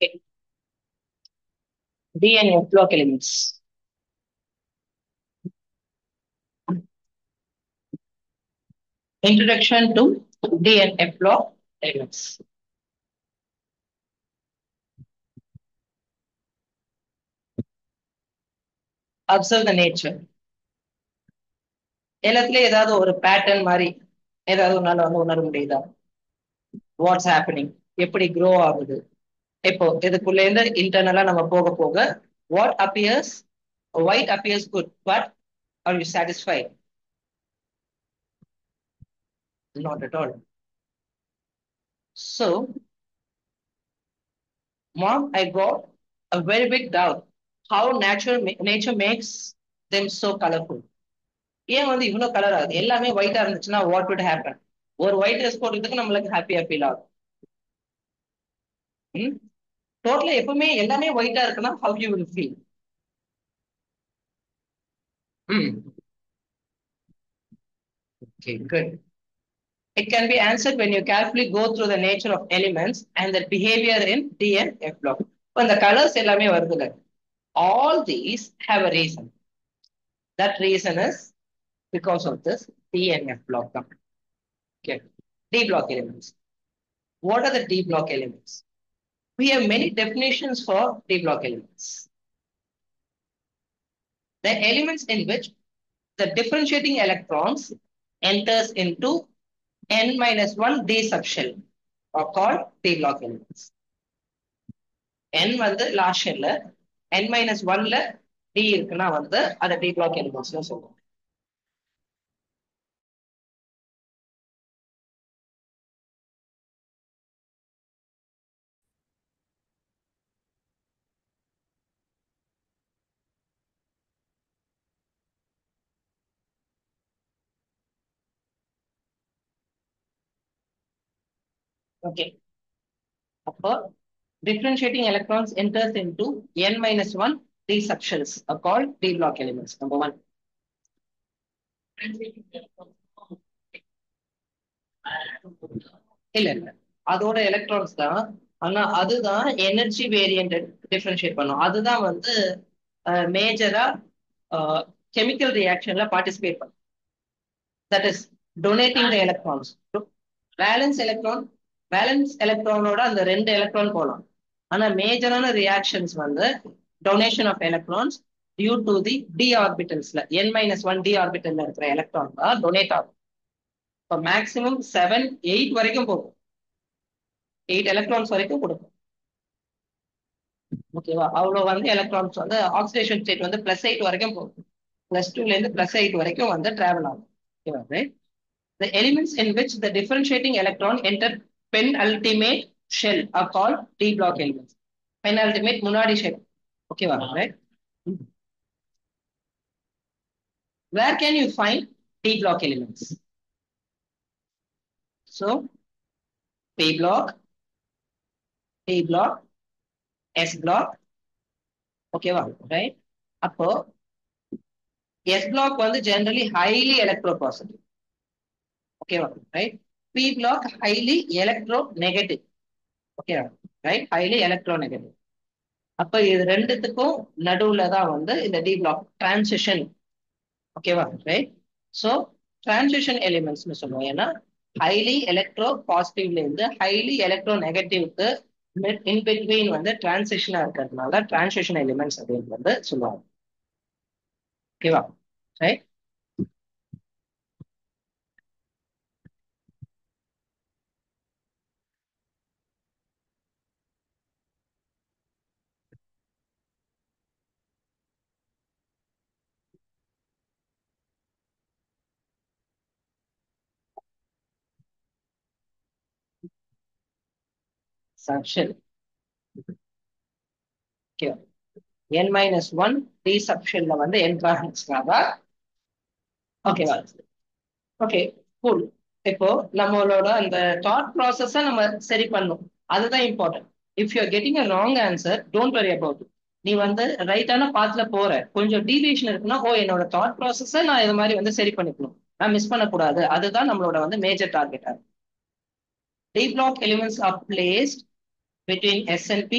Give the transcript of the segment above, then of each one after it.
Okay. D and F block elements. Introduction to D and F block elements. Observe the nature. எல்லாத்துலயும் ஏதாவது ஒரு pattern மாதிரி ஏதாவது ஒன்னால வந்து உணர முடியுதா? வாட்ஸ் ஹேப்பனிங், எப்படி க்ரோ ஆகுது? இப்போ இதுக்குள்ள இருந்து இன்டர்னலா நம்ம போக போக what appears white appears good, but are you satisfied? Not at all. So, Mom, I got a very big doubt how nature makes them so colorful. ஏன் வந்து இவ்வளவு கலர் ஆகுது? எல்லாமே ஒயிட்டா இருந்துச்சுன்னா வாட் would happen? ஒரு ஒயிட் ட்ரெஸ் போடுறதுக்கு நம்மளுக்கு ஹாப்பியா ஃபீல் ஆகும். டோட்டலா எப்பவுமே எல்லாமே ஒயிட்டா இருக்குன்னா how you will feel? Okay, good. It can be answered when you carefully go through the nature of elements and their behavior in D and F block. When the colors எல்லாமே வருதுல, all these have a reason. That reason is because of this D and F block. Okay. D block elements. What are the D block elements? We have many definitions for D block elements. The elements in which the differentiating electrons enters into n-1 D subshell are called D block elements. N வந்து last ஷெல்ல, n-1ல D இருக்குன்னா வந்து அதை D block elements சொல்லுவோம். Okay. அப்போ differentiating electrons enters into n-1 D subshells are called D block elements. Number one. இல்ல இல்ல, அதோட electrons தான். ஆனா அதுதான் எனர்ஜி வேரியன்ட் டிஃபரன்ஷியேட் பண்ணும். அதுதான் வந்து மேஜரா கெமிக்கல் ரியாக்ஷன்ல பார்ட்டிசிபேட் பண்ணும். That is donating the electrons. Valence electron, valence எலக்ட்ரானோட அந்த 2 எலக்ட்ரான் போகலாம். ஆனா மேஜரான ரியாக்ஷன்ஸ் வந்து donation of electrons due to the d ஆர்பிட்டல்ஸ்ல n-1 டி ஆர்பிட்டல்ல இருக்கிற எலக்ட்ரான் தான் டொனேட் ஆகும். இப்போ மேக்ஸிமம் 7, 8 வரைக்கும் போகும். 8 எலக்ட்ரான்ஸ் வரைக்கும் கொடுக்கும். ஓகேவா? அவ்வளவு வந்து எலக்ட்ரான்ஸ் வந்து ஆக்சிடேஷன் ஸ்டேட் வந்து +8 வரைக்கும் போகும். +2ல இருந்து +8 வரைக்கும் வந்து டிராவல் ஆகும். ஓகேவா? Right. The elements in which the differentiating electron enter penultimate shell are called D block elements. Penultimate முன்னாடி shell. ஓகேவா? Right. Where can you find D block elements? So, P block, T block, S block. ஓகேவா? Right. அப்போ S block வந்து generally highly electropositive. ஓகேவா? Right. P block highly electronegative. ஓகேவா? Right. highly electronegative. அப்ப இது ரெண்டுத்துக்கும் நடுவுல தான் வந்து இந்த D block transition. ஓகேவா? ரைட். சோ transition elements னு சொல்லுவோம். ஏன்னா highly electropositive ல இருந்து highly electronegative-க்கு in between வந்து transition இருக்கிறதுனால transition elements அப்படின்னு வந்து சொல்லுவாங்க. ஓகேவா? ரைட். Subshell. ஓகேவா? n-1 D subshellல வந்து என்ட்ரான்ஸ்க்காக. ஓகேவா? Okay, cool. இப்போ நம்மளோட அந்த தாட் ப்ராசஸ நம்ம சரி பண்ணும். அதுதான் important. If you are getting a wrong answer, don't worry about it. நீ வந்து ரைட்டான பாத்ல போற, கொஞ்சம் டீவியேஷன் இருக்குன்னா, ஓ என்னோட தாட் ப்ராசஸ நான் இது மாதிரி வந்து சரி பண்ணிக்கணும். நான் மிஸ் பண்ணக்கூடாது. அதுதான் நம்மளோட வந்து major டார்கெட்டா. D block elements are placed between S and P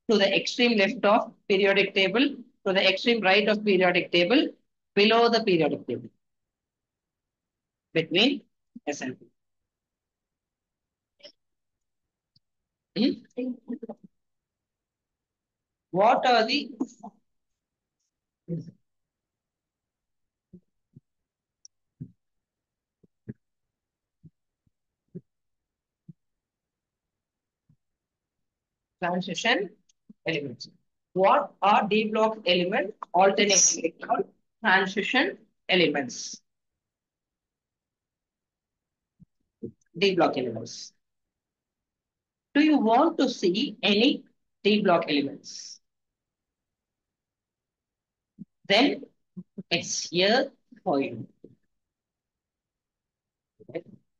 to the extreme left of periodic table, to the extreme right of periodic table, below the periodic table, between S and P. Hmm? What are the transition elements? What are D block element alternating electron transition elements? D block elements. Do you want to see any D block elements? Then it's here for you.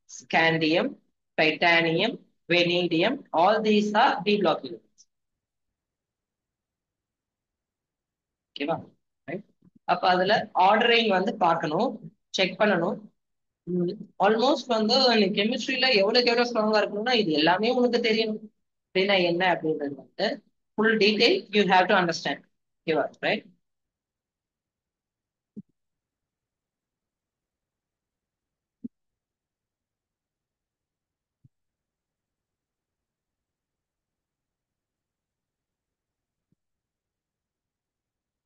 Scandium, titanium, vanadium, all these are D block elements. ஓகேவா? அப்ப அதுல ordering வந்து பார்க்கணும், check பண்ணணும். Almost வந்து கெமிஸ்ட்ரியில எவ்வளவுக்கு எவ்வளவு ஸ்ட்ராங்கா இருக்கணும்னா இது எல்லாமே உனக்கு தெரியணும். அப்படின்னா என்ன அப்படின்றது வந்து full detail you have to understand. ஓகேவா? ரைட்.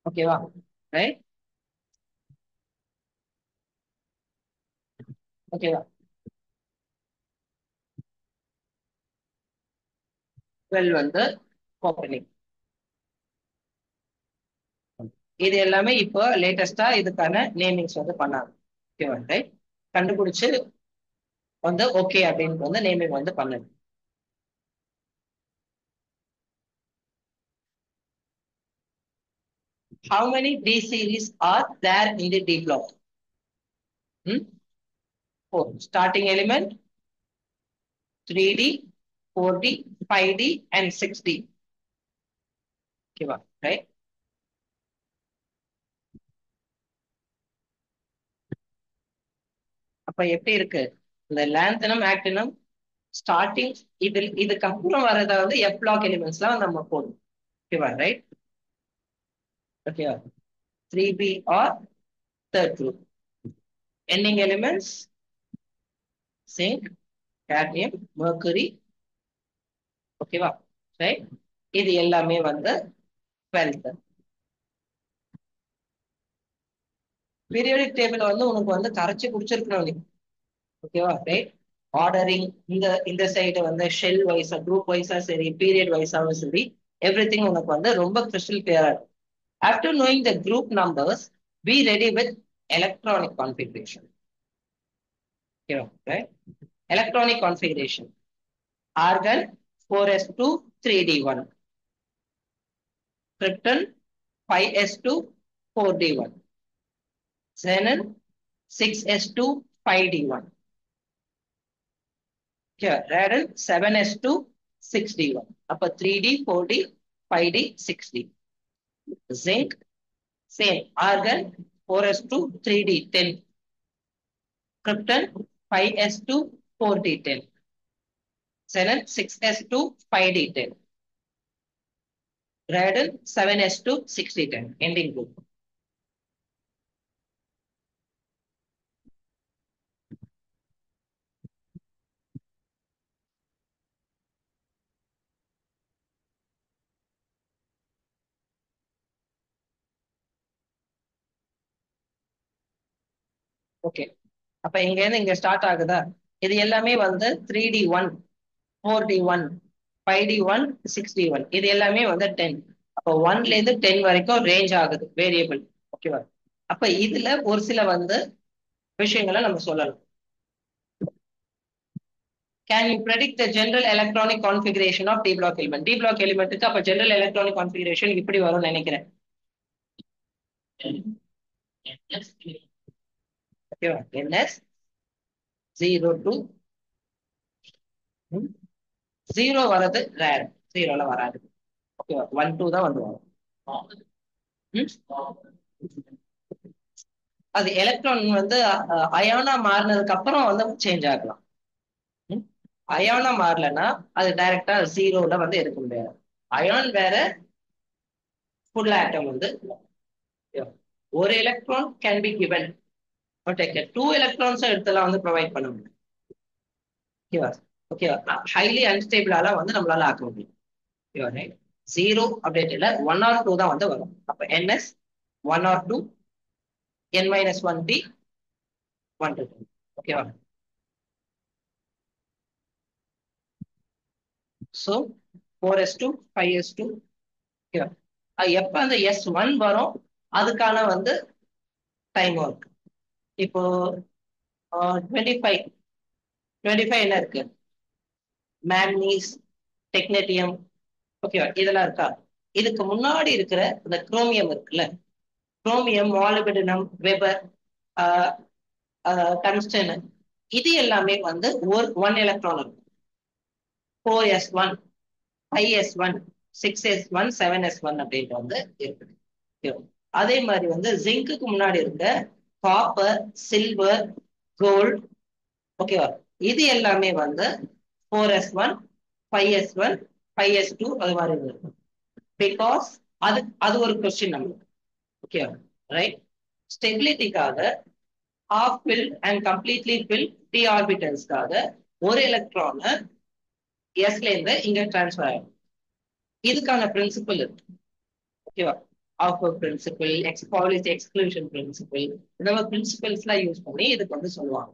ஓகேவா? ரைட். ஓகேவா? 12 வந்து கோப்பனிக். இது எல்லாமே இப்போ லேட்டஸ்டா இதுக்கான நேமிங்ஸ் வந்து பண்ணாங்க. ஓகேவா? ரைட். கண்டுபிடிச்சு வந்து ஓகே அப்படின்னு வந்து நேமிங் வந்து பண்ணுது. How many D series are there in the D block? 4. Starting element 3D, 4D, 5D, and 6D. Okay, right? அப்ப எப்படி இருக்கு இந்த லாந்தனம் ஆக்டினம் ஸ்டார்டிங் இதுக்கு அப்புறம் வரத வந்து எஃப் பிளாக் எலிமெண்ட்ஸ்லாம் நம்ம போடும். ஓகேவா? ரைட். ஓகேவா? 3B are third group. Ending elements zinc, cadmium, mercury. ஓகேவா? ரைட். இது எல்லாமே வந்து 12th. பீரியாடிக் டேபிள் வந்து உனக்கு வந்து கரைச்சி குடிச்சிருக்கணும் நீ. ஓகேவா? ரைட். ஆர்டரிங் இந்த சைடு வந்து ஷெல் வைஸா குரூப் வைஸா சரி பீரியட் வைஸாவும் சரி எவ்ரிதிங் உனக்கு வந்து ரொம்ப கிறிஸ்டல் கிளியரா இருக்கும். After knowing the group numbers be ready with electronic configuration. ஓகேவா? Right. Electronic configuration argon 4s2 3d1, krypton 5s2 4d1, xenon 6s2 5d1. Here, radon 7s2 6d1. அப்ப 3d 4d 5d 6d. Zinc same, argon 4s2 3d 10, krypton 5s2 4d 10, xenon 6s2 5d 10, radon 7s2 6d 10. Ending group. Okay. அப்ப இங்க இருந்து இங்க start ஆகுதா? இது எல்லாமே வந்து 3d1, 4d1, 5d1, 6d1. இது எல்லாமே வந்து 10. அப்ப 1ல இருந்து 10 வரைக்கும் ரேஞ்ச் ஆகுது வேரியபிள். ஓகேவா? அப்ப இதுல ஒரு சில வந்து விஷயங்களை நம்ம சொல்லலாம். Can you predict the general electronic configuration of D block element? D block element க்கு அப்ப general electronic configuration இப்படி வரும்னு நினைக்கிறேன். ஓகேவா? NS 0 to 0 வரது ரேர், 0ல வராது. ஓகேவா? 1 2 தான் வந்து வரும். அது எலக்ட்ரான் வந்து அயானா மாறினதுக்கு அப்புறம் வந்து சேஞ்ச் ஆகலாம். அயானா மாறலன்னா அது டைரக்டா ஜீரோல வந்து இருக்க முடியாது. அயான் வேற, ஃபுல் ஆட்டம் வந்து ஒரு electron can be given, but two electrons எடுத்தெல்லாம் வந்து ப்ரொவைட் பண்ண முடியும். ஓகேவா? ஓகேவா? ஹைலி அன்ஸ்டேபிளால வந்து நம்மளால ஆக்க முடியும். ஓகேவா? ரைட். ஜீரோ அப்டேட் இல்ல, 1 or 2 தான் வந்து வரும். அப்ப NS 1 or 2, N-1D 1 to 2. ஓகேவா? So 4s2 5s2. ஓகேவா? எப்ப அந்த S1 வரும் அதுக்கான வந்து டைம் ஒர்க். இப்போ 25 25 என்ன இருக்கு? மேக்னீஸ், டெக்னேட்டியம். ஓகேவா? இதெல்லாம் இருக்கா? இதுக்கு முன்னாடி இருக்கிற இந்த குரோமியம் இருக்குல்ல, குரோமியம், மாலிபிடினம், வெபர், டங்ஸ்டன், இது எல்லாமே வந்து ஒரு 1 எலக்ட்ரான் இருக்கும். 4s1, 5s1, 6s1, 7s1 அப்படின்ட்டு வந்து இருக்குது. அதே மாதிரி வந்து ஜிங்க்குக்கு முன்னாடி இருக்க காப்பர், சில்வர், கோல்ட். ஓகேவா? இது எல்லாமே வந்து 4s1, 5s1, 5s2 அது மாதிரி இருக்கும். பிகாஸ் அது அது ஒரு கொஸ்டின் நம்மளுக்கு. ஓகேவா? ரைட். ஸ்டெபிலிட்டிக்காக half fill and completely fill p ஆர்பிட்டல்ஸ்க்காக ஒரு எலக்ட்ரான் எஸ்ல இருந்து இங்க டிரான்ஸ்ஃபர் ஆகும். இதுக்கான பிரின்சிபல் இருக்கு. ஓகேவா? Aufbau principle, Pauli exclusion principle, இந்த மாதிரி பிரின்சிபல்ஸ் எல்லாம் யூஸ் பண்ணி இதுக்கு வந்து சொல்லுவாங்க.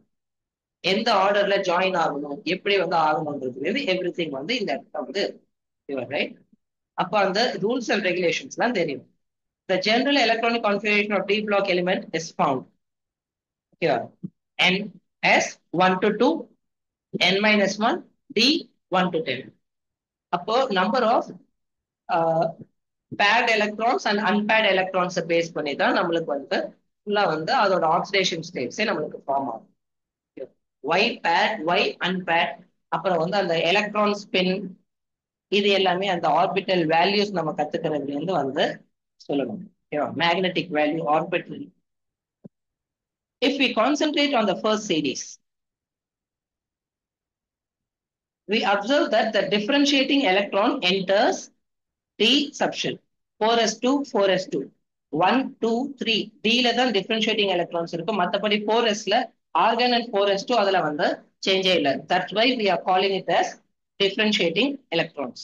எந்த ஆர்டர்ல ஜாயின் ஆகணும், எப்படி வந்து ஆகணும்ன்றது எவ்ரி திங் வந்து இந்த இடத்துல வந்து ரைட். அப்ப அந்த ரூல்ஸ் அண்ட் ரெகுலேஷன்ஸ் எல்லாம் தெரியும். The general electronic configuration of D block element is found here. N S 1 to 2, N minus 1, D 1 to 10. அப்போ number of paired electrons and unpaired electrons base பண்ணி தான் நம்மளுக்கு வந்து ஃபுல்லா வந்து அதோட ஆக்சிடேஷன் ஸ்டேட்ஸே நம்மளுக்கு ஃபார்ம் ஆகும். Y paired, Y unpaired, அப்புறம் வந்து அந்த எலக்ட்ரான் ஸ்பின், இது எல்லாமே அந்த ஆர்பிட்டல் வேல்யூஸ் நம்ம கத்துக்கிறதுல இருந்து வந்து சொல்லணும். Magnetic value, orbital. If we concentrate on the first series, we observe that the differentiating electron enters D subshell. 4s2, 4s2, 1, 2, 3. D ல தான் differentiating electrons இருக்கும். மத்தபடி 4s ல argon and 4s2 அதுல வந்து சேஞ்சே இல்லை. That's why we are calling it as differentiating electrons.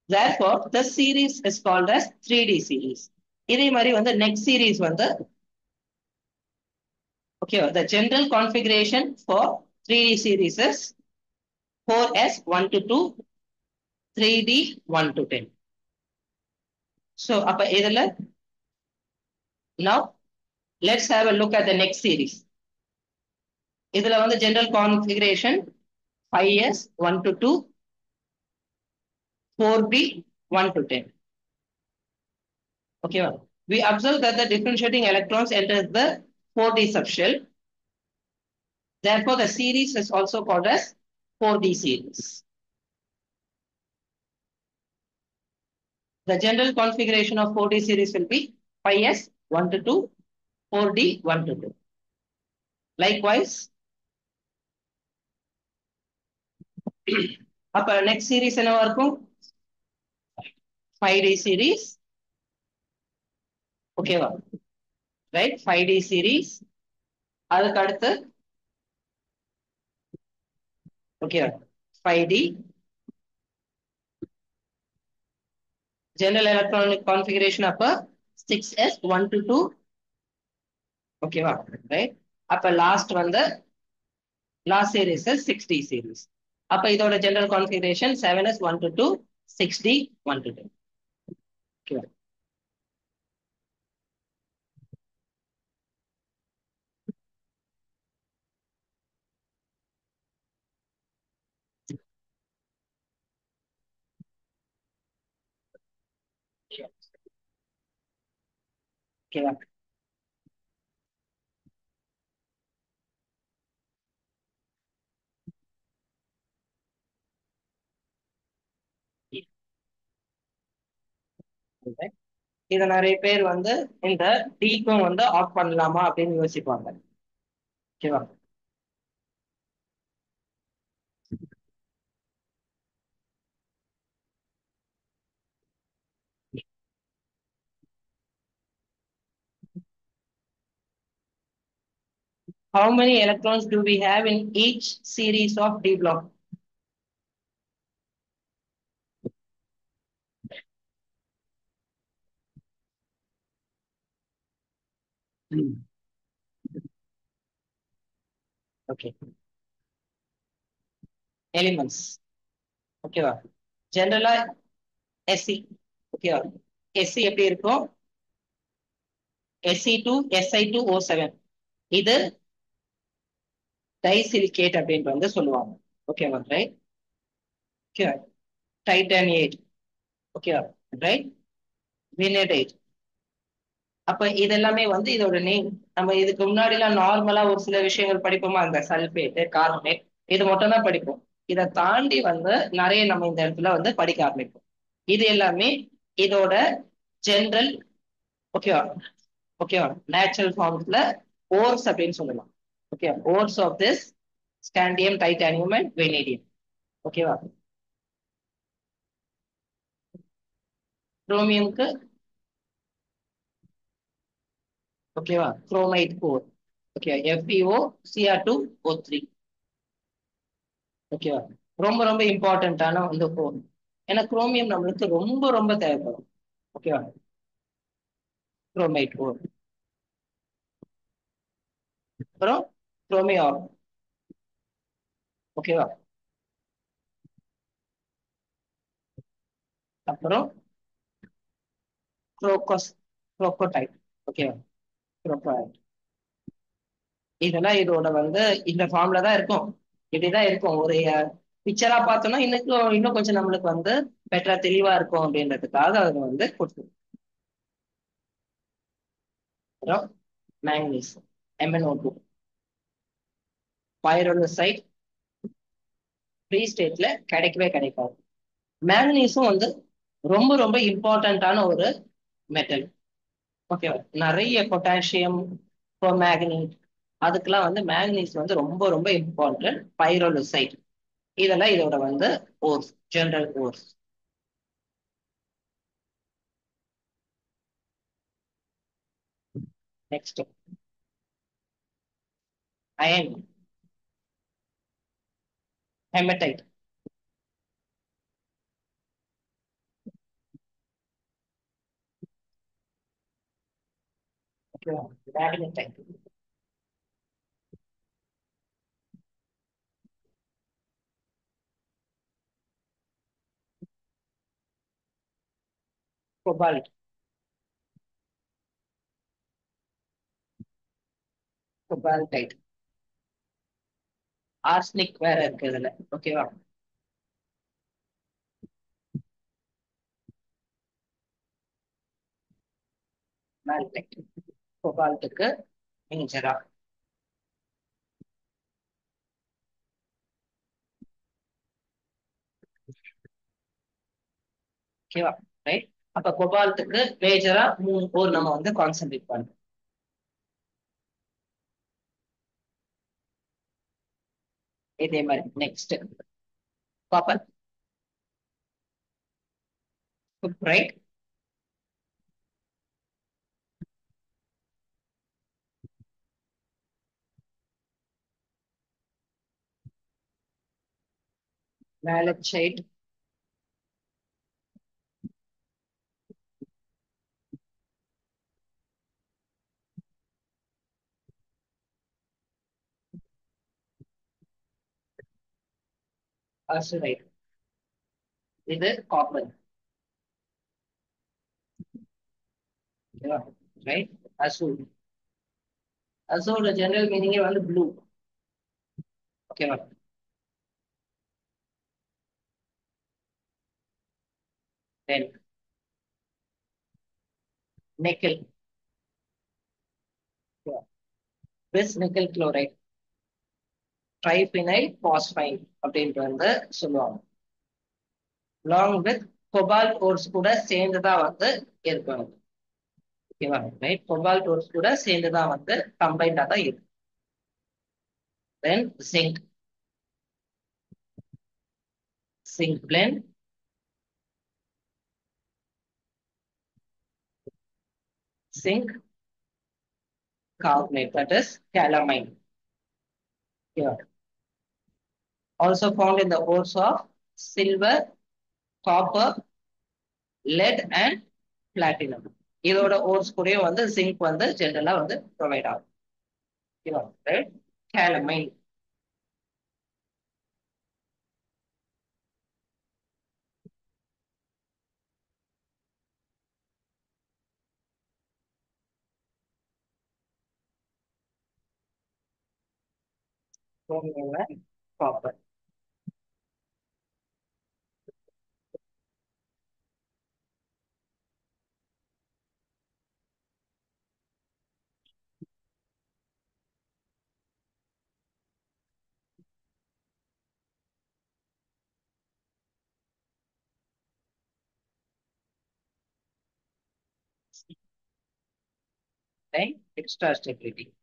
Therefore, the series is called as 3D series. இதே மாதிரி வந்து next series வந்து okay, the general configuration for 3D series is 4s 1 to 2, 3D 1 to 10. So, அப்ப இதுல now let's have a look at the next series. இதுல வந்து general configuration 5s 1 to 2, 4b 1 to 10. Okay, we observe that the differentiating electrons enters the 4D subshell. Therefore, the series is also called as 4D series. The general configuration of 4D series will be 5s 1 to 2, 4D 1 to 2. Likewise, அப்ப next series என்னவா இருக்கும்? 5D series. ஓகேவா? Right. 5D series. அதுக்கு அடுத்து ஓகேவா? 5D general electronic configuration அப்ப 6s 1 to 2. ஓகேவா? Right. அப்ப லாஸ்ட் வந்து லாஸ்ட் series 6D series. அப்ப இதோட general configuration 7s 1 to 2, 6D 1 to 2. ஓகேவா? ஓகேவா? இத நிறைய பேர் வந்து இந்த டீக்கும் வந்து ஆஃப் பண்ணலாமா அப்படின்னு யோசிப்பாங்க. ஓகேவா? How many electrons do we have in each series of d block? Okay. Elements. ஓகேவா? ஜெனரலா எஸ்சி. ஓகேவா? எஸ்சி எப்படி இருக்கும்? SE2 Si2O7. இது டைசிலிகேட் அப்படின்ட்டு வந்து சொல்லுவாங்க. ஓகேவா? ரைட். ஓகே. டைட்டானியேட். ஓகேவா? ரைட். வினடைட். அப்ப இதெல்லாமே வந்து இதோட நேம். நம்ம இதுக்கு முன்னாடி எல்லாம் நார்மலா ஒரு சில விஷயங்கள் படிப்போமா, அந்த சல்பேட், கார்பனேட், இது மட்டும் தான் படிப்போம். இதை தாண்டி வந்து நிறைய நம்ம இந்த இடத்துல வந்து படிக்க ஆரம்பிப்போம். இது எல்லாமே இதோட ஜெனரல், ஓகேவா, ஓகேவா, நேச்சுரல் ஃபார்ம்ஸ்ல ஓர்ஸ் அப்படின்னு சொல்லலாம். Okay, ores of this scandium, titanium and vanadium. ஓகேவா? குரோமியம்க்கு ஓகேவா, chromite core. Okay, FeO Cr2O3. ஓகேவா? ரொம்ப ரொம்ப இம்பார்ட்டன்டான வந்து கோர். ஏன்னா குரோமியம் நம்மளுக்கு ரொம்ப ரொம்ப தேவைப்படும். ஓகேவா? Chromite core. அப்புறம் குரோமியம். ஓகேவா? அப்புறம் குரோக்கோஸ், குரோக்கோடைட். ஓகேவா? குரோக்கோடைட். இதெல்லாம் இதோட வந்து இந்த ஃபார்ம்ல தான் இருக்கும். இப்படிதான் இருக்கும். ஒரு பிக்சரா பார்த்தோம்னா இன்னும் கொஞ்சம் நம்மளுக்கு வந்து பெட்டரா தெளிவா இருக்கும் அப்படின்றதுக்காக அதை வந்து கொடுத்துருக்கோம். அப்புறம் மேங்கனீஸ், MnO2. பைரோலுசைட் ஃப்ரீ ஸ்டேட்ல கிடைக்கவே கிடைக்காது. மேங்கனீஸும் வந்து ரொம்ப ரொம்ப இம்பார்ட்டன்டான ஒரு மெட்டல். ஓகேவா? நிறைய பொட்டாசியம், மேக்னீட், அதுக்கெல்லாம் வந்து மேங்கனீஸ் வந்து ரொம்ப ரொம்ப இம்பார்ட்டன்ட். பைரோலுசைட். இதெல்லாம் இதோட வந்து ores, general ores. Next iron, haematite. ஓகேவா? மேக்னடைட். Cobalt, cobaltite. ஆர்சனிக் வேற இருக்கு இதுல. ஓகேவா? மால்டைட். கோபால்ட்டுக்கு மேஜரா. ஓகேவா? ரைட். அப்ப கோபால்ட்டுக்கு மேஜரா 3 கோர் நம்ம வந்து கான்சென்ட்ரேட் பண்றோம். இதே மாதிரி நெக்ஸ்ட் காப்பர், ரைட். மேலச்சைட், அசுரைட். இது காப்பர். ஓகேவா? ரைட். அசூர். அசூரோட ஜெனரல் மீனிங்கே வந்து ப்ளூ. ஓகேவா? தென் நிக்கல், பிஸ் நிக்கல் குளோரைட், ட்ரைபினைல் பாஸ்பைன் அப்படின்ட்டு வந்து சொல்லுவாங்க. லாங் வித் கோபால்ட் கோர்ஸ் கூட சேர்ந்துதான் வந்து இருக்கும். ஓகேவா ரைட் cobalt ores கூட சேர்ந்துதான் வந்து கம்பைண்டா தான் இருக்கு. தென் zinc blend, zinc carbonate, that is calamine. Yeah. Also found in the ores of silver, copper, lead and platinum. இதோட ores கூடயும் வந்து zinc வந்து ஜெனரலா வந்து ப்ரொவைட் ஆகும். ஓகேவா right calamine. copper. Right? Extra stability.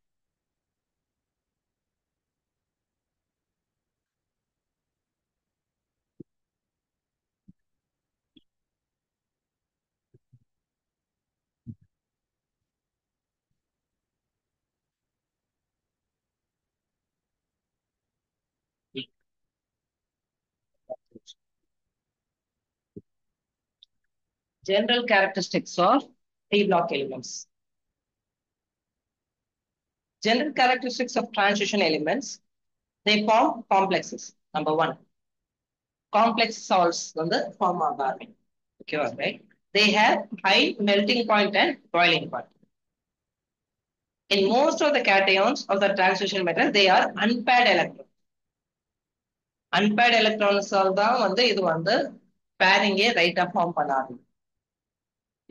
General characteristics of T-block elements. General characteristics of transition elements, they form complexes. Number one, complex salts வந்து form ஆகாது. Okay, right? They have high melting point and boiling point. In most of the cations of the transition metal, they are unpaired electrons. Unpaired electrons தான் வந்து இது வந்து pairing right form பண்ணாது.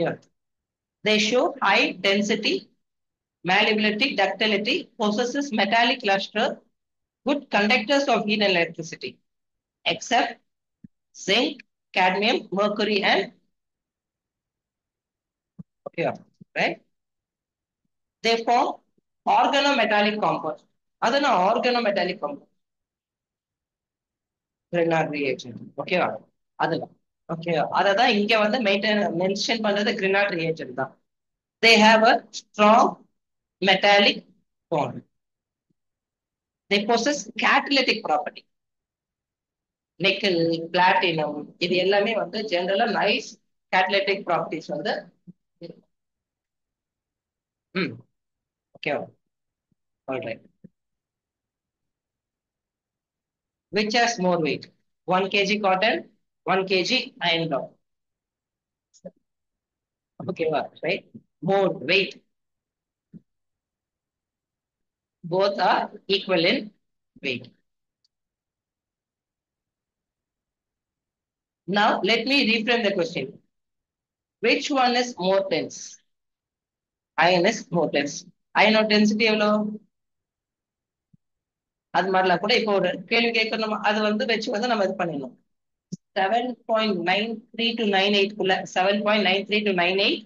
Yeah. They show high density, malleability, ductility, possesses metallic luster, good conductors of heat and electricity, except zinc, cadmium, mercury, and okay, right? They form organometallic compounds. That's an organometallic compound. Grignard reagent. Okay, that's okay. That's இங்க வந்து mention பண்றது Grignard reagent தான். They have a strong metallic bond. They possess catalytic property. Nickel, platinum, இது எல்லாமே வந்து ஜெனரலா nice catalytic properties வந்து okay, all right. Which has more weight? 1 kg cotton, 1 kg iron block. Okay, right? More weight. Both are equal in weight. Now, let me reframe the question. Which one is more dense? Iron is more dense. Iron density எவ்வளோ? அது மாதிரிலாம் கூட இப்போ ஒரு கேள்வி கேட்கணும், அது வந்து வச்சு வந்து நம்ம இது பண்ணிடணும். 7.93 to 98 குள்ள 7.93 to 98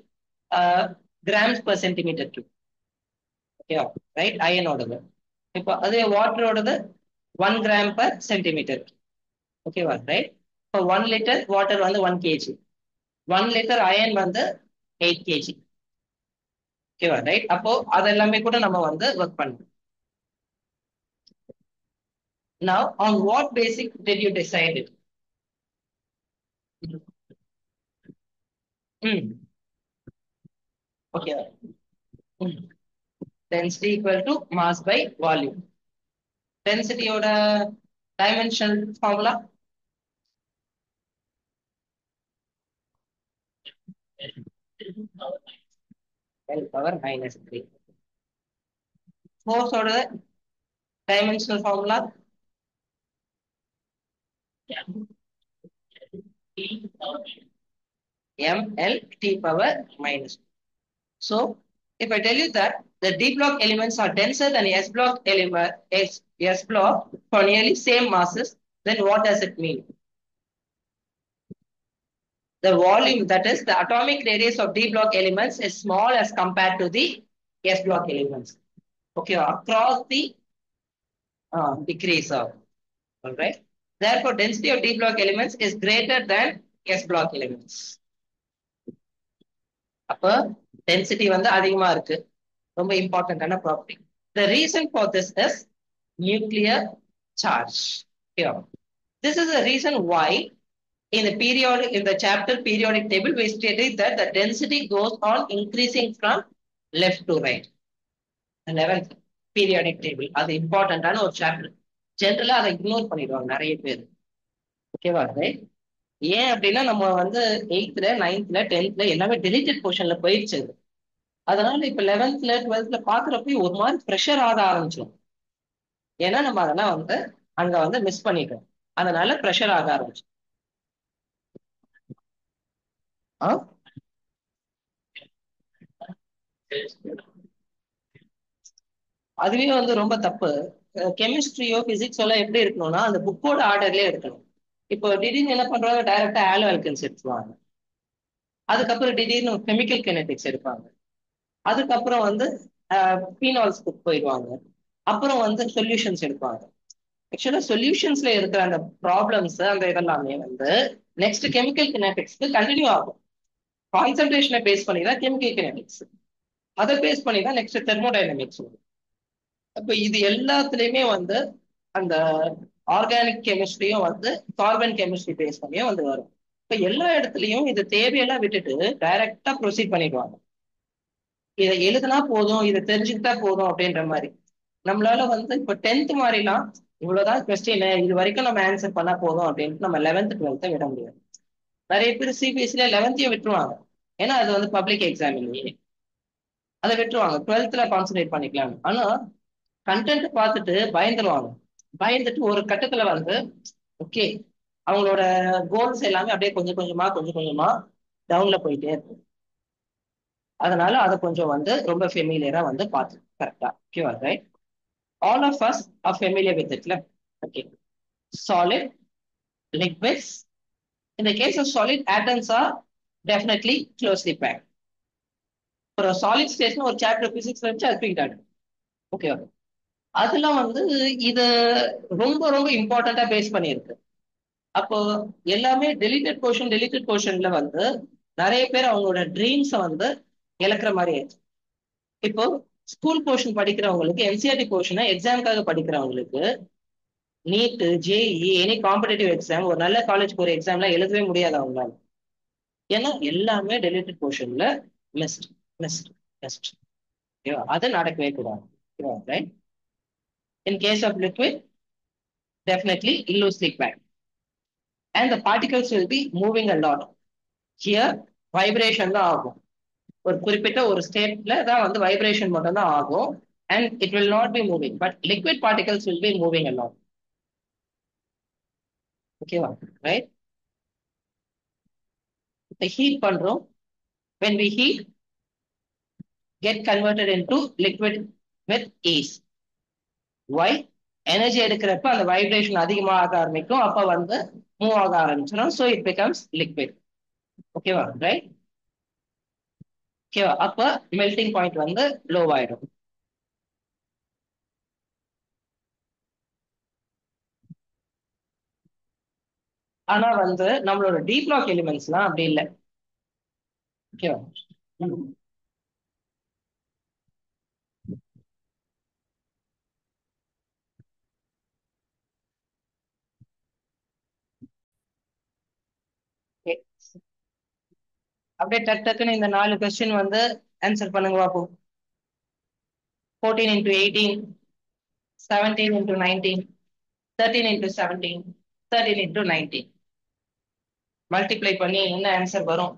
grams per centimeter cube. Okay, right? அயனோடது. இப்போ அதே வாட்டரோடது 1 gram per centimeter. ஓகேவா ரைட்? இப்போ 1 liter வாட்டர் வந்து 1 kg. 1 liter அயன் வந்து 8 kg. ஓகேவா ரைட்? அப்போ அதெல்லாமே கூட நம்ம வந்து ஒர்க் பண்ணணும். Now, on what basis did you decide it? Okay. Density equal to mass by volume. Density oda dimensional formula. L power minus 3. Force oda dimensional formula. ML T power minus 2. So, if I tell you that the D block elements are denser than S block element, S block for nearly same masses, then what does it mean? The volume, that is the atomic radius of D block elements, is small as compared to the S block elements. Okay, across the decrease of, all right. Therefore, density of D block elements is greater than S block elements. அப்ப density வந்து அதிகமா இருக்கு. ரொம்ப இம்பார்ட்டன்டான property. The reason for this is nuclear charge. Here. This is the reason why in the chapter periodic table, we stated that the density goes on increasing from left to right. The 11th periodic table. அது இம்பார்ட்டன்டான ஒரு chapter. ஜென்ரலா அதை ignore பண்ணிடுவாங்க நிறைய பேர். ஓகேவா? ஏன் அப்படின்னா நம்ம வந்து 8th 9th 10th எல்லாமே டெலிட்டட் போர்ஷன்ல போயிடுச்சு. அதனால இப்ப 11th 12th பாக்குறப்ப ஒரு மாதிரி ப்ரெஷர் ஆக ஆரம்பிச்சிடும். ஏன்னா நம்ம அதெல்லாம் வந்து அங்க வந்து மிஸ் பண்ணிட்டோம். அதனால ப்ரெஷர் ஆக ஆரம்பிச்சு. அதுவே வந்து ரொம்ப தப்பு. கெமிஸ்ட்ரியோ பிசிக்ஸோ எல்லாம் எப்படி இருக்கணும்னா அந்த புக்கோட ஆர்டர்லயே இருக்கணும். இப்போ திடீர்னு என்ன பண்றாங்க, டைரக்டா ஆலோ ஆல்கன்ஸ் எடுத்துவாங்க. அதுக்கப்புறம் திடீர்னு கெமிக்கல் கெனடிக்ஸ் எடுப்பாங்க. அதுக்கப்புறம் வந்து பீனால்ஸ்க்கு போயிடுவாங்க. அப்புறம் வந்து சொல்யூஷன்ஸ் எடுப்பாங்க. ஆக்சுவலா சொல்யூஷன்ஸ்ல இருக்கிற அந்த ப்ராப்ளம்ஸ் அந்த இதெல்லாமே வந்து நெக்ஸ்ட் கெமிக்கல் கினெடிக்ஸ்க்கு கண்டினியூ ஆகும். கான்சென்ட்ரேஷனை பேஸ் பண்ணி தான் கெமிக்கல் கினெடிக்ஸ், அதை பேஸ் பண்ணி தான் நெக்ஸ்ட் தெர்மோடைனமிக்ஸ் வரும். அப்ப இது எல்லாத்துலயுமே வந்து அந்த ஆர்கானிக் கெமிஸ்ட்ரியும் வந்து கார்பன் கெமிஸ்ட்ரி பேஸ் பண்ணியும் வந்து வரும். இப்ப எல்லா இடத்துலயும் இது தேவையெல்லாம் விட்டுட்டு டைரக்டா ப்ரொசீட் பண்ணிடுவாங்க. இதை எழுதுனா போதும், இதை தெரிஞ்சுக்கிட்டா போதும் அப்படின்ற மாதிரி. நம்மளால வந்து இப்ப 10th மாதிரிலாம் இவ்வளவுதான் கொஸ்டின், இது வரைக்கும் நம்ம ஆன்சர் பண்ணா போதும் அப்படின்ட்டு நம்ம 11th 12th விட முடியாது. நிறைய பேர் சிபிஎஸ்சில 11th விட்டுருவாங்க. ஏன்னா அது வந்து பப்ளிக் எக்ஸாம் இல்லையே, அதை விட்டுருவாங்க. 12th கான்சென்ட்ரேட் பண்ணிக்கலாம். ஆனா கண்டென்ட் பார்த்துட்டு பயந்துருவாங்க. பயந்துட்டு ஒரு கட்டத்துல வந்து ஓகே அவங்களோட கோல்ஸ் எல்லாமே அப்படியே கொஞ்சம் கொஞ்சமா டவுன்ல போயிட்டே இருக்கும். அதனால அதை கொஞ்சம் வந்து ரொம்ப ஃபெமிலியரா வந்து பார்த்து கரெக்டா. ஓகேவா? Right. All of us are familiar with it. Okay. Solid, liquids. In the case of solid, atoms are definitely closely packed. For a solid state, ஒரு சாப்டர் பிசிக்ஸ் வச்சு அது தூக்கிட்டாங்க. ஓகே, அதெல்லாம் வந்து இது ரொம்ப ரொம்ப இம்பார்ட்டண்டா பேஸ் பண்ணியிருக்கு. அப்போ எல்லாமே டெலிட்டட் போர்ஷன்ல வந்து நிறைய பேர் அவங்களோட ட்ரீம்ஸை வந்து இழக்கிற மாதிரி ஆயிடுச்சு. இப்போ ஸ்கூல் போர்ஷன் படிக்கிறவங்களுக்கு, என்சிஆர்டி போர்ஷனை எக்ஸாமுக்காக படிக்கிறவங்களுக்கு NEET, JEE, any competitive exam, ஒரு நல்ல காலேஜ் போற எக்ஸாம்லாம் எழுதவே முடியாது அவங்களால. ஏன்னா எல்லாமே டெலிட்டட் போர்ஷன்ல மிஸ்ட் மிஸ்ட் மிஸ்ட். ஓகேவா? அது நடக்கவே கூடாது. ஓகேவா? Right. In case of liquid, definitely loosely packed. And the particles will be moving a lot. Here, vibration தான் ஆகும். ஒரு குறிப்பிட்ட ஒரு ஸ்டேட்ல தான் வந்து வைப்ரேஷன் மட்டும் தான் ஆகும். And it will not be moving. But liquid particles will be moving a lot. ஓகேவா? ரைட். இப்போ ஹீட் பண்றோம். When we heat, get converted into liquid with ease. Why? Energy எடுக்கிறப்ப அந்த வைப்ரேஷன் அதிகமாக ஆரம்பிக்கும். அப்ப வந்து மூவ் ஆக ஆரம்பிச்சிடும். So it becomes liquid. ஓகேவா? ரைட். ஓகேவா? அப்ப மெல்டிங் பாயிண்ட் வந்து லோ ஆயிடும். ஆனா வந்து நம்மளோட டி பிளாக் எலிமெண்ட்ஸ்லாம் அப்படி இல்லை. ஓகேவா? அப்படியே டக்குன்னு இந்த 4 கொஸ்டின் வந்து ஆன்சர் பண்ணுங்க பாப்போம். 14 into 18, 17 into 19, 13 into 17, 13 into 19. Multiply பண்ணி என்ன ஆன்சர் வரும்?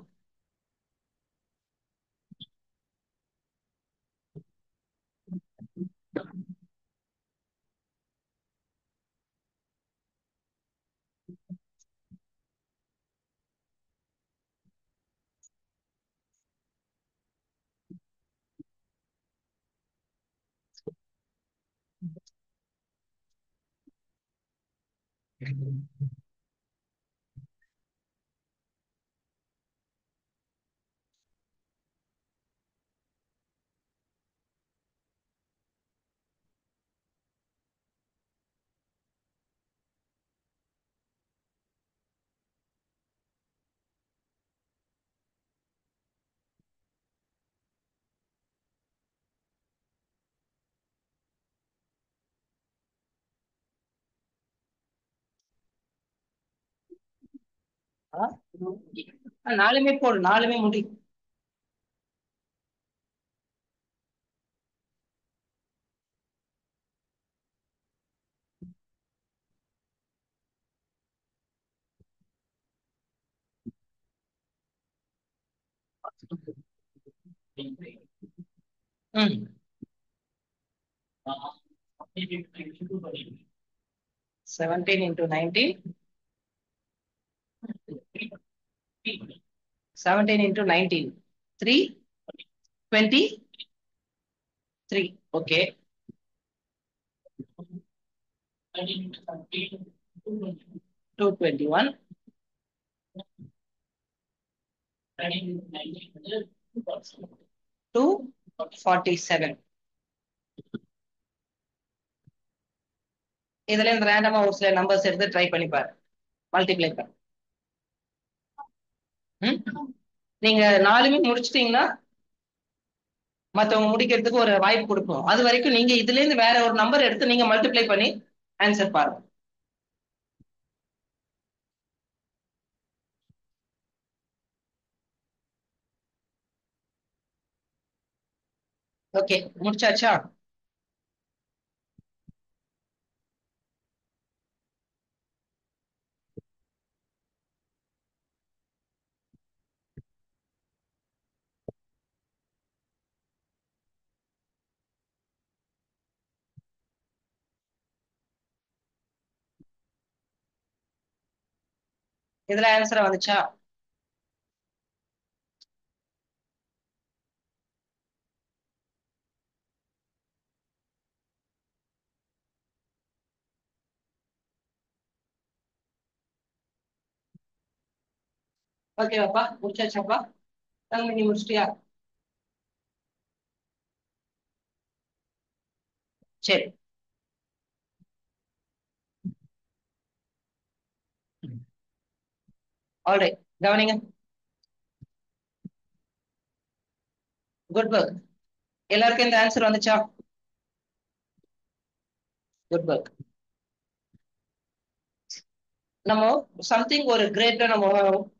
நாலுமே போடு, நாலுமே முடி. ம். 17 into 19. 17 into 19. 323. Okay. 221. 247. இதுல இந்த ரேண்டமா ஒரு சில நம்பர்ஸ் எடுத்து ட்ரை பண்ணி பாரு, மல்டிப்ளை பண்ண. நீங்க நாலுமே முடிச்சிட்டீங்கன்னா மத்தவங்க முடிக்கிறதுக்கு ஒரு வாய்ப்பு கொடுப்போம். அது வரைக்கும் நீங்க இதுல இருந்து வேற ஒரு நம்பர் எடுத்து நீங்க மல்டிப்ளை பண்ணி ஆன்சர் பாருங்க. ஓகே, முடிச்சாச்சா? இதுல ஆன்சர் வந்துச்சா? ஓகேவாப்பா, முடிச்சாச்சாப்பா? நீ முடிச்சிட்டியா? சரி. ஆல்ரைட், கவனிங்க. Good work. எல்லாருக்கும் இந்த ஆன்சர் வந்துச்சா? Good work. நம்ம சம்திங் ஒரு கிரேட்டா நம்ம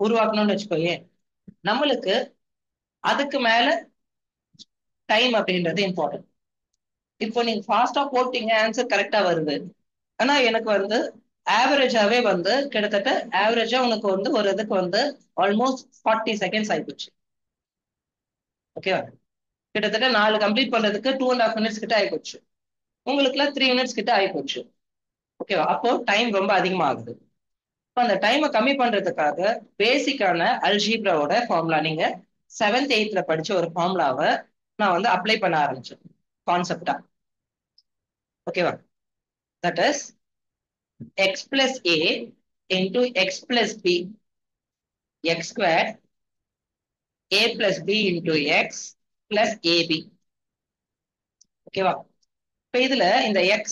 உருவாக்கணும்னு வச்சுக்கோயே, நம்மளுக்கு அதுக்கு மேல டைம் அப்படின்றது இம்பார்ட்டன்ட். இப்போ நீங்க ஃபாஸ்டா போட்டீங்க, ஆன்சர் கரெக்டா வருது. ஆனா எனக்கு வந்து ஆவரேஜாவே வந்து கிட்டத்தட்ட ஆவரேஜா உனக்கு வந்து ஒரு இதுக்கு வந்து ஆல்மோஸ்ட் 40 செகண்ட்ஸ் ஆயிப்போச்சு. ஓகேவா? கிட்டத்தட்ட 4 கம்ப்ளீட் பண்றதுக்கு 2.5 மினிட்ஸ் கிட்ட ஆயிப்போச்சு. உங்களுக்குலாம் 3 மினிட்ஸ் கிட்ட ஆயிப்போச்சு. ஓகேவா? அப்போ டைம் ரொம்ப அதிகமா ஆகுது. இப்போ அந்த டைமை கம்மி பண்றதுக்காக பேசிக்கான அல்ஜீப்ராவோட ஃபார்முலா, நீங்க 7th 8th படிச்ச ஒரு ஃபார்முலாவை நான் வந்து அப்ளை பண்ண ஆரம்பிச்சேன் கான்செப்டா. ஓகேவா? That is x plus a into x plus b, x square a plus b into x plus ab. ஓகேவா? இப்ப இதுல இந்த x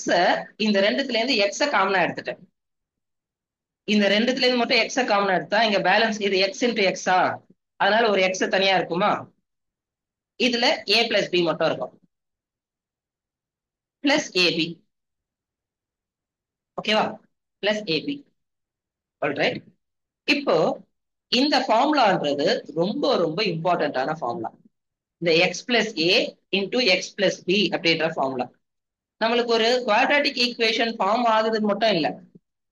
இந்த ரெண்டுத்துல இருந்து x காமனா எடுத்துட்டேன். இந்த ரெண்டுத்துல இருந்து மட்டும் x காமனா எடுத்தா இங்க பேலன்ஸ் இது x into x அதனால ஒரு x தனியா இருக்குமா? இதுல a plus b மட்டும் இருக்கும் plus ab. ஓகேவா? plus ab. ஆல்ரைட். இப்போ இந்த ஃபார்முலான்றது ரொம்ப ரொம்ப இம்பார்ட்டன்டான ஃபார்முலா. இந்த X plus A into x plus B அப்படின்ற ஃபார்முலா நம்மளுக்கு ஒரு குவாட்ராட்டிக் ஈக்குவேஷன் ஃபார்ம் ஆகுதுன்னு மட்டும் இல்லை.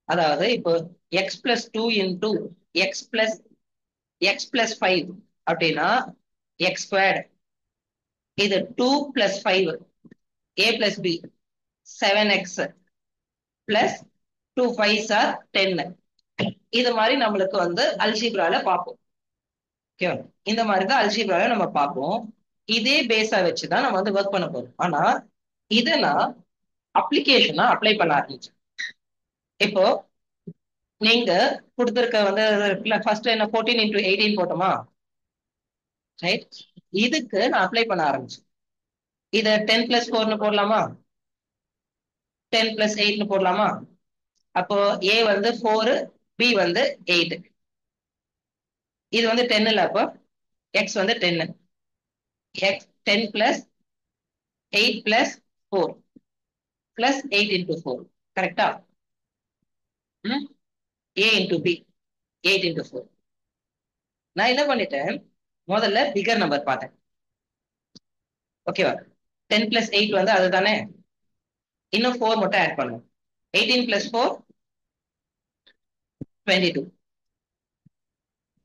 அதாவது இப்போ x plus two into x plus five அப்படின்னா எக்ஸ் ஸ்கொயர்டு. இது 2 + 5 a plus b 7x plus 2 5s are 10. இது மாதிரி நம்மளுக்கு வந்து அல்ஜீப்ரால பார்ப்போம். ஓகே, இந்த மாதிரி தான் அல்ஜீப்ரால நம்ம பார்ப்போம். இதே பேஸா வச்சுதான் நம்ம வந்து ஒர்க் பண்ண போறோம். ஆனா இதை நான் அப்ளிகேஷனா அப்ளை பண்ண ஆரம்பிச்சேன். இப்போ நீங்க கொடுத்துருக்க வந்து ஃபர்ஸ்ட் என்ன 14 into 18 போட்டோமா? ரைட். இதுக்கு நான் அப்ளை பண்ண ஆரம்பிச்சேன். இதை 10 + 4 போடலாமா? 10 + 8 போடலாமா? அப்போ ஏ வந்து 4, பி வந்து 8. இது வந்து 10 இல்ல, அப்போ எக்ஸ் வந்து 10. X 10 + 8 + 4 + 8 into 4. கரெக்டா? ஏ into பி 8 into 4. நான் என்ன பண்ணிட்டேன், முதல்ல பிகர் நம்பர் பார்த்தேன். ஓகேவா? 10 பிளஸ் 8 வந்து அதுதானே, இன்னும் 4 மட்டும் ஆட் பண்ணும். 18 பிளஸ் 4 22.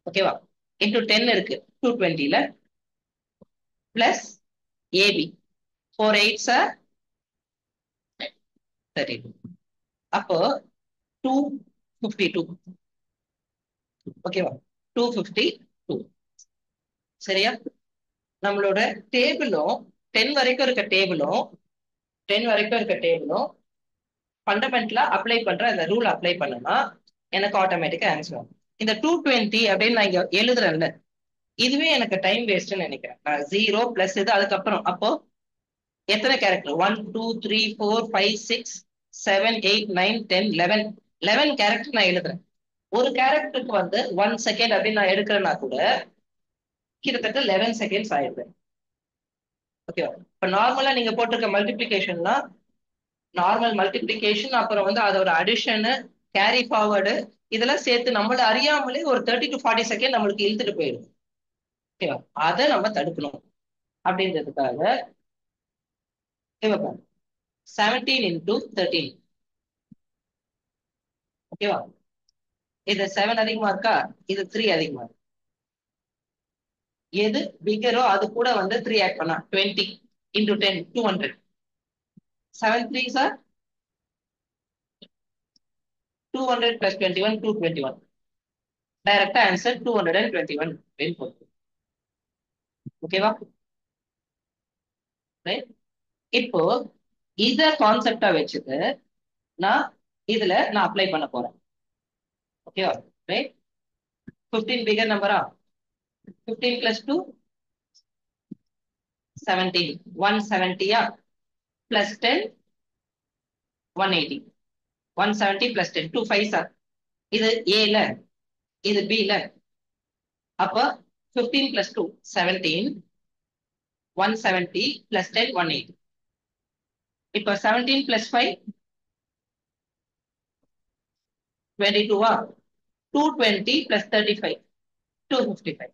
ஓகேவா? இன்டூ 10 இருக்கு 220ல பிளஸ் ஏபி 4 8s are 32. அப்போ 252. ஓகேவா? 252. சரியா? நம்மளோட டேபிளும் 10 வரைக்கும் இருக்க டேபிளும் ஃபண்டமெண்டலா அப்ளை பண்ற அந்த ரூல் அப்ளை பண்ணனா எனக்கு ஆட்டோமேட்டிக்கா ஆன்சர் வரும். இந்த 220 அப்படின்னு நான் இங்க எழுதுறேன்ல, இதுவே எனக்கு டைம் வேஸ்ட்னு நினைக்கிறேன். 0 பிளஸ் இது அதுக்கப்புறம் அப்போ எத்தனை கேரக்டர்? 1 2 3 4 5 6 7 8 9 10 11 11 கேரக்டர் நான் எழுதுறேன். ஒரு கேரக்டருக்கு வந்து 1 செகண்ட் அப்படின்னு நான் எடுக்கிறேன்னா கூட கிட்டத்தட்ட 11 செகண்ட்ஸ் ஆயிடுது. ஓகேவா? இப்ப நார்மலா நீங்க போட்டிருக்க மல்டிபிளிகேஷன்னா நார்மல் மல்டிபிளிகேஷன், அப்புறம் வந்து அதோட அடிஷனு, கேரி ஃபார்வர்டு, இதெல்லாம் சேர்த்து நம்மள அறியாமலே ஒரு 30 to 40 செகண்ட் நம்மளுக்கு இழுத்துட்டு போயிடும். ஓகேவா? அதை நம்ம தடுக்கணும் அப்படின்றதுக்காக 17 into 13. ஓகேவா? இது 7 அதிகமா இருக்கா, இது 3 அதிகமா இருக்கு. எது பிகரோ அது கூட வந்து 3 ஆட் பண்ணா 20 into 10 200. 7 3s are 200 plus 21 221. டைரக்டா ஆன்சர் 221 அப்படின்னு போகுது. ஓகேவா? ரைட். இப்போ இத கான்செப்டா வச்சுட்டு நான் இதுல நான் அப்ளை பண்ண போறேன். ஓகேவா? ரைட். 15 பிகர் நம்பரா? 15 plus 2 17 170யா plus 10 180. 170 plus 10 2 5s are. இது ஏல, இது பில. அப்ப 15 plus 2 17 170 plus 10 180. இப்ப 17 plus 5 22வா? 220 plus 35 255.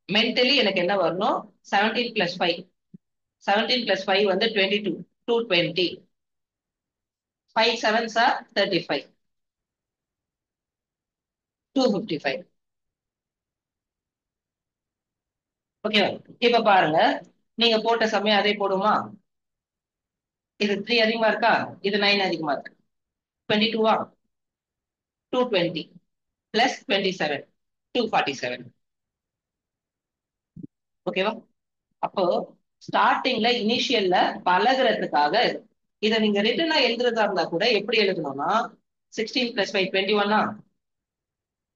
மென்டலி எனக்கு என்ன வரணும்? 17 plus 5 17 plus 5 வந்து 22 220. 5 7s are 35 255. ஓகேவா? இப்ப பாருங்க, நீங்க போட்ட சமயம் அதே போடுமா? இது 3 அதிகமா இருக்கா, இது 9 அதிகமா இருக்கு. 22வா? 220 plus 27 247. ஓகேவா? அப்போ ஸ்டார்டிங்ல இனிஷியல்ல பழகுறதுக்காக இதை நீங்க ரிட்டனா எழுதுறதா இருந்தா கூட எப்படி எழுதணும்னா 16 plus 5 21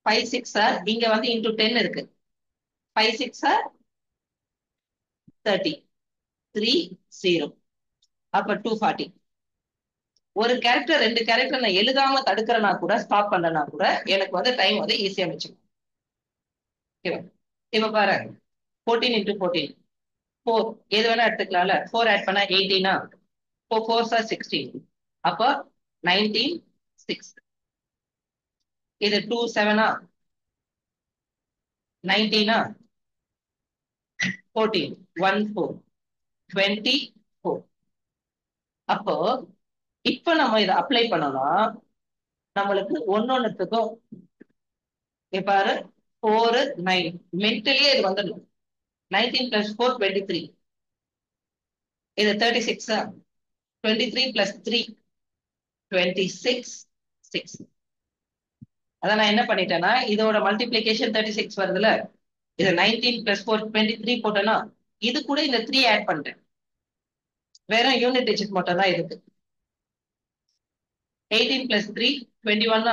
5 6 ஆர் இங்க வந்து இன்டூ 10 இருக்கு. 5 6 ஆர் 30 3 0. அப்ப 240. ஒரு கேரக்டர் 2 கேரக்டர் நான் எழுதாம தடுக்கிறனா கூட ஸ்டாப் பண்றனா கூட எனக்கு வந்து டைம் வந்து ஈஸியா வச்சுக்கும். ஓகேவா? இப்ப பாரு 14 into 14 4 எது வேணா எடுத்துக்கலாம்ல. 4 ஆட் பண்ணா 18. 4 4s are 16. அப்ப 19 6. இது 2 7 19 14 1 4 24. அப்போ இப்ப நம்ம இதை அப்ளை பண்ணோம்னா நம்மளுக்கு ஒன்னொன்னுத்துக்கும் பாரு 4 9 மென்டலியே இது வந்துடணும். 19 plus 4 23. இது 36. 23 plus 3 26 6. அதான் நான் என்ன பண்ணிட்டேன்னா இதோட மல்டிபிளிகேஷன் 36 வருதுல, இது 19 plus 4 23 போட்டேன்னா இது கூட இந்த 3 ஆட் பண்ணிட்டேன். வெறும் யூனிட் டிஜிட் மட்டும் தான் இருக்கு. 18 plus 3 21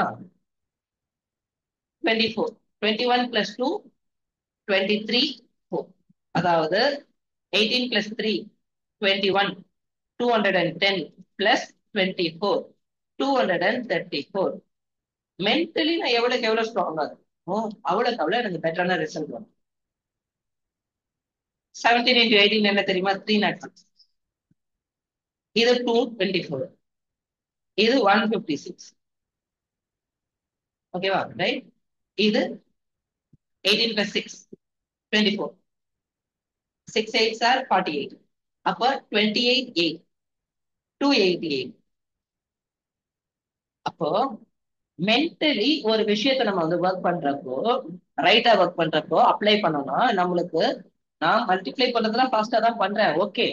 24. 21 plus 2 23 4. அதாவது 18 plus 3 21 210 plus 24 234. மென்டலி நான் எவ்வளவுக்கு எவ்வளவு ஸ்ட்ராங்கா இருக்கும் அவ்வளவுக்கு அவ்வளவு எனக்கு பெட்டரான ரிசல்ட் வரும். 17 into 18 என்ன தெரியுமா? 306. இது 224. இது 156. ஓகேவா? ரைட். இது 18 plus 6, 24. 6 8s are 48. அப்ப 28 8, 288. அப்போ மென்டலி ஒரு விஷயத்தை நம்ம வந்து ஒர்க் பண்றப்போ, ரைட்டா ஒர்க் பண்றப்போ அப்ளை பண்ணோம்னா நம்மளுக்கு, நான் மல்டிப்ளை பண்றதுலாம் ஃபாஸ்டா தான் பண்றேன், ஓகே.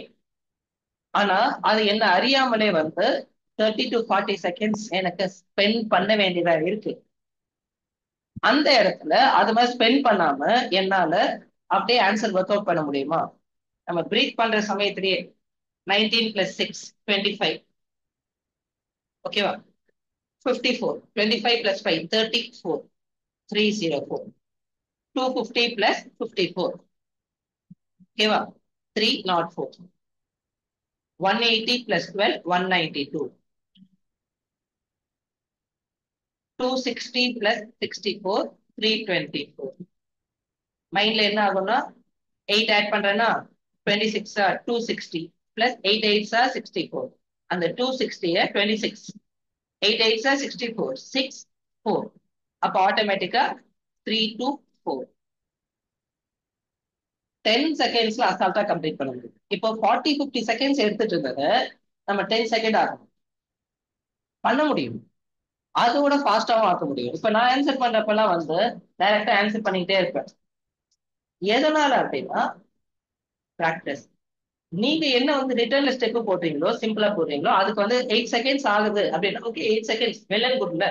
ஆனா அது என்ன அறியாமலே வந்து 30 to 40 seconds எனக்கு ஸ்பெண்ட் பண்ண வேண்டியதா இருக்கு. அந்த இடத்துல அது மாதிரி ஸ்பெண்ட் பண்ணாம என்னால அப்படியே ஆன்சர் ஒர்க் அவுட் பண்ண முடியுமா? நம்ம பிரீத் பண்ற சமயத்திலேயே 19 plus 6, 25. ஓகேவா? 54. 25 plus 5, 34. 304. 250 plus 54. ஓகேவா? 304. 180 plus 12, 192. 260 plus 64, 324. மைண்ட்ல என்ன ஆகும்னா 8 ஆட் பண்றேன்னா 26 260 பிளஸ் 8 8 64. அந்த 260 26, 8 8 64, 6 4. அப்ப ஆட்டோமேட்டிக்கா 3 2 4. 10 செகண்ட்ஸ்ல அசால்ட்டா கம்ப்ளீட் பண்ண முடியும். இப்போ 40 50 செகண்ட்ஸ் எடுத்துட்டு இருந்ததை நம்ம 10 செகண்ட் ஆகும் பண்ண முடியும். அதோட ஃபாஸ்டாவும் ஆக்க முடியும். இப்ப நான் ஆன்சர் பண்றப்பெல்லாம் வந்து டைரக்டா ஆன்சர் பண்ணிக்கிட்டே இருப்பேன். எதனால அப்படின்னா பிராக்டிஸ். நீங்க என்ன வந்து ரிட்டர்ன்ல ஸ்டெப் போடுறீங்களோ, சிம்பிளா போடுறீங்களோ, அதுக்கு வந்து 8 செகண்ட்ஸ் ஆகுது அப்படின்னா ஓகே 8 செகண்ட்ஸ் வெல் அண்ட் குட்ல.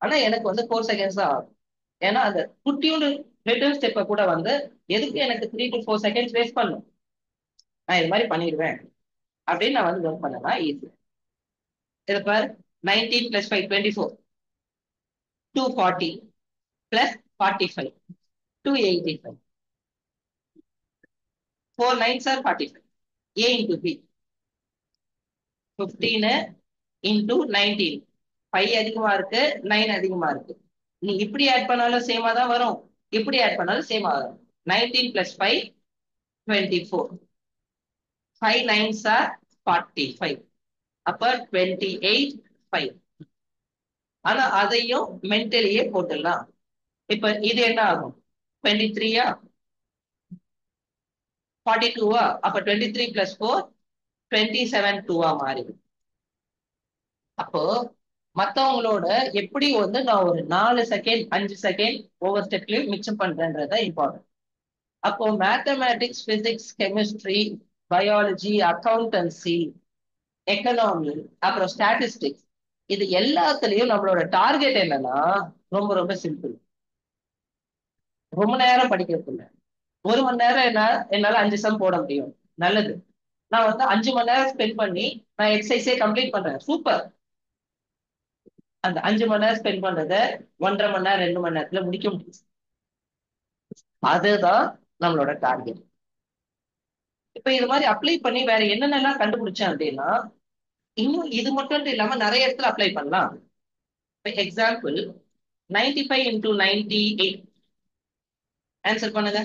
ஆனா எனக்கு வந்து 4 செகண்ட்ஸ் தான் ஆகும். ஏன்னா அந்த குட்டியோட ரிட்டர்ன் ஸ்டெப்பை கூட வந்து எதுக்கு எனக்கு 3 to 4 செகண்ட்ஸ் வேஸ்ட் பண்ணும், நான் இது மாதிரி பண்ணிடுவேன் அப்படின்னு நான் வந்து ஒர்க் பண்ணனா ஈஸி. இது பாரு 19 plus 5 24, 240 plus 45, 285. 4 9s are 45. A into B. 15 into 19. 5 அதிகமா இருக்கு, 9 அதிகமா இருக்கு. நீ இப்படி ஆட் பண்ணாலும் சேமா தான் வரும், இப்படி ஆட் பண்ணாலும் சேமா வரும். 19 plus 5, 24. 5 9s are 45. அப்ப 28 5. ஆனா அதையும் மென்டலியே போட்டுடலாம். இப்ப இது என்ன ஆகும்? 23 42 அப்ப 23 plus 4, 27 2 மாறிடும். அப்போ மத்தவங்களோட எப்படி வந்து நான் ஒரு 4 செகண்ட் 5 செகண்ட் ஒவ்வொரு ஸ்டெப்லயும் மிச்சம் பண்றேன்றத இம்பார்ட்டன்ட். அப்போ mathematics, physics, chemistry, biology, accountancy, economy, அப்புறம் ஸ்டாட்டிஸ்டிக்ஸ், இது எல்லாத்துலயும் நம்மளோட டார்கெட் என்னன்னா ரொம்ப ரொம்ப சிம்பிள். ரொம்ப நேரம் படிக்கிறது இல்லை. 1 மணி நேரம் என்னால 5 சம் போட முடியும், நல்லது. நான் வந்து 5 மணி நேரம் ஸ்பெண்ட் பண்ணி நான் எக்ஸசைஸே கம்ப்ளீட் பண்றேன், சூப்பர். அந்த 5 மணி நேரம் ஸ்பெண்ட் பண்றத 1.5 மணி நேரம் 2 மணி நேரத்துல முடிக்க முடியும். அதுதான் நம்மளோட டார்கெட். இப்ப இது மாதிரி அப்ளை பண்ணி வேற என்னென்னலாம் கண்டுபிடிச்சேன் அப்படின்னா, இன்னும் இது மட்டும் இல்லாம நிறைய இடத்துல அப்ளை பண்ணலாம். Example 95 into 98. ஆன்சர் பண்ணுங்க.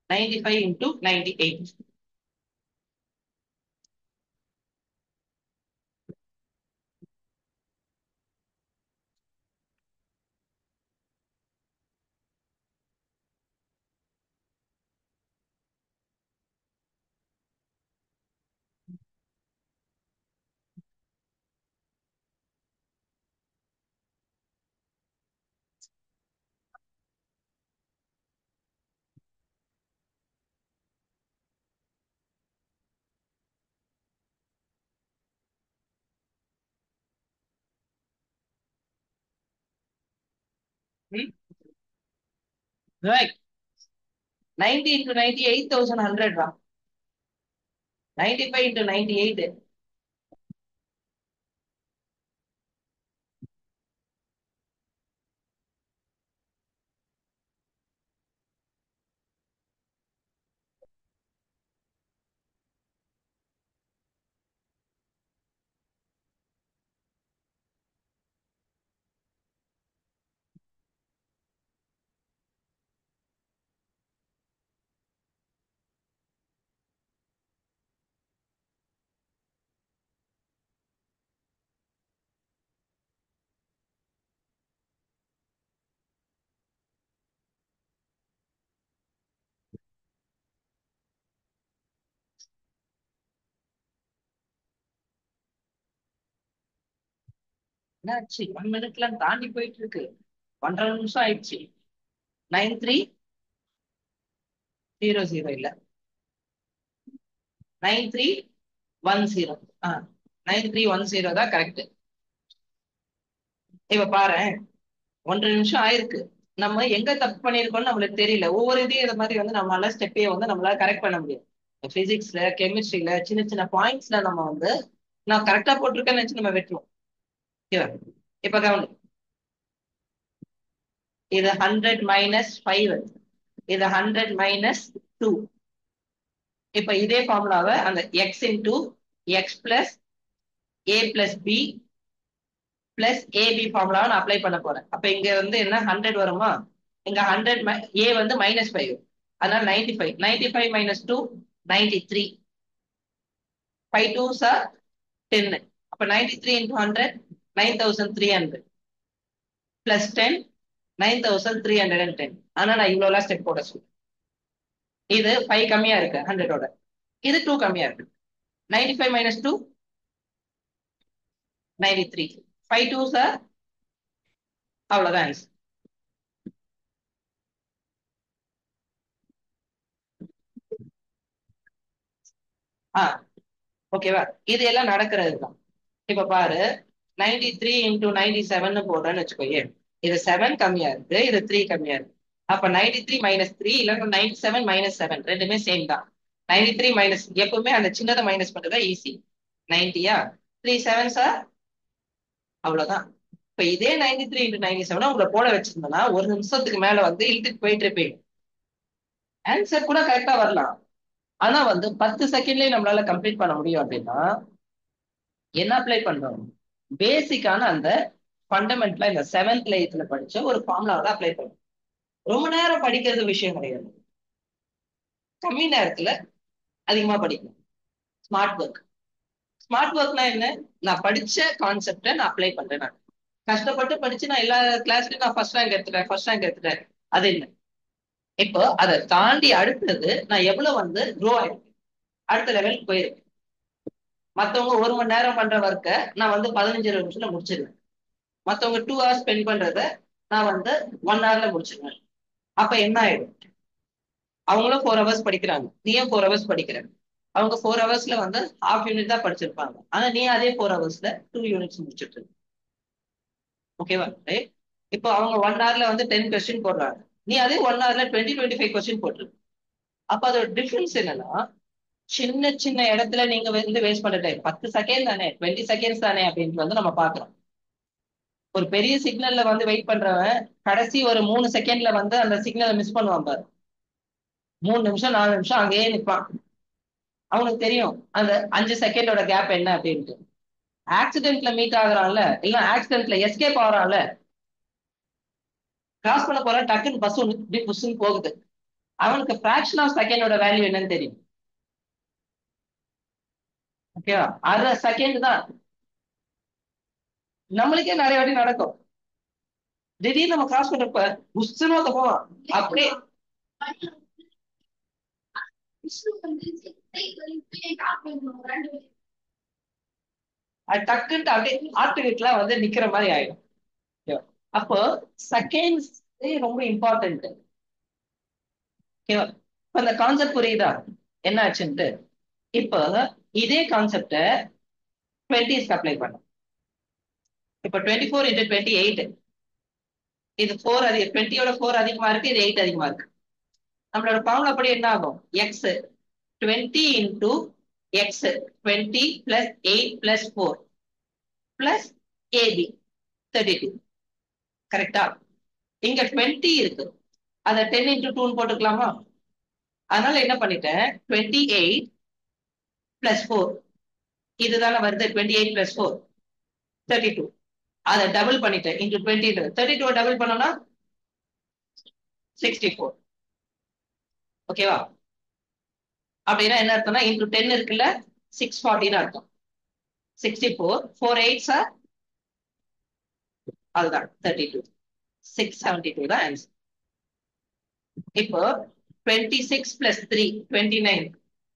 95 into 98. Right. 90 into 90 8100 தான். 95 into 98. என்னாச்சு 1 minute தாண்டி போயிட்டு இருக்கு. 1.5 நிமிஷம் ஆயிடுச்சு. 9300 இல்ல 9310. 9310 தான் கரெக்ட். இப்ப பாரு 1.5 நிமிஷம் ஆயிருக்கு. நம்ம எங்க தப்பு பண்ணிருக்கோம்னு நம்மளுக்கு தெரியல. ஒவ்வொரு இதையும் இது மாதிரி வந்து நம்மளால ஸ்டெப்பையும் வந்து நம்மளால கரெக்ட் பண்ண முடியும். பிசிக்ஸ்ல கெமிஸ்ட்ரியில சின்ன சின்ன பாயிண்ட்ஸ்ல நம்ம வந்து நான் கரெக்டா போட்டிருக்கேன்னு நினைச்சு நம்ம வெட்டுவோம். இப்ப கவனி, இது 100 - 5, இது 100 - 2. இப்ப இதே ஃபார்முலாவை அந்த x into x plus A plus B plus AB ஃபார்முலாவை நான் அப்ளை பண்ண போறேன். அப்ப இங்க வந்து என்ன 100 வருமா? இங்க 100 ஏ வந்து -5, அதனால 95. 95 - 2 93. 5 2s are 10. அப்ப 93 into 100 9300 plus 10 9310. ஆனா நான் இவ்வளவு ஸ்டெப் போட சொல்றேன். இது 5 கம்மியா இருக்கு 100ஓட, இது 2 கம்மியா இருக்கு. 95 - 2 93. 5 2s are அவ்வளவுதான் ஆன்சர். ஓகேவா? இது எல்லாம் நடக்கிறது தான். இப்ப பாரு 93 into 97 போடுறேன்னு வச்சுக்கோயே, இது 7 கம்மியா இருக்கு, இது 3 கம்மியா இருக்கு. அப்ப 93 - 3 இல்லைன்னா 97 - 7 ரெண்டுமே சேம் தான். 93 மைனஸ் எப்பவுமே அந்த சின்னதை மைனஸ் பண்றதா ஈஸி. 90யா 3 7s அவ்வளவுதான். இப்ப இதே 93 into 97 உங்களை போட வச்சிருந்தோம்னா 1 நிமிஷத்துக்கு மேல வந்து இழுத்துட்டு போயிட்டு இருப்பீங்க. ஆன்சர் கூட கரெக்டா வரலாம். ஆனா வந்து 10 செகண்ட்லயே நம்மளால கம்ப்ளீட் பண்ண முடியும் அப்படின்னா என்ன அப்ளை பண்றோம்? பேசிக்கான அந்த ஃபண்டமெண்டலா இந்த 7th 8th படிச்ச ஒரு ஃபார்முலா தான் அப்ளை பண்ணும். ரொம்ப நேரம் படிக்கிறது விஷயம் கிடையாது, கம்மி நேரத்துல அதிகமா படிக்கணும். Smart work. ஸ்மார்ட் ஒர்க்னா என்ன? நான் படிச்ச கான்செப்டை நான் அப்ளை பண்றேன். நான் கஷ்டப்பட்டு படிச்சு நான் எல்லா கிளாஸ்லயும் நான் ஃபர்ஸ்ட் ரேங்க் எடுத்துட்டேன் அது இல்லை. இப்போ அதை தாண்டி அடுத்தது நான் எவ்வளவு வந்து க்ரோ ஆயிருக்கேன், அடுத்த லெவலுக்கு போயிருக்கேன். மத்தவங்க 1 மணி நேரம் பண்ற ஒர்க்கை நான் வந்து 15 நிமிஷத்துல முடிச்சிருவேன். மத்தவங்க 2 hours ஸ்பெண்ட் பண்றத நான் வந்து 1 hourல முடிச்சிருவேன். அப்ப என்ன ஆயிடும்? அவங்களும் 4 hours படிக்கிறாங்க, நீயும் 4 hours படிக்கிற. அவங்க 4 hoursல வந்து ஹாஃப் யூனிட் தான் படிச்சிருப்பாங்க, ஆனா நீ அதே 4 hoursல 2 units முடிச்சிட்டு இருக்க. ஓகேவா? ரைட். இப்போ அவங்க 1 hourல வந்து 10 கொஸ்டின் போடுறாங்க, நீ அதே 1 hourல 20 25 கொஸ்டின் போட்டுருக்கு. அப்ப அதோட டிஃபரன்ஸ் என்னன்னா, சின்ன சின்ன இடத்துல நீங்க வந்து வேஸ்ட் பண்ற டைம் 10 செகண்ட் தானே, 20 seconds தானே அப்படின்ட்டு வந்து நம்ம பாக்குறோம். ஒரு பெரிய சிக்னல்ல வந்து வெயிட் பண்றவன் கடைசி ஒரு 3 செகண்ட்ல வந்து அந்த சிக்னலை மிஸ் பண்ணுவான் பாரு. 3 நிமிஷம் 4 நிமிஷம் அங்கேயே நிற்பான். அவனுக்கு தெரியும் அந்த 5 செகண்டோட கேப் என்ன அப்படின்ட்டு. ஆக்சிடென்ட்ல மீட் ஆகுறான்ல, இல்ல ஆக்சிடென்ட்ல எஸ்கேப் ஆகுறான்ல, கிராஸ் பண்ண போற டக்குன்னு பஸ் இப்படி புஷ்ன்னு போகுது, அவனுக்கு ஃபிராக்ஷன் ஆஃப் செகண்டோட வேல்யூ என்னன்னு தெரியும். ஓகேவா? 1/2 செகண்ட் தான். நம்மளுக்கே நிறைய வாட்டி நடக்கும். திடீர்னு நம்ம கிராஸ் பண்றப்ப புஷ்ன்னு போவான் அப்படியே டக்குன்ட்டு அப்படியே ஆர்டினேட்ல வந்து நிக்கிற மாதிரி ஆயிடும். அப்போ செகண்ட்ஸ் ரொம்ப இம்பார்ட்டன்ட். ஓகேவா? இப்ப இந்த கான்செப்ட் புரியுதா என்ன ஆச்சுன்ட்டு? இப்போ இதே கான்செப்ட 20s அப்ளை பண்ணும். இப்போ 24 into 28, இது 4 அதிகம், 20யோட 4 அதிகமா இருக்கு, இது 8 அதிகமா இருக்கு. நம்மளோட ஃபார்முலா படி என்ன ஆகும்? x 20 into x 20 plus 8 plus 4 plus ab 32. கரெக்டா? இங்க 20 இருக்கு, அதை 10 into 2 போட்டுக்கலாமா? அதனால என்ன பண்ணிட்டேன், 28 plus 4 இதுதானே வருது, 28 plus 4 32. அதை டபுள் பண்ணிட்டேன் இன்டு 20. 32 டபுள் பண்ணோம்னா 64. ஓகேவா? அப்படின்னா என்ன அர்த்தம்னா இன்டு 10 இருக்குல்ல, 640 அர்த்தம். 64 4 8s அதுதான் 32. 672 தான் ஆன்சர். இப்போ 26 plus 3 29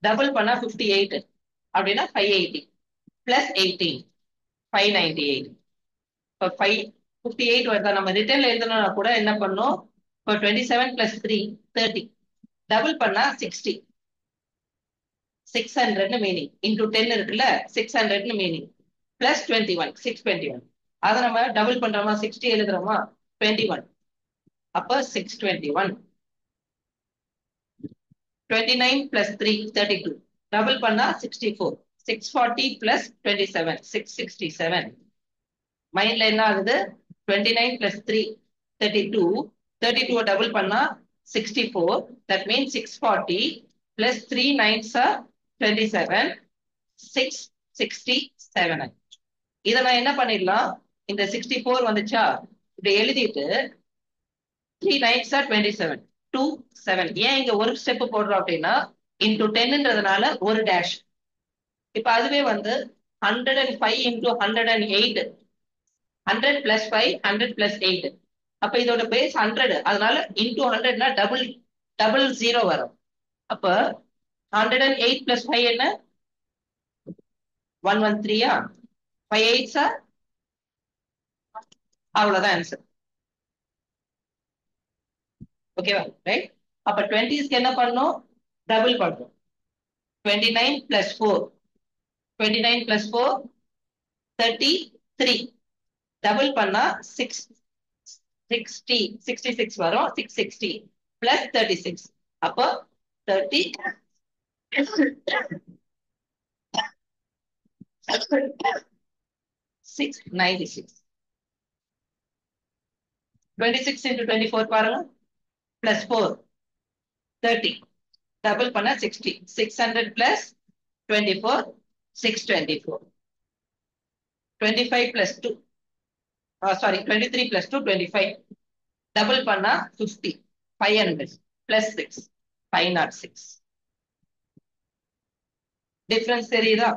டபுள் பண்ணா 58 அப்படின்னா 580 plus 18 598. இப்போ 58 வருதா, நம்ம ரிட்டர்ன்ல எழுதணும்னா கூட என்ன பண்ணும், இப்போ 27 + 3 30, டபுள் பண்ணா 60, 600 மீனிங், இன்டூ 10 இருக்குல்ல 600 மீனிங், பிளஸ் 21 621. அதை நம்ம டபுள் பண்றோமா, 60 எழுதுறோமா, 21, அப்ப 621. 29 + 3 32, டபுள் பண்ணா 64, 640 + 27 667. மைண்ட்ல என்ன ஆகுது, 29 + 3 32, 32 டபுள் பண்ணா 64, that means 640 + 3 9s are 27, 667. இதை நான் என்ன பண்ணிடலாம், இந்த 64 வந்துச்சா இப்படி எழுதிட்டு 3 9s are 27, 2 7. ஏன் இங்க ஒரு ஸ்டெப் போடுறோம் அப்படின்னா, இன்டூ 10ன்றதுனால ஒரு டேஷ். இப்ப அதுவே வந்து 105 × 108, 100 + 5 100 + 8. அப்ப இதோட பேஸ் 100, அதனால இன்டூ 100னா டபுள் டபுள் 0 வரும். அப்ப 108 + 5 என்ன, 113. 5 8s are, அவ்வளவுதான் ஆன்சர். ஓகேவா, ரைட். அப்ப 20க்கு என்ன பண்ணணும், டபுள் பண்ணணும். 29 + 4, 29 + 4 33, டபுள் பண்ணா 66 வரும், 660 + 36, அப்போ 30 696. 26 × 24 பாருங்க, +4 30, டபுள் பண்ணா 60, 600 + 24 624. 25 + 2, சாரி 23 + 2 25, டபுள் பண்ணா 50, 500 + 6 506. டிஃபரன்ஸ் தெரியுதா?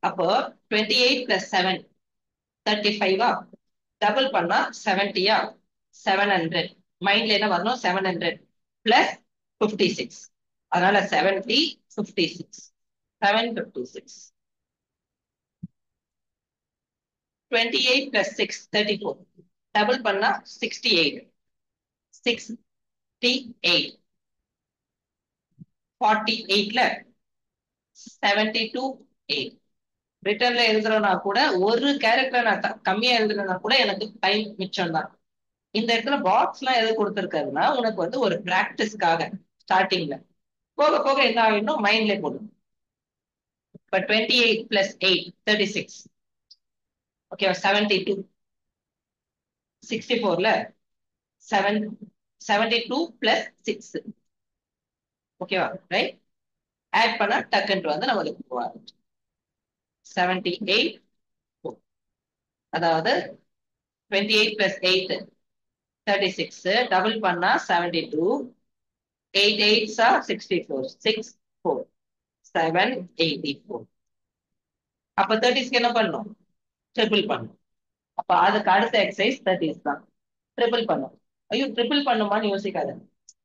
அப்போ 28 + 7 35, டபுள் பண்ணா 70, 700. மைண்ட்ல என்ன வரணும், 700 + 56, அதனால 70 56 756. 28 + 6 34, டபுள் பண்ணா 68 68. 48ல 72 8. ரிட்டர்ன்ல எழுதுறோம்னா கூட ஒரு கேரக்டர் நான் கம்மியா எழுதுறேன்னா கூட எனக்கு டைம் மிச்சம் தான். இந்த இடத்துல பாக்ஸ் எல்லாம் எது கொடுத்துருக்காருன்னா, உனக்கு வந்து ஒரு பிராக்டிஸ்க்காக ஸ்டார்டிங்ல, போக போக என்ன ஆகணும் மைண்ட்ல போடும். இப்ப 28 + 8 36, ஓகே 72. 64ல 72 + 6, ஓகேவா, ரைட். ஆட் பண்ணா டக்குன்ட்டு வந்து நம்மளுக்கு போவாங்க 78. அதாவது 28 + 8 36, டபுள் பண்ணா 72, 8 8s are 64 6 4 784. அப்ப 30க்கு என்ன பண்ணும், ட்ரிபிள் பண்ணும். அப்ப அதுக்கு அடுத்த எக்ஸசைஸ் 30s தான், ட்ரிபிள் பண்ணும். ஐயோ ட்ரிபிள் பண்ணுமான்னு யோசிக்காத.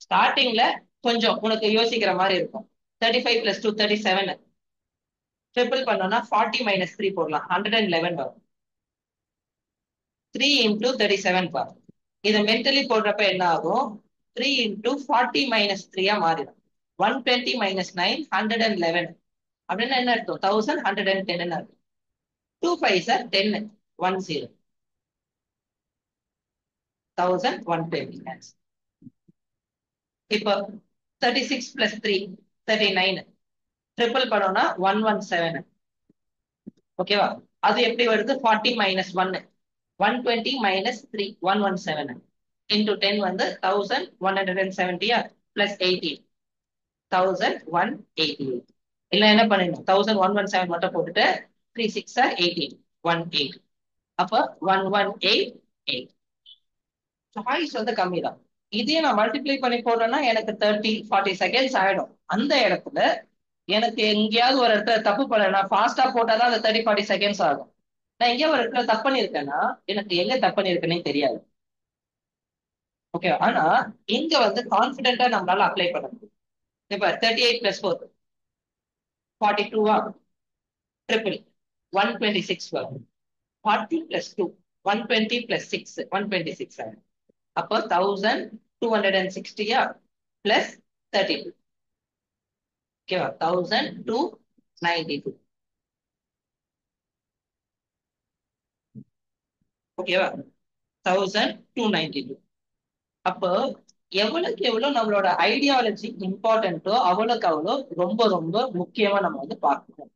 ஸ்டார்டிங்ல கொஞ்சம் உனக்கு யோசிக்கிற மாதிரி இருக்கும். 35 + 2 37, ட்ரிபிள் பண்ணோம்னா 40 - 3 போடலாம், 111 வரும். 3 × 37 பாரு. இதை மென்டலி போடுறப்ப என்ன ஆகும், 3 × 40 - 3 மாறிடும். 120 - 9 111 அப்படின்னா என்ன அர்த்தம், 1110 அர்த்தம். 2 5s are 10, 10 1120. இப்போ 36 + 3 39, ட்ரிபிள் பண்ணோம்னா 117, ஓகேவா. அது எப்படி வருது, 40 - 1 120 - 3 117 into 10 வந்து 1170 plus 18 1188. இல்ல என்ன பண்ணிடணும், 1117 மட்டும் போட்டுட்டு 3 6 are 18 18, அப்ப 1188. சாய்ஸ் வந்து கம்மி தான். இதே நான் மல்டிப்ளை பண்ணி போடுறேன்னா எனக்கு 30 40 செகண்ட்ஸ் ஆயிடும். அந்த இடத்துல எனக்கு எங்கேயாவது ஒரு இடத்துல தப்பு பண்ணா ஃபாஸ்டா போட்டாதான் அந்த 30 40 செகண்ட்ஸ் ஆகும். நான் எங்கேயாவது ஒரு இடத்துல தப்பு பண்ணிருக்கேன்னா எனக்கு எங்க தப்பு பண்ணிருக்கேனே தெரியாது. ஓகே, ஆனா இங்க வந்து கான்பிடென்டா நம்மளால அப்ளை பண்ண முடியும். இப்ப 38 + 4 42, ட்ரிபிள் 126 வரும். 40 + 2 120 plus 6 126 அப்போ 1260 plus 32 ஓகேவா 1292 ஓகேவா 1292 அப்போ எவ்வளவுக்கு எவ்வளவு நம்மளோட ஐடியாலஜி இம்பார்ட்டன்ட்டோ அவ்வளவுக்கு அவ்வளவு ரொம்ப ரொம்ப முக்கியமா நம்ம வந்து பார்க்கணும்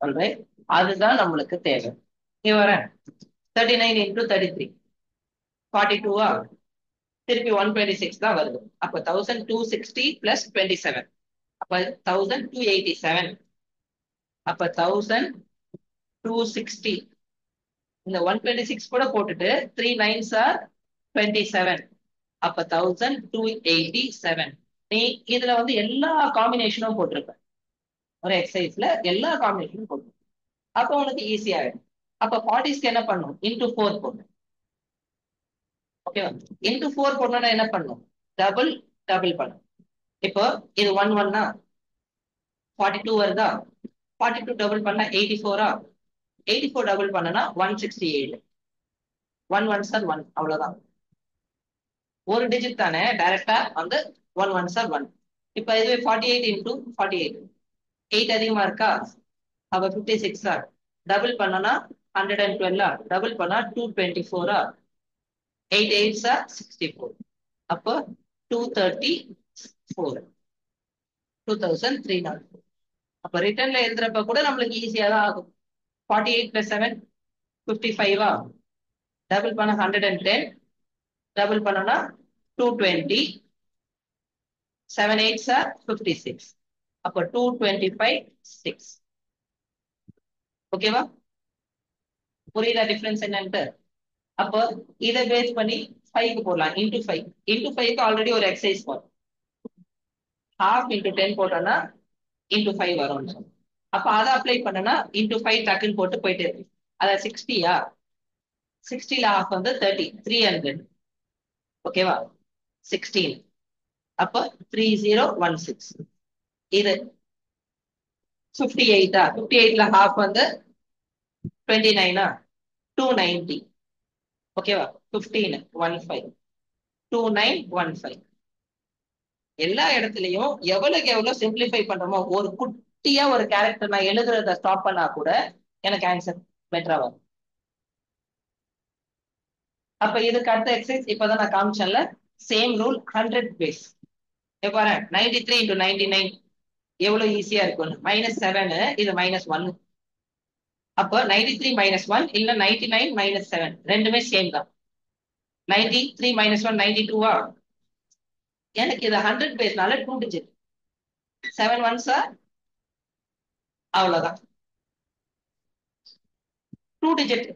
alright அதுதான் நம்மளுக்கு தேவை இங்க வரேன் 39 into 33 42 திருப்பி 126 தான் வருது அப்ப 1260 plus 27 அப்ப 1287 அப்ப 1260 இந்த 126 கூட போட்டுட்டு 3 9s are 27 அப்ப 1287 நீ இதுல வந்து எல்லா காம்பினேஷனும் போட்டிருப்ப ஒரு எக்ஸசைஸ்ல எல்லா காம்பினேஷனும் போட்டிருப்ப அப்ப உனக்கு ஈஸி ஆயிடும் அப்ப 40ஸ்க்கு என்ன பண்ணும் இன்டூ 4 போடணும் ஓகேவா இன்டூ 4 போடணும்னா என்ன பண்ணும் டபுள் டபுள் பண்ணும் இப்போ இது 1 1 42 வருதா 42 டபுள் பண்ணா 84 84 டபுள் பண்ணனா 168 1 1 சார் 1 அவ்வளவுதான் ஒரு டிஜிட் தானே டைரக்டா வந்து 1 1 சார் 1 இப்போ இதுவே 48 into 48 8 அதிகமா இருக்கா அப்ப 56 டபுள் பண்ணனா 112 டபுள் பண்ணா 224 8 8s 64 அப்போ 234 2304 அப்ப ரிட்டர்ன்ல எழுதுறப்ப கூட நம்மளுக்கு ஈஸியா தான் ஆகும் 48 plus 7 55 டபுள் பண்ண 110 டபுள் பண்ணனா 220 7 8s 56 அப்ப 225 6 ஓகேவா புரியுதா டிஃபரன்ஸ் என்னன்ட்டு அப்போ இதை பேஸ் பண்ணி 5 போடலாம் இன்டூ 5 இன்டூ 5க்கு ஆல்ரெடி ஒரு எக்ஸசைஸ் வரும் half into 10 போட்டோம்னா இன்டூ 5 வரும் அப்ப அதை அப்ளை பண்ணனா இன்டூ 5 டக்குன்னு போட்டு போயிட்டே இருக்கு அத 60 60ல half வந்து 30 300 ஓகேவா 16 அப்ப 3016 இது 58 58ல half வந்து 29 290 ஓகேவா 15 15 2915 எல்லா இடத்துலயும் எவ்வளவுக்கு எவ்வளவு சிம்பிளிஃபை பண்றோமோ ஒரு குட்டியா ஒரு கேரக்டர் நான் எழுதுறத ஸ்டாப் பண்ணா கூட எனக்கு ஆன்சர் பெட்டரா வரும் அப்ப இதுக்கு அடுத்த எக்ஸசைஸ் இப்பதான் நான் காமிச்சேன்ல சேம் ரூல் 100 பேஸ் பாரு 93 into 99 எவ்வளவு ஈஸியா இருக்கும் -7 இது -1 அப்ப 93 -1 இல்ல 99 -7 ரெண்டுமே சேம் தான் 93 -1 92 எனக்கு இது 100 பேஸ்னால 2 டிஜிட் 7 1s அவ்வளவுதான் 2 டிஜிட்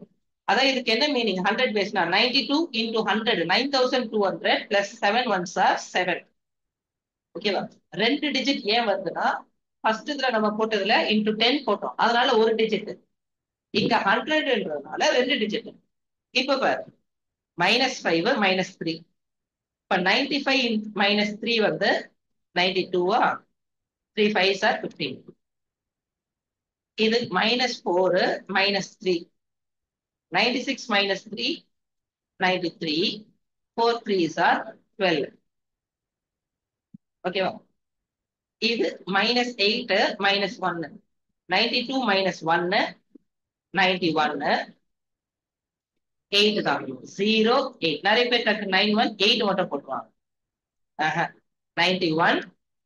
அதான் இதுக்கு என்ன மீனிங் 100 பேஸ்னா 92 into 100 9200 plus 7 1s 7 ஓகேவா ரெண்டு டிஜிட் ஏன் வருதுன்னா ஃபர்ஸ்ட் இதுல நம்ம போட்டதுல இன்டூ 10 போட்டோம் அதனால ஒரு டிஜிட் இங்க 100ன்றதுனால ரெண்டு டிஜிட் இப்ப பாரு -5 -3 இப்ப 95 -3 வந்து 92 3 5s 15 இது -4 -3 96 -3 93 4 3s 12 ஓகேவா இது -8 -1 92 -1 91 8 தான் 0 8 நிறைய பேர் டக்கு 91 8 மட்டும் போட்டுருவாங்க 91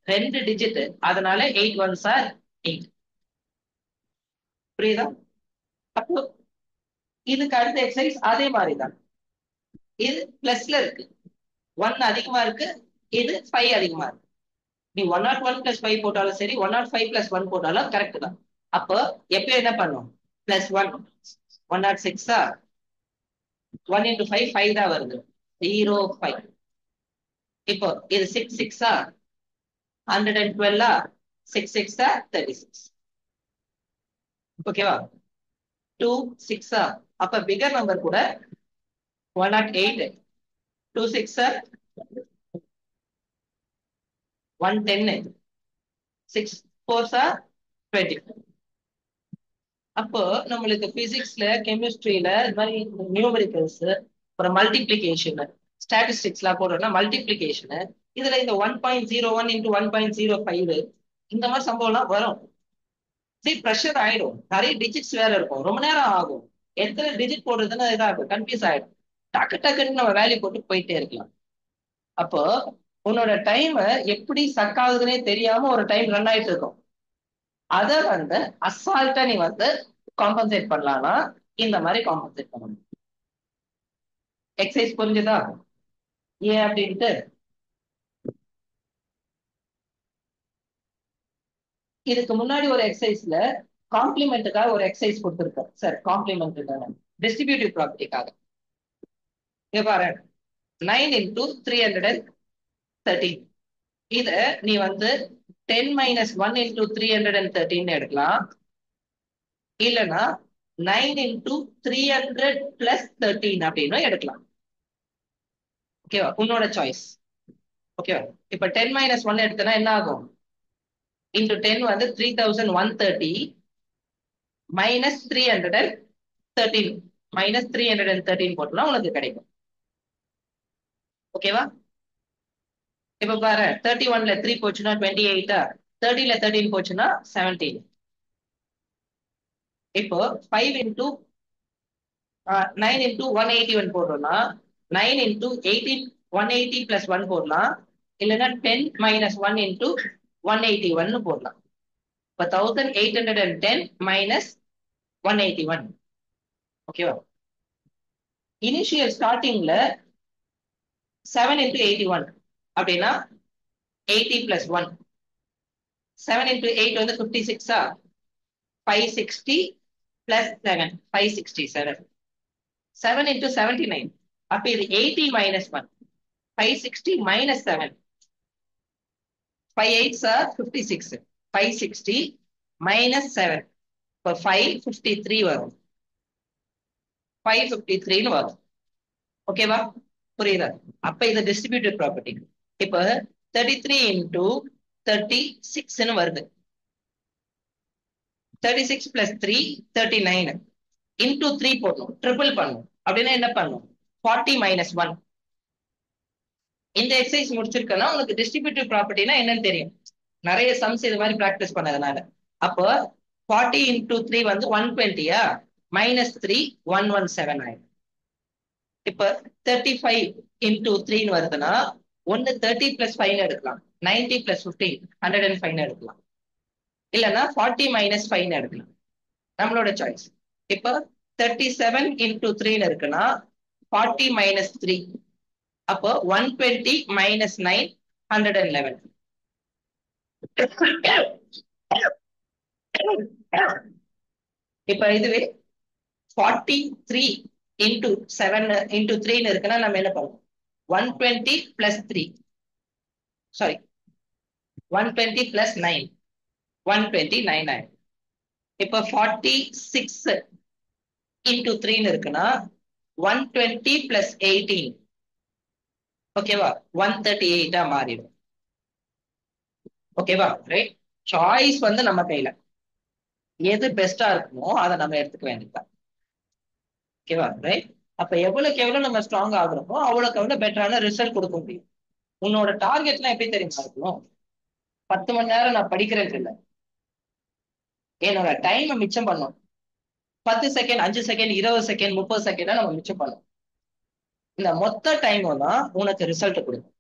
ரெண்டு டிஜிட் அதனால 8 1s 8 புரியுதா அப்போ இதுக்கு அடுத்த எக்ஸசைஸ் அதே மாதிரிதான் இது பிளஸ்ல இருக்கு 1 அதிகமா இருக்கு இது 5 அதிகமா இருக்கு நீ 101 plus 5 போட்டாலும் சரி 105 plus 1 போட்டாலும் கரெக்ட் தான் அப்போ எப்பயும் என்ன பண்ணும் +1 106 1 into 5 5 தான் வருது 0 5 இப்போ இது 6 6 112 6 6 36 ஓகேவா 2 6 அப்ப பிகர் நம்பர் கூட 108 2 6 110 6 4s 24 அப்போ நம்மளுக்கு பிசிக்ஸ்ல கெமிஸ்ட்ரியில இது மாதிரி நியூமரிக்கல்ஸ் அப்புறம் மல்டிபிளிகேஷன் ஸ்டாட்டிஸ்டிக்ஸ்லாம் போடுறோம்னா மல்டிபிளிகேஷன் இதுல இந்த 1.01 இன்டூ 1.05 இந்த மாதிரி சம்பவம்லாம் வரும். சரி ப்ரெஷர் ஆயிடும், நிறைய டிஜிட்ஸ் வேற இருக்கும், ரொம்ப நேரம் ஆகும், எத்தனை டிஜிட் போடுறதுன்னு இதாகும், கன்ஃபியூஸ் ஆயிடும். டக்கு டக்குன்னு நம்ம வேல்யூ போட்டு போயிட்டே இருக்கலாம். அப்போ உன்னோட டைம் எப்படி சக் ஆகுதுன்னே தெரியாம ஒரு டைம் ரன் ஆயிட்டு இருக்கும். அதை வந்து அசால்ட்டா நீ வந்து காம்பன்சேட் பண்ணலாம்னா இந்த மாதிரி காம்பன்சேட் பண்ணணும். எக்ஸசைஸ் புரிஞ்சுதா ஏன் அப்படின்ட்டு? இதுக்கு முன்னாடி ஒரு எக்ஸசைஸ்ல காம்ப்ளிமெண்ட்டுக்காக ஒரு எக்ஸசைஸ் கொடுத்துருக்கேன் சார். காம்ப்ளிமெண்ட் டிஸ்ட்ரிபியூட்டிவ் ப்ராப்பர்ட்டிக்காக இங்க பாரு, 9 இன்டூ 313. இத நீ வந்து 10 மைனஸ் 1 இன்டூ 313 எடுக்கலாம், இல்லைன்னா 9 இன்டூ 300 பிளஸ் 13 அப்படின்னு எடுக்கலாம். ஓகேவா, உன்னோட சாய்ஸ். ஓகேவா, இப்ப 10 மைனஸ் 1 எடுத்தனா என்ன ஆகும்? இன்டூ 10 வந்து 3130 மைனஸ் 313 மைனஸ் 313 போட்டோம்னா உனக்கு கிடைக்கும். ஓகேவா, இப்ப பாரு 31ல 3 போச்சுன்னா 28, 30ல 13 போச்சுன்னா 17. இப்போ 5 இன்டூ 9 இன்டூ 181 போடுறோம்னா 9 இன்டூ 18 180 பிளஸ் 1 போடலாம், இல்லைன்னா 10 மைனஸ் 1 இன்டூ 181 போடலாம். இப்போ 1810 மைனஸ் 181. ஓகேவா, இனிஷியல் ஸ்டார்டிங்ல 7 இன்டூ 81 அப்படின்னா 80 பிளஸ் 1, 7 இன்டூ 8 வந்து 56, 560 பிளஸ் 7 567, 7 இன்டூ 79 அப்ப இது 80 minus 1, 560 minus 7, 5 8s are 56, 560 minus 7, இப்போ 553 வரும், 553 வரும். ஓகேவா, புரியுதா? அப்ப இது டிஸ்ட்ரிபியூட்டிவ் ப்ராப்பர்ட்டி. இப்போ 33 இன்டூ 36 வருது, 36 பிளஸ் 3 39 இன்டூ 3 போடணும், ட்ரிபிள் பண்ணணும். அப்படின்னா என்ன பண்ணணும்? 40 மைனஸ் 1. இந்த எக்ஸசைஸ் முடிச்சிருக்கனா உனக்கு டிஸ்ட்ரிபியூட்டிவ் ப்ராப்பர்ட்டினா என்னன்னு தெரியும், நிறைய சம்ஸ் இது மாதிரி பிராக்டிஸ் பண்ணதுனால. அப்போ 40 இன்டூ 3 வந்து 120, மைனஸ் 3 117 ஆயிடும். இப்ப 35 இன்டூ 3 வருதுன்னா ஒன்னு 30 பிளஸ் 5 எடுக்கலாம், 90 பிளஸ் 15 105 எடுக்கலாம், இல்லைன்னா 40 மைனஸ் 5 எடுக்கலாம், நம்மளோட சாய்ஸ். இப்போ 37 இன்டூ 3 இருக்குன்னா 40 மைனஸ் 3, அப்போ 120 மைனஸ் 9 111. இப்ப இதுவே 43 இன்டூ 7 இன்டூ 3 இருக்குன்னா நம்ம என்ன பண்ணுவோம்? 120 பிளஸ் 3, சாரி 120 பிளஸ் 9 129 ஆயிடும். இப்ப 46 இன்டூ 3 இருக்குன்னா 120 பிளஸ் 18, ஓகேவா, 138 மாறிடும். ஓகேவா, ரைட்? சாய்ஸ் வந்து நம்ம கையில, எது பெஸ்டா இருக்குமோ அதை நம்ம எடுத்துக்க வேண்டியதுதான். ஓகேவா, ரைட்? அப்ப எவ்வளவுக்கு எவ்வளவு நம்ம ஸ்ட்ராங் ஆகுறோமோ அவ்வளவுக்கு எவ்வளவு பெட்டரான ரிசல்ட் கொடுக்க முடியும். உன்னோட டார்கெட்லாம் எப்படி தெரியுமா இருக்கணும்? 10 மணி நேரம் நான் படிக்கிறேன் இல்லை, என்னோட டைமை மிச்சம் பண்ணும். 10 செகண்ட் 5 செகண்ட் 20 செகண்ட் 30 செகண்டா நம்ம மிச்சம் பண்ணும். இந்த மொத்த டைமும் தான் உனக்கு ரிசல்ட் கொடுக்கும்.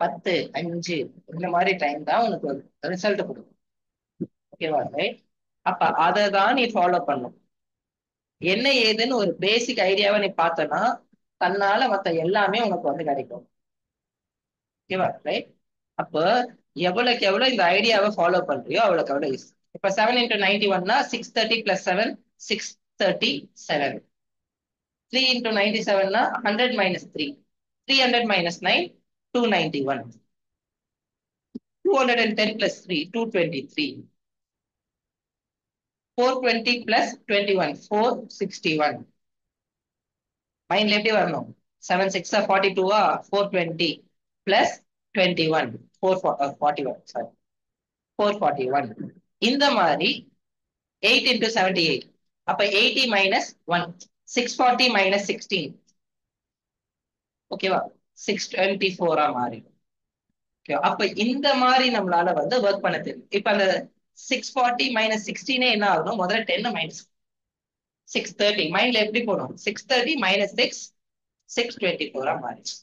10 5 இந்த மாதிரி டைம் தான் உனக்கு ரிசல்ட் கொடுக்கும். ஓகேவா, ரைட்? அப்ப அதை தான் நீ ஃபாலோ பண்ணும். என்ன ஏதுன்னு ஒரு பேசிக் ஐடியாவை நீ பார்த்தனா தன்னால மத்த எல்லாமே உனக்கு வந்து கிடைக்கும். ஓகேவா, ரைட்? அப்போ எவ்வளவுக்கு எவ்வளவு இந்த ஐடியாவை ஃபாலோ பண்றியோ அவ்வளவுக்கு எவ்வளவு ஈஸி. இப்ப 7 இன்டூ 91னா 630 பிளஸ் 7 637. 3 இன்டூ 97னா 100 மைனஸ் 3, 300 மைனஸ் 9 291, 210 பிளஸ் 3 223, 420 பிளஸ் 21 461. மைண்ட்ல எப்படி வரணும்? 7 6 42, 420 பிளஸ் 21 441, சாரி 441. இந்த மாதிரி 8 into 78. அப்ப 80 minus 1. 640 minus 16. ஓகேவா? 624 மாறி. அப்ப இந்த மாதிரி நம்மளால வந்து ஒர்க் பண்ண தெரியும். இப்ப அந்த 640 minus 16 என்ன ஆகணும்? முதல்ல 10 மைனஸ் 630. மைண்ட்ல எப்படி போடும்? 630 minus 6 624 மாறிடுச்சு.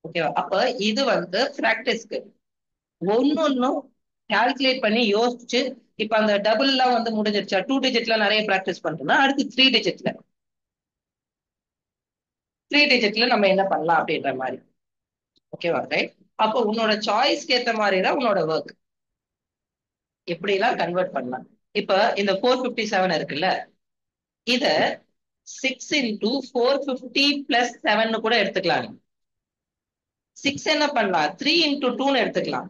ஓகேவா? அப்ப இது வந்து பிராக்டிஸ்க்கு ஒன்னொன்னும் கால்குலேட் பண்ணி யோசிச்சு, இப்ப அந்த டபுள் எல்லாம் வந்து முடிஞ்சிருச்சா? 2 டிஜிட்ல நிறைய பிராக்டிஸ் பண்றோம்னா அடுத்து 3 டிஜிட்ல நம்ம என்ன பண்ணலாம் அப்படின்ற மாதிரி. ஓகேவா? ரைட். அப்போ உன்னோட சாய்ஸ்க்கு ஏத்த மாதிரி தான் உன்னோட ஒர்க் எப்படி எல்லாம் கன்வெர்ட் பண்ணலாம். இப்ப இந்த 457 இருக்குல்ல, இத 6 into 450 plus 7 கூட எடுத்துக்கலாம். 6 என்ன பண்ணலாம்? 3 into 2 எடுத்துக்கலாம்.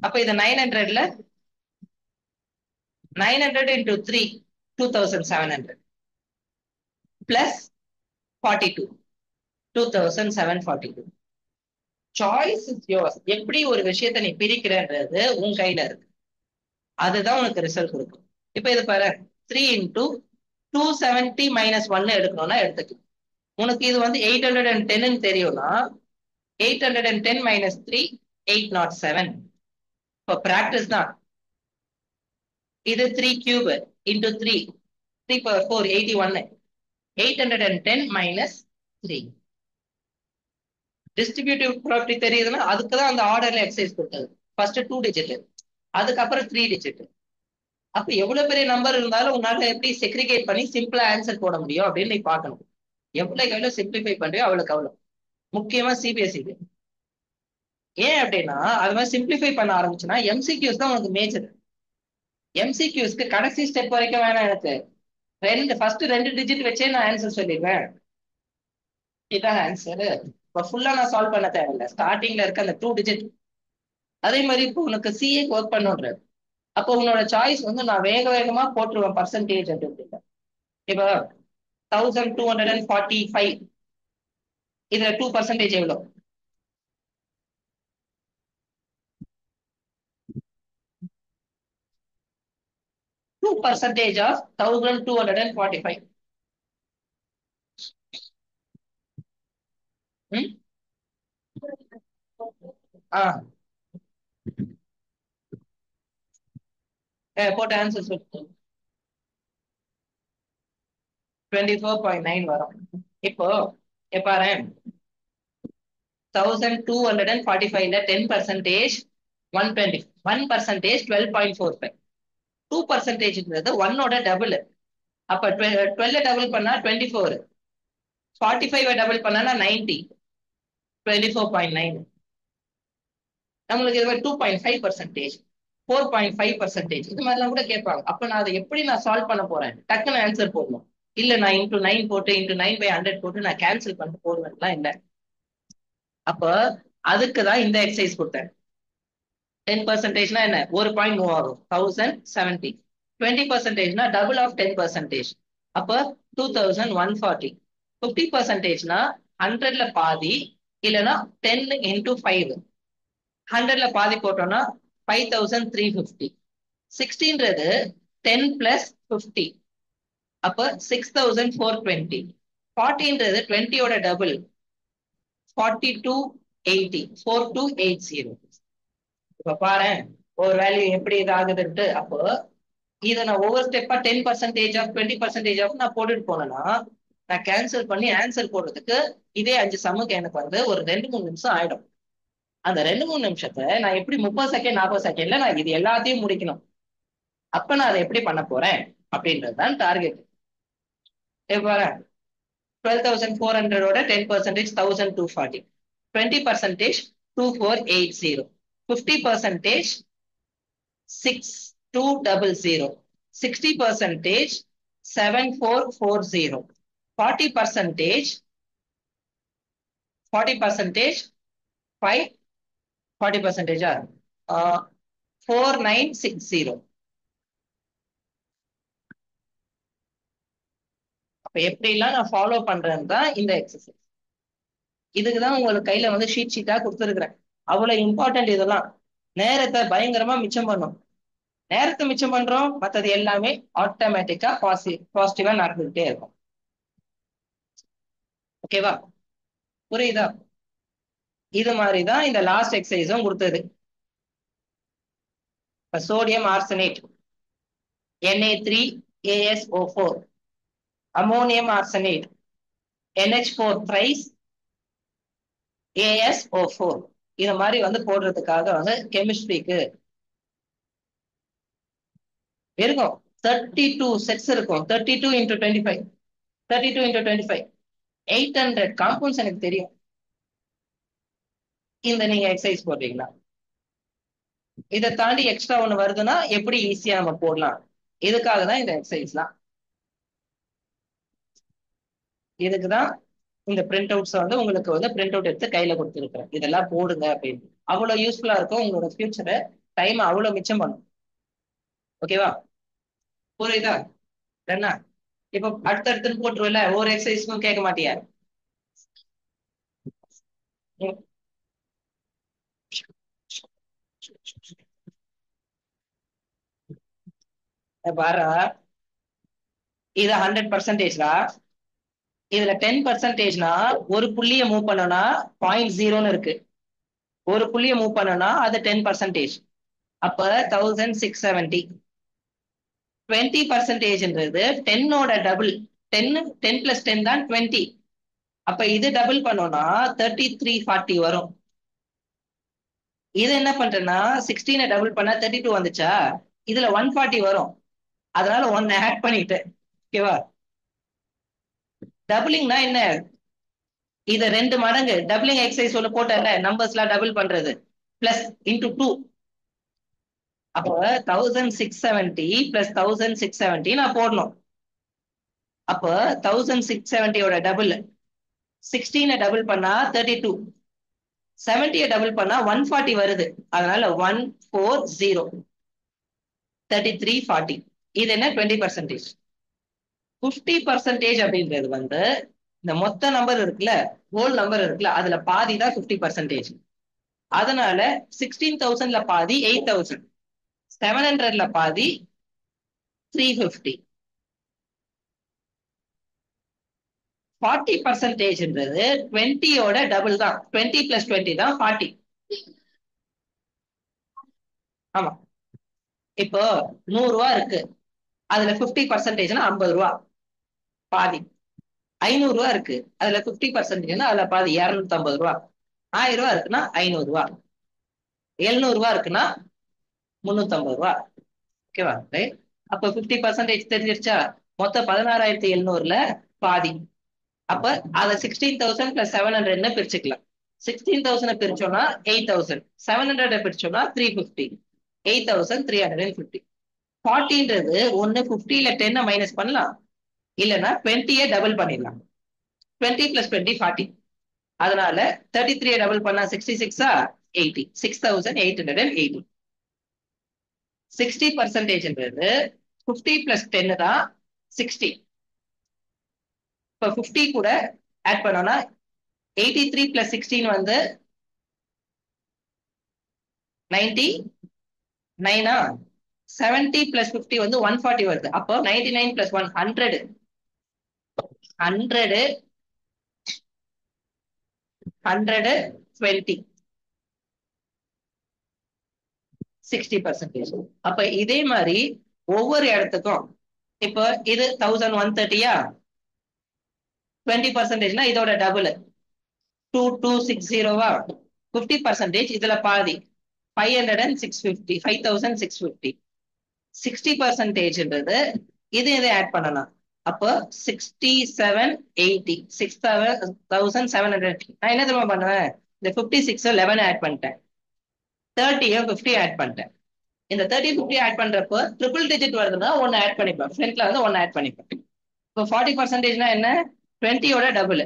அப்ப இது 900ல 900 into 3 2700 plus 42 2742. Choice is yours. எப்படி ஒரு விஷயத்தை நீ பிரிக்கிறன்றது உன் கையில இருக்கு. அதுதான் உனக்கு ரிசல்ட் கொடுக்கும். இப்ப இது பாரு, 3 into 270 minus 1 எடுக்கணும்னா எடுத்துக்கலாம். உனக்கு இது வந்து 810 தெரியும்னா 810 minus 3 807. இப்போ பிராக்டிஸ் தான். இது 3 cube into 3 3 power 4 81. 810 minus 3. Distributive property தெரியுதுன்னா அதுக்குதான் அந்த ஆர்டர்ல எக்ஸசைஸ் கொடுத்தது. ஃபர்ஸ்ட் 2 டிஜிட், அதுக்கப்புறம் 3 டிஜிட். அப்ப எவ்வளவு பெரிய நம்பர் இருந்தாலும் உன்னால எப்படி செக்ரிகேட் பண்ணி சிம்பிளா ஆன்சர் போட முடியும் அப்படின்னு நீ பார்க்கணும். எவ்வளவுக்கு எவ்வளவு சிம்பிளிஃபை பண்றியோ அவளுக்கு அவ்வளவு. முக்கியமா சிபிஎஸ்சிக்கு. ஏன் அப்படின்னா அது மாதிரி சிம்பிளிஃபை பண்ண ஆரம்பிச்சுன்னா எம்சிக்யூஸ் தான் உனக்கு மேஜர். எம்சிக்யூஸ்க்கு கடைசி ஸ்டெப் வரைக்கும் வேணாம் எனக்கு. ஃபர்ஸ்ட் 2 டிஜிட் வச்சே நான் ஆன்சர் சொல்லிடுவேன். இதான் ஆன்சர். இப்ப ஃபுல்லா நான் சால்வ் பண்ண தேவையில்லை. ஸ்டார்டிங்ல இருக்க அந்த 2 டிஜிட். அதே மாதிரி இப்போ உனக்கு சிஏ ஒர்க் பண்ணுன்ற அப்போ உன்னோட சாய்ஸ் வந்து நான் வேக வேகமா போட்டுருவேன் பர்சன்டேஜ் அப்படின்னு. இப்போ 1245 இதுல 2% எவ்வளவு? 2% of 1245. போட்ட ஆன்சர் சொல்லு. 24.9 வரும். இப்போ பாரு, 1245ல 10% 120, 1% 12.45, 2%ன்றது 1ஓட டபுள். அப்ப 12 டபுள் பண்ணா 24, 45 டபுள் பண்ணா 90, 24.9. நம்மளுக்கு இது 2.5%, 4.5%, இது மாதிரிலாம் கூட கேட்பாங்க. அப்ப நான் அதை எப்படி நான் சால்வ் பண்ண போறேன்? டக்குன்னு ஆன்சர் போடணும். இல்ல நான் இன்டூ 9 போட்டு இன்டூ 9/100 போட்டு நான் கேன்சல் பண்ணிட்டு போடுவேன்லாம் இல்லை. அப்ப அதுக்குதான் இந்த எக்ஸசைஸ் கொடுத்தேன். 10%னா என்ன? ஒரு பாயிண்ட் மூவ் ஆகும், 1070. 20%னா டபுள் ஆஃப் 10%. அப்ப 2140. 50%னா 100ல பாதி, இல்லைன்னா 10 into 5. 100ல பாதி போட்டோம்னா 5350. 60ன்றது 10 plus 50. அப்ப 6420. 40ன்றது 20ஓட டபுள், 4280, 4280. இப்ப பாரு ஒரு வேல்யூ எப்படி இதாகுதுன்ட்டு. அப்போ இதை நான் ஒவ்வொரு ஸ்டெப்பா 10% ஆஃப் 20% ஆஃப் நான் போட்டுட்டு போனேன்னா நான் கேன்சல் பண்ணி ஆன்சர் போடுறதுக்கு இதே 5 சம்முக்கு எனக்கு வந்து ஒரு 2-3 நிமிஷம் ஆயிடும். அந்த 2-3 நிமிஷத்தை நான் எப்படி 30 செகண்ட் 40 செகண்ட்ல நான் இது எல்லாத்தையும் முடிக்கணும். அப்ப நான் அதை எப்படி பண்ண போறேன் அப்படின்றது தான் டார்கெட். பாரு, 12,400ஓட 10% 1,240, 20% 2480, 50% 6200, 60% 7440, 40% 5 40% 4960. அப்ப எப்படிலாம் நான் ஃபாலோ பண்றேன்னு தான் இந்த எக்ஸசைஸ். இதுக்குதான் உங்களுக்கு கையில வந்து ஷீட்டா கொடுத்துருக்குறேன். அவ்வளவு இம்பார்ட்டன்ட். இதெல்லாம் நேரத்தை பயங்கரமா மிச்சம் பண்ணும். நேரத்தை மிச்சம் பண்றோம், மத்தது எல்லாமே ஆட்டோமேட்டிக்கா பாசிட்டிவா நடந்துகிட்டே இருக்கும். ஓகேவா? புரியுதா? இது மாதிரிதான் இந்த லாஸ்ட் எக்ஸசைஸும் கொடுத்தது. Sodium arsenate Na3ASO4, ammonium arsenate NH4 thrice ASO4. இது மாதிரி வந்து போடுறதுக்காக வந்து கெமிஸ்ட்ரிக்கு இருக்கும் 32 செட்ஸ் இருக்கும். 32 into 25, 32 into 25, 800 காம்பவுண்ட்ஸ் எனக்கு தெரியும். இந்த நீங்க எக்ஸசைஸ் போடுறீங்களா? இதை தாண்டி எக்ஸ்ட்ரா ஒண்ணு வருதுன்னா எப்படி ஈஸியா நம்ம போடலாம், இதுக்காக தான் இந்த எக்ஸசைஸ்லாம். இதுக்குதான் இந்த பிரிண்ட் அவுட்ஸ் வந்து உங்களுக்கு வந்து பிரிண்ட் அவுட் எடுத்து கையில கொடுத்துருக்கேன். இதெல்லாம் போடுங்க அப்படின்னு. அவ்வளவு யூஸ்ஃபுல்லா இருக்கும். உங்களோட ஃபியூச்சரை டைம் அவ்வளவு மிச்சம் பண்ணும். ஓகேவா? புரியுதா? என்ன இப்போ அடுத்தடுத்து போட்டுருவில்ல, ஒவ்வொரு எக்ஸசைஸ்க்கும் கேட்க மாட்டியா? பாரா, இது 100%டா. இதுல 10%னா ஒரு புள்ளிய மூவ் பண்ணனா 0.0ன்னு இருக்கு. ஒரு புள்ளிய மூவ் பண்ணனா அது 10%. அப்ப 1670. 20%ன்றது 10ஓட டபுள். 10 plus 10 தான் 20. அப்ப இது டபுள் பண்ணோம்னா 3340 வரும். இது என்ன பண்றேன்னா 16 டபுள் பண்ணா 32 வந்துச்சா, இதுல 140 வரும். அதனால 1 ஆட் பண்ணிட்டேன். ஓகேவா? டபுளிங்னா என்ன? இத 2 மடங்கு டபுளிங் எக்ஸசைஸ் ஒன்று போட்டல, நம்பர்ஸ்லாம் டபுள் பண்றது, பிளஸ் இன்டூ 2. அப்போ 1670 பிளஸ் 1670 நான் போடணும். அப்போ 1670யோட டபுள் 16 டபுள் பண்ணா 32, 70 டபுள் பண்ணா 140 வருது. அதனால 140, 3340. இது என்ன 20%. 50% அப்படின்றது வந்து இந்த மொத்த நம்பர் இருக்குல்ல, ஹோல் நம்பர் இருக்குல்ல, அதுல பாதி தான் 50%. அதனால 16,000ல பாதி 8,000, 700ல பாதி 350. 40%ன்றது 20யோட டபுள் தான். 20 பிளஸ் 20 தான் 40. ஆமா. இப்போ 100 ரூபா இருக்கு, அதுல 50%னா 50 ரூபா பாதி. 500 ரூபா இருக்கு, அதுல 50%னா அதுல பாதி 250 ரூபா. 1000 ரூபா இருக்குன்னா 500 ரூபா. 700 ரூபா இருக்குன்னா 350 ரூபா. ஓகேவா? ரைட். அப்ப 50% தெரிஞ்சிருச்சா? மொத்தம் 16,700ல பாதி. அப்ப அத 16,000 பிளஸ் 700 பிரிச்சுக்கலாம். 16,000 பிரிச்சோம்னா 8,000, 700 பிரிச்சோம்னா 350, 8,350. 40ன்றது ஒண்ணு 50ல 10 மைனஸ் பண்ணலாம், இல்லைன்னா 20 டபுள் பண்ணிடலாம். 20 பிளஸ் 20 40. அதனால 33 டபுள் பண்ணா 66, 80, 6,880. 60%ன்றது 50 பிளஸ் 10 தான் 60. இப்ப 50 கூட ஆட் பண்ணோம்னா 83 பிளஸ் 16 வந்து 99. 70 பிளஸ் 50 வந்து 140 வருது. அப்போ 99 பிளஸ் 1 100. 120, 60%. அப்ப இதே மாதிரி ஒவ்வொரு இடத்துக்கும், இப்போ இது 1130யா, 20%னா இதோட டபுள் 2260வா, 50% இதுல பாதி 500 and 650, 5,650. 60%ன்றது இது இதை ஆட் பண்ணலாம். அப்போ 6780, 6,700. நான் என்ன தெரியுமா பண்ணுவேன், இந்த 56 11 ஆட் பண்ணிட்டேன், 30 50 ஆட் பண்ணிட்டேன். இந்த 30 50 ஆட் பண்றப்போ ட்ரிபிள் டிஜிட் வருதுன்னா ஒன்னு ஆட் பண்ணிப்பேன், ஃப்ரண்ட்ல வந்து ஒன்னு ஆட் பண்ணிப்பேன். இப்போ 40%னா என்ன, 20யோட டபுள்.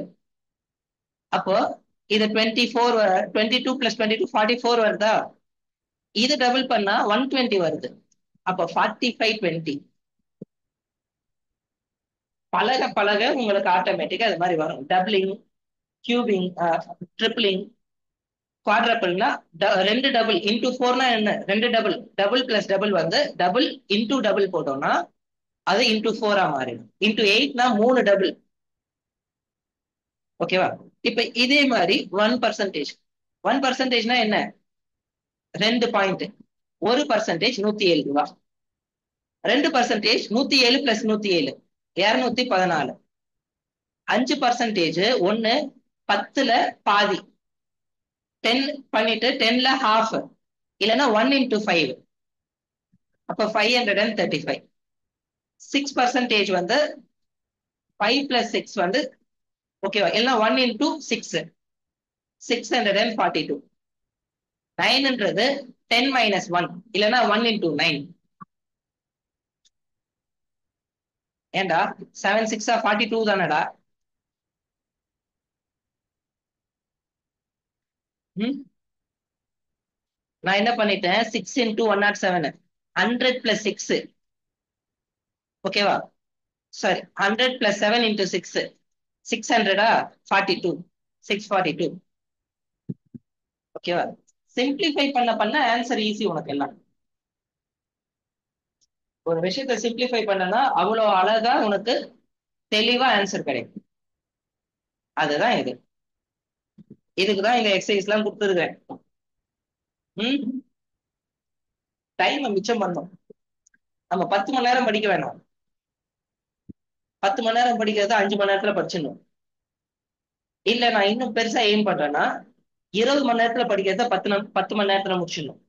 அப்போ இது 24, 22 பிளஸ் 22 44 வருதா, இது டபுள் பண்ணா 120 வருது. அப்போ 4520. பழக பழக உங்களுக்கு ஆட்டோமேட்டிக்கா அது மாதிரி வரும். டபுளிங், கியூபிங், ட்ரிபிளிங், குவாட்ரப்பிள்னா ரெண்டு டபுள் இன்டூ ஃபோர்னா என்ன, ரெண்டு டபுள், டபுள் பிளஸ் டபுள் வந்து டபுள் இன்டூ டபுள் போட்டோம்னா அது இன்டூ ஃபோரா மாறிடும். இன்டூ எயிட்னா மூணு டபுள். ஓகேவா? இப்ப இதே மாதிரி 1%. 1%னா என்ன, ரெண்டு பாயிண்ட். ஒரு பர்சன்டேஜ் 107 ரூபா. 2% 107 பிளஸ் 107 214. 5% ஒண்ணு 10ல பாதி, 10 பண்ணிட்டு 10ல ஹாஃப், இல்லைன்னா 1 into 5, அப்ப 535. 6% வந்து 5 + 6 வந்து ஓகேவா, எல்லாம் 1 into 6, 642. 9ன்றது 10 - 1, இல்லைன்னா 1 into 9. ஏண்டா 7 6 42 தானடா. நான் என்ன பண்ணிட்டேன், 6 into 107, 100 + 6. ஓகேவா? Sorry, 100 + 7 into 6, 600 42, 642. ஓகேவா? சிம்பிளிஃபை பண்ண ஆன்சர் ஈஸி உனக்கு எல்லாம். ஒரு விஷயத்தை சிம்பிளிஃபை பண்ணனா அவ்வளவு அழகா உனக்கு தெளிவா ஆன்சர் கிடைக்கும். அதுதான் இது. இதுக்குதான் இந்த எக்ஸசைஸ் எல்லாம் கொடுத்துருக்கேன். டைம் மிச்சம் பண்ணோம். நம்ம 10 மணி நேரம் படிக்க வேணாம். 10 மணி நேரம் படிக்கிறத 5 மணி நேரத்துல படிச்சிடணும். இல்ல நான் இன்னும் பெருசா எய்ம் பண்றேன்னா 20 மணி நேரத்துல படிக்கிறத 10 மணி நேரத்துல முடிச்சிடணும்.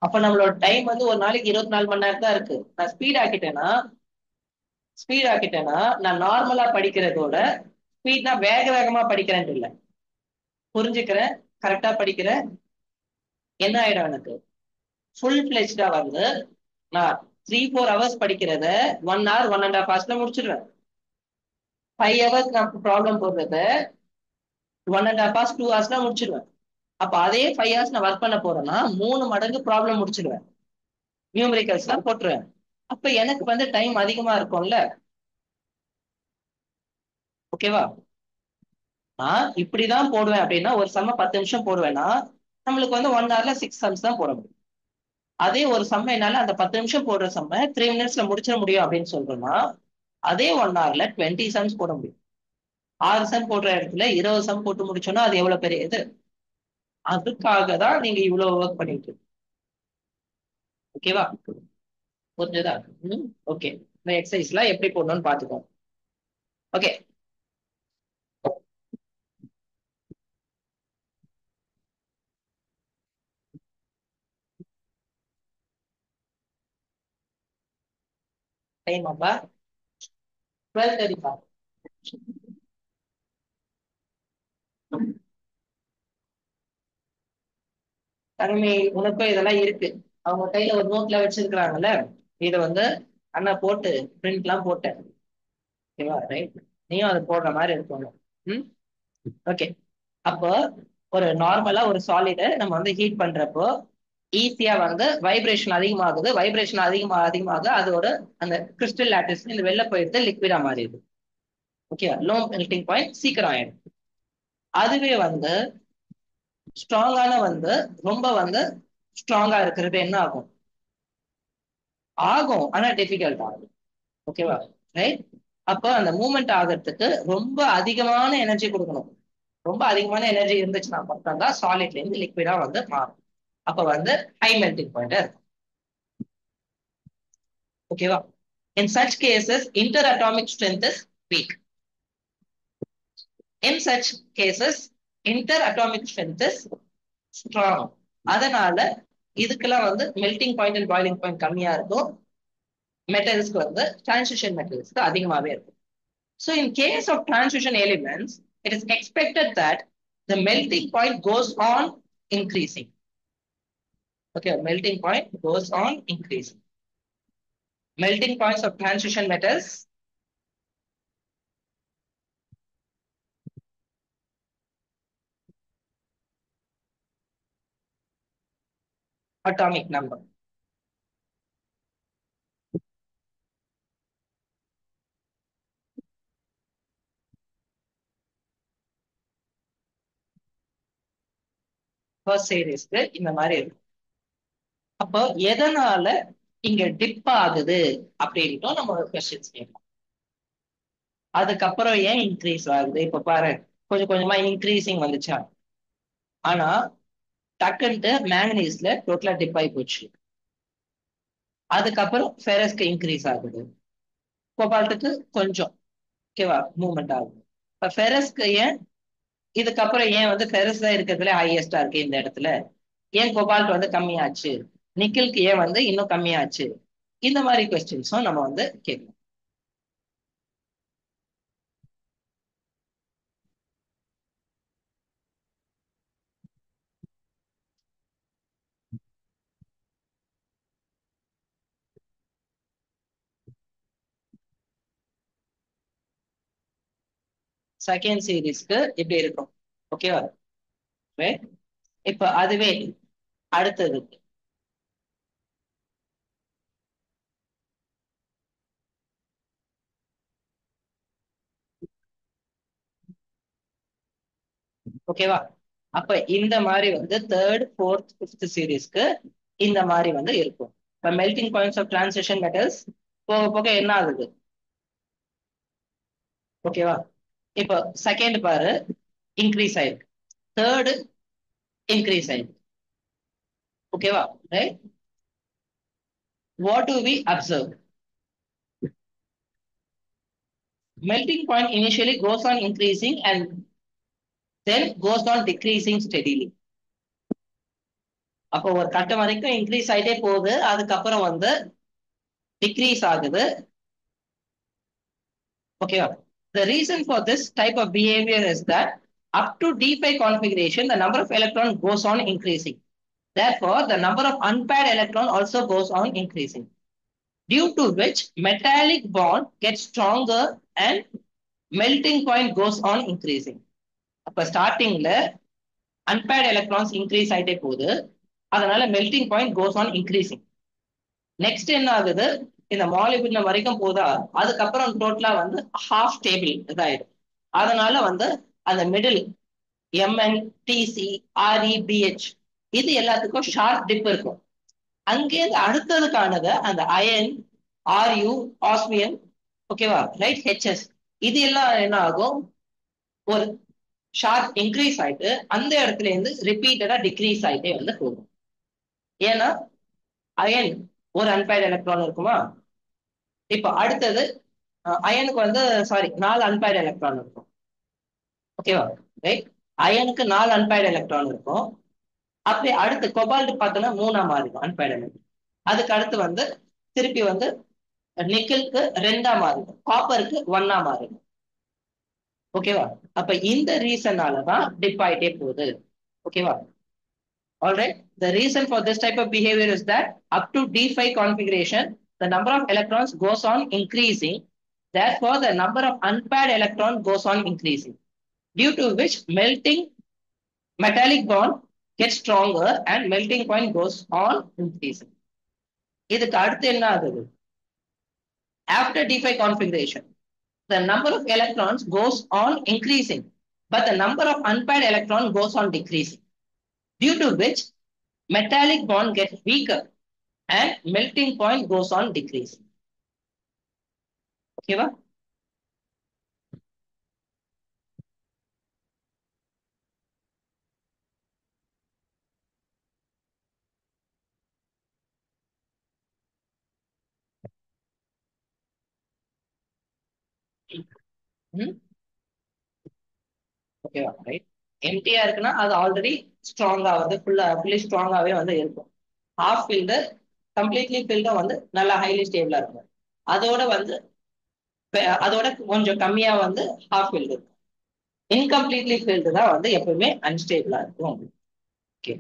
அப்ப நம்மளோட டைம் வந்து ஒரு நாளைக்கு 24 மணி நேரம் தான் இருக்கு. நான் ஸ்பீட் ஆக்கிட்டேன்னா நான் நார்மலா படிக்கிறதோட ஸ்பீட்னா வேக வேகமா படிக்கிறேன் இல்ல, புரிஞ்சுக்கிறேன், கரெக்டா படிக்கிறேன். என்ன ஆயிடும் எனக்கு, ஃபுல் பிளெஜ்டா வந்து நான் 3-4 ஹவர்ஸ் படிக்கிறத 1 hour 1.5 hours முடிச்சிடுவேன். 5 hours நான் ப்ராப்ளம் போடுறத 1.5 hours 2 hours முடிச்சிடுவேன். அப்ப அதே 5 hours நான் ஒர்க் பண்ண போறேன்னா 3 மடங்கு ப்ராப்ளம் முடிச்சிடுவேன், நியூமரிக்கல்ஸ் எல்லாம் போட்டுருவேன். அப்ப எனக்கு வந்து டைம் அதிகமா இருக்கும்ல. ஓகேவா? நான் இப்படிதான் போடுவேன் அப்படின்னா ஒரு சம்ம 10 நிமிஷம் போடுவேன்னா நம்மளுக்கு வந்து 1 hourல 6 sums தான் போட முடியும். அதே ஒரு சம்ம என்னால அந்த 10 நிமிஷம் போடுற சம்ம 3 minutesல முடிச்சிட முடியும் அப்படின்னு சொல்றோம்னா அதே 1 hourல 20 sums போட முடியும். 6 சம் போடுற இடத்துல 20 சம் போட்டு முடிச்சோம்னா அது எவ்வளவு பெரிய இது. அதுக்காக தான் நீங்க இவ்வளவு ஒர்க் பண்ணிட்டு. ஓகேவா? புரிஞ்சதா? ஓகே. இந்த எக்ஸசைஸ்ல எப்படி போடணும்னு பாத்துக்கோ. ஓகே. டைம் அப்பா 12:35. தனிமை உனக்கும் இதெல்லாம் இருக்கு. அவங்க கையில ஒரு நோட்ல வச்சிருக்கிறாங்கல்ல, இத வந்து அண்ணா போட்டு பிரிண்ட் எல்லாம் போட்டேன். ஓகேவா? ரைட். நீயும் அது போடுற மாதிரி இருக்கணும். ஓகே. அப்போ ஒரு நார்மலா ஒரு சாலிட நம்ம வந்து ஹீட் பண்றப்போ ஈஸியா வந்து வைப்ரேஷன் அதிகமாகுது. வைப்ரேஷன் அதிகமாக அதோட அந்த கிறிஸ்டல் லாட்டிஸ் இந்த வெளில போயிடுது, லிக்விடா மாறிடுது. ஓகே, லோ மெல்டிங் பாயிண்ட் சீக்கிரம் ஆயிடும். அதுவே வந்து ஸ்ட்ராங்கான வந்து ரொம்ப வந்து ஸ்ட்ராங்கா இருக்கிறது என்ன ஆகும், ஆகும் ஆனா டிஃபிகல்ட் ஆகும். ஓகேவா? ரைட். அப்போ அந்த மூவ்மெண்ட் ஆகிறதுக்கு ரொம்ப அதிகமான எனர்ஜி கொடுக்கணும். ரொம்ப அதிகமான எனர்ஜி இருந்துச்சுன்னா மட்டும்தான் சாலிட்ல இருந்து லிக்விடா வந்து மாறும். அப்ப வந்து ஹை மெல்டிங் பாயிண்ட் இருக்கும். ஓகேவா? In such cases interatomic strength is weak. In such cases interatomic strength is strong. அதனால இதுக்கெல்லாம் வந்து melting point and boiling point கம்மியா இருக்கும். மெட்டல்ஸ்க்கு வந்து டிரான்சிஷன் மெட்டல்ஸ்க்கு அதிகமாவே இருக்கும். So in case of transition elements, it is expected that the melting point goes on increasing. Okay, melting point goes on increasing. Melting points of transition metals, atomic number. First சீரீஸ்க்கு இந்த மாதிரி இருக்கும். அப்போ எதனால இங்க tip ஆகுது அப்படின்ட்டு நம்ம ஒரு கொஸ்டின்ஸ் கேட்கலாம். அதுக்கப்புறம் ஏன் இன்க்ரீஸ் ஆகுது இப்ப பாரு, கொஞ்சம் கொஞ்சமா இன்க்ரீசிங் வந்துச்சா, ஆனா டக்குன்ட்டு மேங்கனீஸ்ல டோட்டலா டிப் ஆகி போச்சு. அதுக்கப்புறம் ஃபெரஸ்க்கு இன்க்ரீஸ் ஆகுது, கோபால்ட்டுக்கு கொஞ்சம் ஓகேவா மூவ்மெண்ட் ஆகுது. இப்ப ஃபெரஸ்க்கு ஏன், இதுக்கப்புறம் ஏன் வந்து ஃபெரஸ் தான் இருக்கிறதுல ஹையஸ்டா இருக்கு இந்த இடத்துல, ஏன் கோபால்ட் வந்து கம்மியாச்சு, நிக்கிலுக்கு ஏன் வந்து இன்னும் கம்மியாச்சு, இந்த மாதிரி கொஸ்டின்ஸும் நம்ம வந்து கேட்கலாம். செகண்ட் சீரீஸ்க்கு இப்படி இருக்கும். ஓகேவா, இப்ப அதுவே அடுத்தது. ஓகேவா, அப்ப இந்த மாதிரி வந்து தேர்ட் ஃபோர்த் ஃபிஃப்த் சீரீஸ்க்கு இந்த மாதிரி வந்து இருக்கும். இப்ப melting points of transition metals போக போக என்ன ஆகுது, ஓகேவா. இப்போ செகண்ட் பாரு இன்க்ரீஸ் ஆயிருக்கு, தேர்டு இன்க்ரீஸ் ஆயிருக்கு. ஓகேவா, right. What do we observe, melting point initially goes on increasing and then goes on decreasing steadily. அப்போ ஒரு கட்டம் வரைக்கும் இன்க்ரீஸ் ஆயிட்டே போகுது, அதுக்கப்புறம் வந்து டிக்ரீஸ் ஆகுது. ஓகேவா, the reason for this type of behavior is that up to d5 configuration the number of electron goes on increasing, therefore the number of unpaired electron also goes on increasing, due to which metallic bond gets stronger and melting point goes on increasing. அப்ப ஸ்டார்டிங்ல அன்பேர்ட் electrons increase ஆயிட்டே போகுது, அதனால melting point goes on increasing. Next என்ன ஆகுது, இந்த மாலிகுலம் வரைக்கும் போதா, அதுக்கப்புறம் டோட்டலா வந்து ஹாஃப் ஸ்டேபிள் இதாயிடும். அதனால வந்து அந்த middle M N T C R E B H இது எல்லாத்துக்கும் ஷார்ப் டிப் இருக்கும். அங்கே அடுத்ததுக்கானது அந்த அயன் ஆர்யூ ஆஸ்மியன், ஓகேவா, ரைட், ஹெச்எஸ், இது எல்லாம் என்ன ஆகும், ஒரு ஷார்ப் இன்க்ரீஸ் ஆயிட்டு அந்த இடத்துல இருந்து ரிப்பீட்டடா டிக்ரீஸ் ஆயிட்டே வந்து போகும். ஏன்னா அயன் ஒரு அன்பேர்ட் எலக்ட்ரான் இருக்குமா, இப்ப அடுத்தது அயனுக்கு வந்து சாரி 4 அன்பேர்ட் எலக்ட்ரான் இருக்கும். ஓகேவா, ரைட், அயனுக்கு 4 அன்பேர்ட் எலக்ட்ரான் இருக்கும். அப்படி அடுத்து கொபால்ட் பார்த்தோன்னா 3ஆ மாறிடும் அன்பேர்ட் எலக்ட்ரான். அதுக்கு அடுத்து வந்து திருப்பி வந்து நிக்கலுக்கு 2ஆ மாறிடும், காப்பருக்கு 1ஆ மாறிடும். ஓகேவா, அப்ப இந்த ரீசனாலதான் டிப் ஆயிட்டே போகுது. ஓகேவா, all right. The reason for this type of behavior is that up to d5 configuration the number of electrons goes on increasing, therefore the number of unpaired electron goes on increasing, due to which melting metallic bond gets stronger and melting point goes on increasing. இதுக்கு அடுத்து என்ன ஆகுது, after d5 configuration the number of electrons goes on increasing but the number of unpaired electron goes on decreasing, due to which metallic bond gets weaker and melting point goes on decreasing. ஓகேவா, ஓகேவா, right. எம்டியா இருக்குன்னா அது already ஸ்ட்ராங்கா வந்து fully ஸ்ட்ராங்காவே வந்து இருக்கும். Half field completely ஃபில்டும் வந்து நல்லா ஹைலி ஸ்டேபிளா இருக்கும். அதோட வந்து அதோட கொஞ்சம் கம்மியா வந்து ஹாஃப் ஃபில்டு இருக்கும். இன்கம்ப்ளீட்லி ஃபில்டு தான் வந்து எப்பவுமே அன்ஸ்டேபிளா இருக்கும். Okay,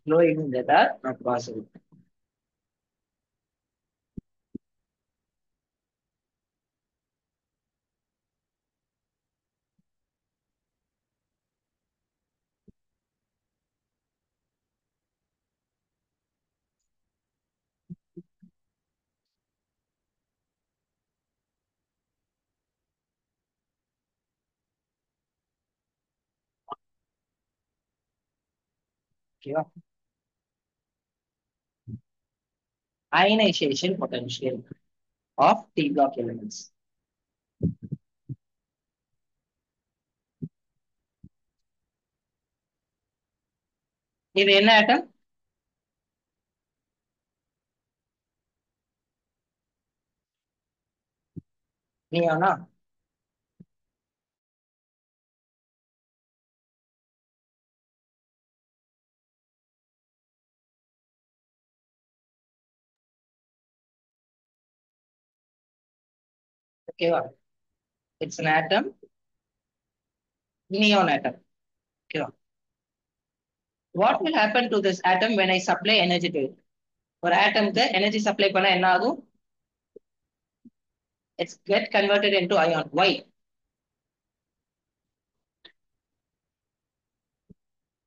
flowing that are not possible. ஓகேவா? Ionization potential of T block elements. இது என்ன ஆட்டம்? நியானா? ஓகேவா? It's an atom, neon atom. ஓகேவா? What will happen to this atom when I supply energy to it? ஒரு ஆட்டம்க்கு எனர்ஜி சப்ளை பண்ணா என்ன ஆகும்? It's get converted into ion. Why?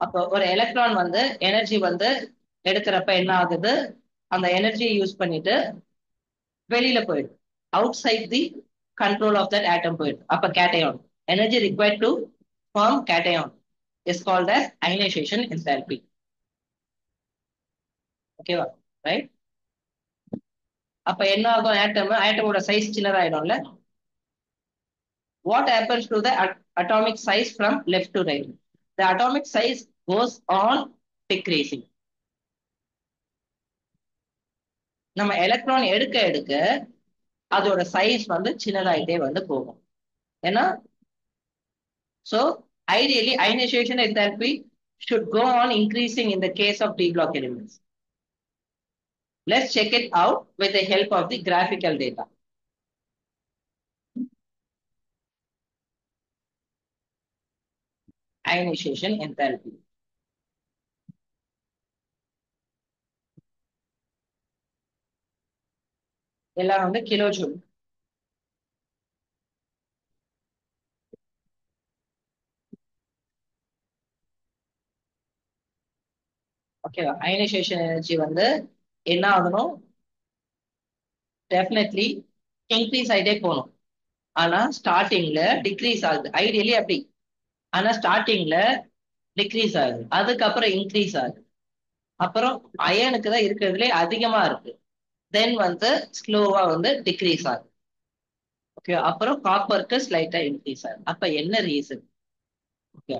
அப்போ ஒரு எலக்ட்ரான் வந்து எனர்ஜி வந்து எடுக்கிறப்ப என்ன ஆகுது? அந்த எனர்ஜியை யூஸ் பண்ணிட்டு வெளியில போயிடும். Outside the control of that atom போயிடும். அப்ப cation. Energy required to form cation is called as ionization enthalpy. ஓகேவா? ரைட்? அப்ப என்ன ஆகும்? ஆட்டமோட சைஸ் சின்னதாயிடும்ல. What happens to the atomic size from left to right? The atomic size goes on decreasing. நம்ம electron எடுக்க எடுக்க அதோட சைஸ் வந்து சின்னதாயிட்டே வந்து போகும். ஏன்னா so ideally ionization enthalpy should go on increasing in the case of D block elements. Let's check it out with the help of the graphical data. Ionization enthalpy. எல்லாம் வந்து கிலோ ஜூல். ஓகேவா? Ionisation energy வந்து என்ன ஆகணும்? Definitely increase ஆகிட்டே போகணும். ஆனா ஸ்டார்டிங்ல டிக்ரீஸ் ஆகுது. ஐடியலி அப்படி. ஆனா ஸ்டார்டிங்ல டிக்ரீஸ் ஆகுது, அதுக்கப்புறம் இன்க்ரீஸ் ஆகுது. அப்புறம் அயனுக்கு தான் இருக்கிறதுலே அதிகமா இருக்கு. தென் வந்து ஸ்லோவா வந்து டிக்ரீஸ் ஆகுது. ஓகே, அப்புறம் காப்பருக்கு ஸ்லைட்டா இன்க்ரீஸ் ஆகுது. அப்ப என்ன ரீசன்? ஓகே,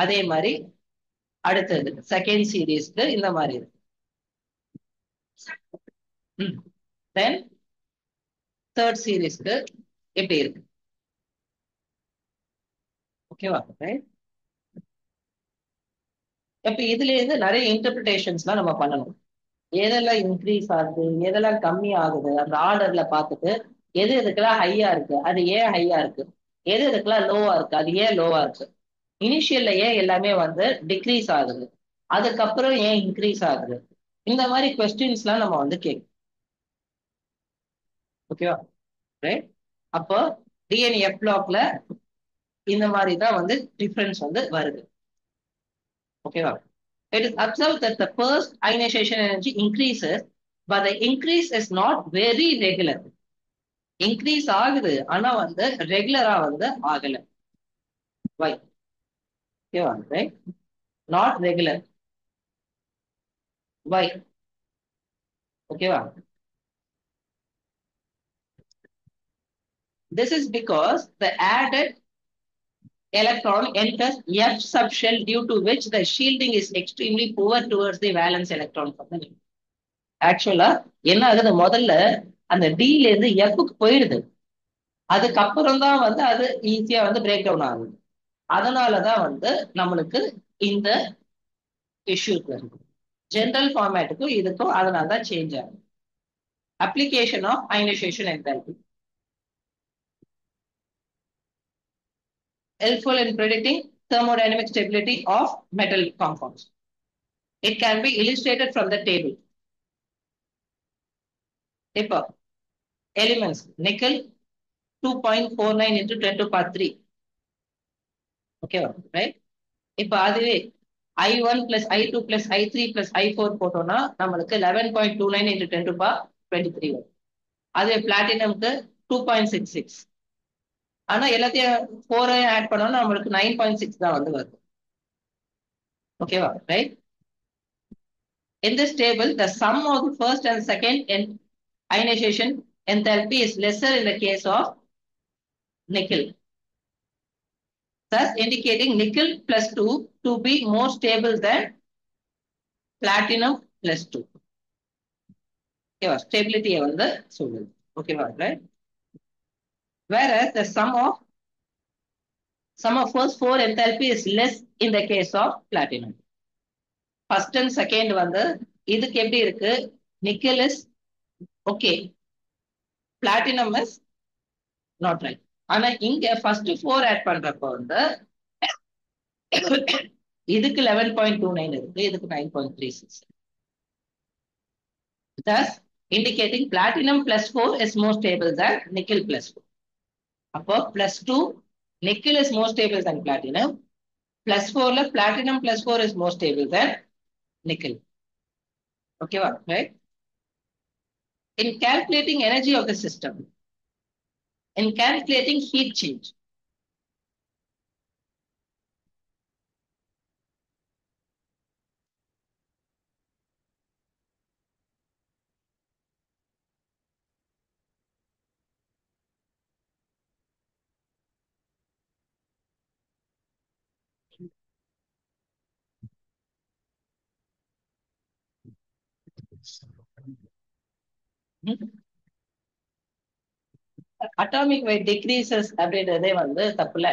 அதே மாதிரி அடுத்தது செகண்ட் சீரீஸ்க்கு இந்த மாதிரி இருக்கு. தென் தேர்ட் சீரீஸ்க்கு எப்படி இருக்கு? ஓகேவா? இப்ப இதுல இருந்து நிறைய இன்டர்பிரிட்டேஷன்ஸ்லாம் நம்ம பண்ணணும். எதெல்லாம் இன்க்ரீஸ் ஆகுது, எதெல்லாம் கம்மி ஆகுது, அந்த ஆர்டர்ல பார்த்துட்டு எது எதுக்கெல்லாம் ஹையா இருக்கு அது ஏன் ஹையா இருக்கு, எது எதுக்கெல்லாம் லோவா இருக்கு அது ஏன் லோவா இருக்கு, இனிஷியல்ல ஏன் எல்லாமே வந்து டிக்ரீஸ் ஆகுது, அதுக்கப்புறம் ஏன் இன்க்ரீஸ் ஆகுது, இந்த மாதிரி கொஸ்டின்ஸ்லாம் நம்ம வந்து கேட்கும். ஓகேவா? ரைட்? அப்போ டிஎன்எஃப் பிளாக்ல இந்த மாதிரி தான் வந்து டிஃபரன்ஸ் வந்து வருது. ஓகேவா? It is observed that the first ionization energy increases, but the increase is not very regular. Increase ஆகுது, ஆனா வந்து ரெகுலரா வந்து ஆகல. Why? ஓகேவா? Right? Not regular. Why? ஓகேவா? This is because the added electron enters F subshell, due to which the shielding is extremely poor towards the valence electron from the nucleus. ஆக்சுவலா என்ன ஆகுது? முதல்ல அந்த டில இருந்து எஃப்க்கு போயிடுது, அதுக்கப்புறம் தான் வந்து அது ஈஸியா வந்து பிரேக் டவுன் ஆகுது. அதனாலதான் வந்து நம்மளுக்கு இந்த இஷ்யூ வருது. ஜெனரல் ஃபார்மேட்டுக்கும் இதுக்கும் அதனாலதான் சேஞ்ச் ஆகும். Application of ionisation enthalpy. Helpful in predicting thermodynamic stability of metal compounds. It can be illustrated from the table. இப்போ elements nickel 2.49 into 10 to power 3. ஓகேவா? ரைட்? இப்போ அதுவே I1 plus I2 plus I3 plus I4 போட்டோம்னா நம்மளுக்கு 11.29 into 10 to power 23 வரும். அதே பிளாட்டினம்க்கு 2.66. ஆனா எல்லாத்தையும் 4 ஆட் பண்ணோம்னா நம்மளுக்கு 9.6 தான் வந்து வருது. ஓகேவா? Right? In this table, the sum of the first and second ionization enthalpy is lesser in the case of nickel, thus indicating nickel plus 2 to be more stable than platinum plus 2. Okay, stability வந்து சொல்லுது. Okay, right? Whereas the sum of first four enthalpy is less in the case of platinum. First and second வந்து இதுக்கு எப்படி இருக்கு? Nickel is okay. Platinum is not right. ஆனா இங்க first four add பண்றப்ப வந்து இதுக்கு 11.29 இருக்கு, இதுக்கு 9.36. Thus indicating platinum plus 4 is more stable than nickel plus 4. அப்போ plus 2 nickel is more stable than platinum. Plus 4 la platinum plus 4 is more stable than nickel. Okay, right? In calculating energy of the system, in calculating heat change, atomic weight decreases அப்படின்றதே வந்து தப்புல.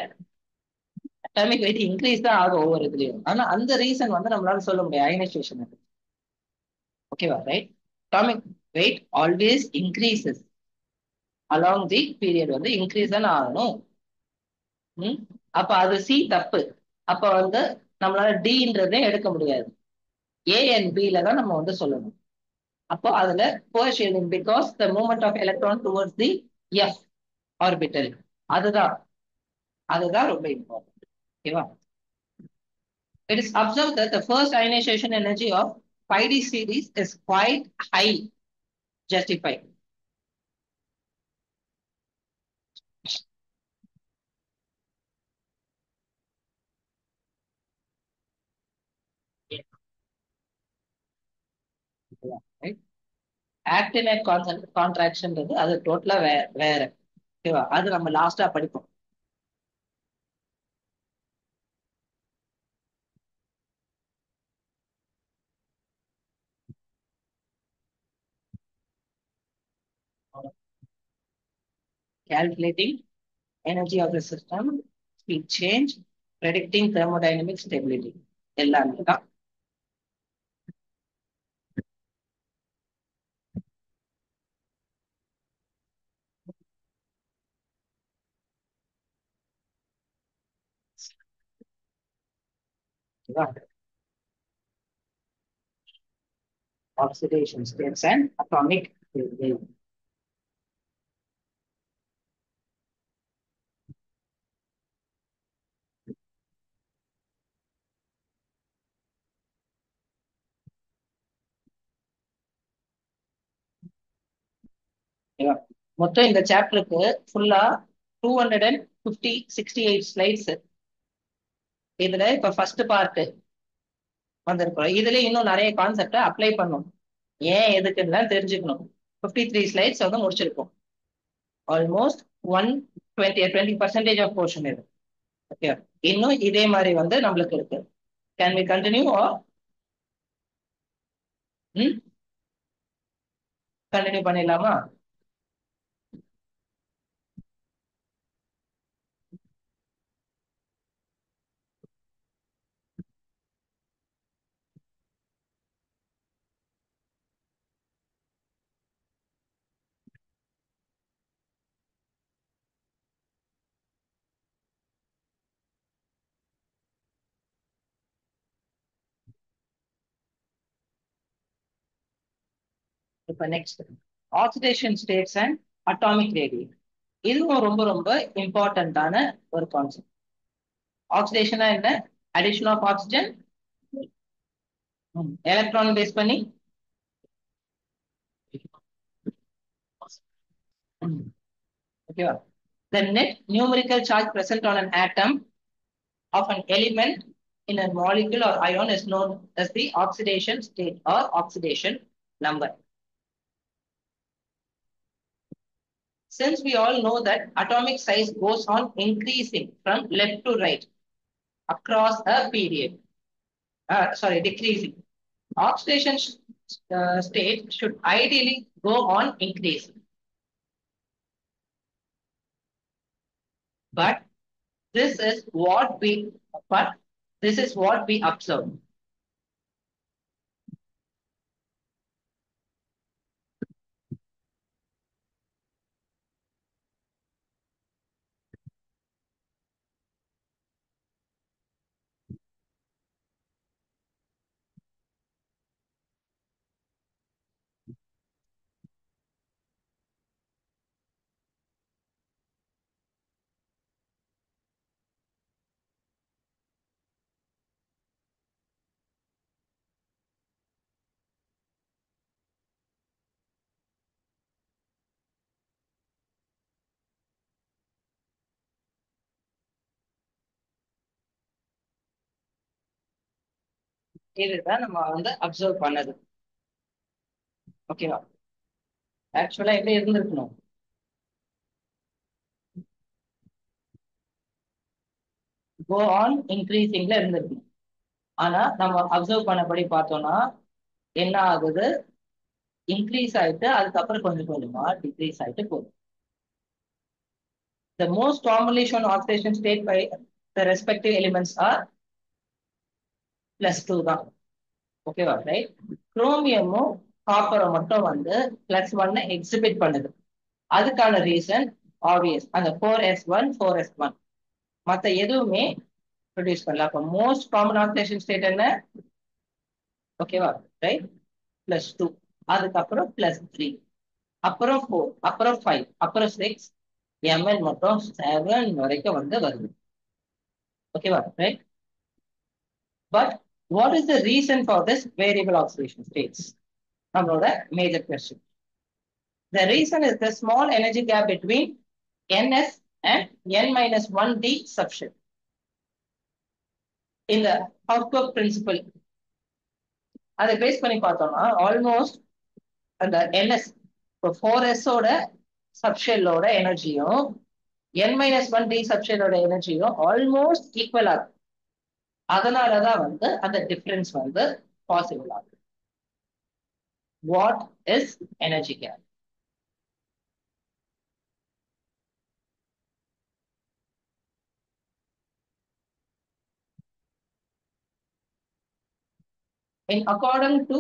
Atomic weight increase தான் ஆகும் ஒவ்வொரு இதுலயும். ஆனா அந்த reason வந்து நம்மளால சொல்ல முடியும் அயனைசேஷன். ஓகேவா, right? Atomic wait always increases along the period, வந்து இன்க்ரீஸ் தான் ஆகணும். அப்ப அது சி தப்பு. அப்ப வந்து நம்மளால டின்றதே எடுக்க முடியாது, ஏ அண்ட் பில தான் நம்ம வந்து சொல்லணும். அப்போ அதுல கோஷியன் because the movement of electron towards the F orbital, அதுதான் அதுதான் ரொம்ப இம்பார்ட்டன்ட். ஓகேவா? It is observed that the first ionization energy of 5D series is quite high, justified. Right? Actinide contraction அது டோட்டலா வேற. ஓகேவா? அது நம்ம லாஸ்டா படிப்போம். Calculating energy of the system, speed change, predicting thermodynamic stability, எல்லாமே தான். Oxidation states and atomic radiation. மொத்தம் இந்த சாப்டருக்கு ஃபுல்லா 268 ஸ்லைட்ஸ். இதுல இப்ப ஃபர்ஸ்ட் பார்ட் வந்திருக்கிறோம். இதுல இன்னும் நிறைய கான்செப்டை அப்ளை பண்ணும், ஏன் எதுக்குன்னு தெரிஞ்சுக்கணும். 53 ஸ்லைட்ஸ் வந்து முடிச்சிருக்கோம். ஆல்மோஸ்ட் 20% ஆஃப் போர்ஷன் இது. ஓகே, இன்னும் இதே மாதிரி வந்து நம்மளுக்கு இருக்கு. Can we continue or continue பண்ணிடலாமா? இப்ப next oxidation states and atomic radiation. இதுவும் ரொம்ப ரொம்ப இம்பார்ட்டன்டான ஒரு கான்செப்ட். ஆக்சிடேஷனா என்ன? Addition of oxygen electron base பண்ணி ஓகேவா. The net numerical charge present on an atom of an element in a molecule or ion is known as the oxidation state or oxidation number. Since we all know that atomic size goes on increasing from left to right across a period, decreasing. Oxidation state should ideally go on increasing. But this is what we but this is what we observe. இதுதான் நம்ம வந்து observe பண்ணது. ஓகேவா? ஆக்சுவலா எப்படி இருந்திருக்கணும்? Go on இன்க்ரீசிங்ல இருந்திருக்கணும். ஆனா நம்ம அப்சர்வ் பண்ணபடி பார்த்தோம்னா என்ன ஆகுது? இன்க்ரீஸ் ஆயிட்டு அதுக்கப்புறம் கொஞ்சம் கொஞ்சமா டிக்ரீஸ் ஆயிட்டு போகுது. The most commonly shown oxidation state by the respective elements are +2 தான். ஓகேவா? ரைட். குரோமியமும் காப்பரும் மட்டும் வந்து +1 எக்ஸிபிட் பண்ணுது. அதுக்கான ரீசன் ஆப்வியஸ். அந்த 4s1 4s1 மத்த எதுவுமே ப்ரொடியூஸ் பண்ணல. அப்ப மோஸ்ட் காமன் ஆக்சிடேஷன் ஸ்டேட் என்ன? ஓகேவா? ரைட். +2, அதுக்கப்புறம் +3, அப்புறம் 4, அப்புறம் 5, அப்புறம் 6, mn மட்டும் 7 வரைக்கும் வந்து வருது. ஓகேவா? Right. But what is the reason for this variable oxidation states? நம்மளோட major question. The reason is the small energy gap between ns and n-1d substrate. In the Haussburg principle, அதை பேஸ் பண்ணி பார்த்தோம்னா almost அந்த ns இப்போ 4s ஓட சப்ஷெல்லோட எனர்ஜியும் n-1d சப்ஷெல்லோட எனர்ஜியும் almost equal ஆகும். அதனாலதான் வந்து அந்த டிஃபரன்ஸ் வந்து பாசிபிள் ஆகும். What is energy gap? In according to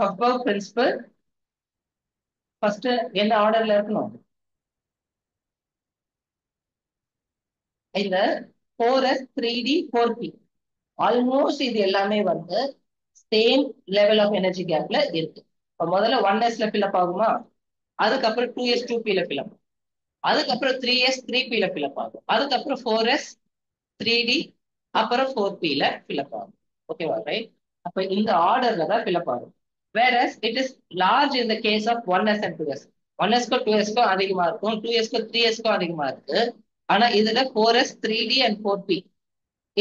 Haussburg principle, first எந்த ஆர்டர்ல இருக்கணும்? இந்த 4s 3d 4p ஆல்மோஸ்ட் இது எல்லாமே வந்து சேம் லெவல் ஆஃப் எனர்ஜி கேப்ல இருக்கு. இப்போ முதல்ல 1sல ஃபில்அப் ஆகுமா, அதுக்கப்புறம் 2s 2pல ஃபில்அப், அதுக்கப்புறம் 3s 3pல ஃபில்அப் ஆகும், அதுக்கப்புறம் 4s 3d, அப்புறம் 4pல ஃபில்அப் ஆகும். ஓகேவா? ரைட். அப்ப இந்த ஆர்டர்ல தான் ஃபில்அப் ஆகும். whereas it is large in the case of 1s and 2s. 1sக்கும் 2sக்கும் அதிகமா இருக்கும், 2sக்கும் 3sக்கும் அதிகமா இருக்கு. ஆனா இதுல 4s 3d and 4p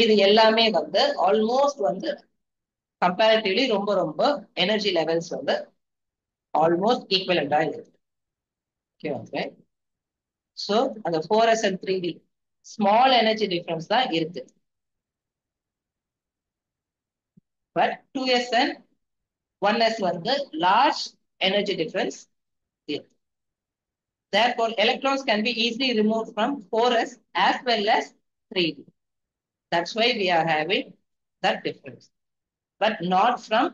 இது எல்லாமே வந்து ஆல்மோஸ்ட் வந்து கம்பேரிட்டிவ்லி ரொம்ப ரொம்ப எனர்ஜி லெவல்ஸ் வந்து ஆல்மோஸ்ட் ஈக்குவலண்டா இருக்கு. ஓகே. ஸோ அந்த 4s and 3d small energy difference தான் இருக்கு. பட் 2s and 1s வந்து லார்ஜ் எனர்ஜி டிஃபரன்ஸ் இருக்கு. Therefore, electrons can be easily removed from 4s as well as 3d. That's why we are having that difference. But not from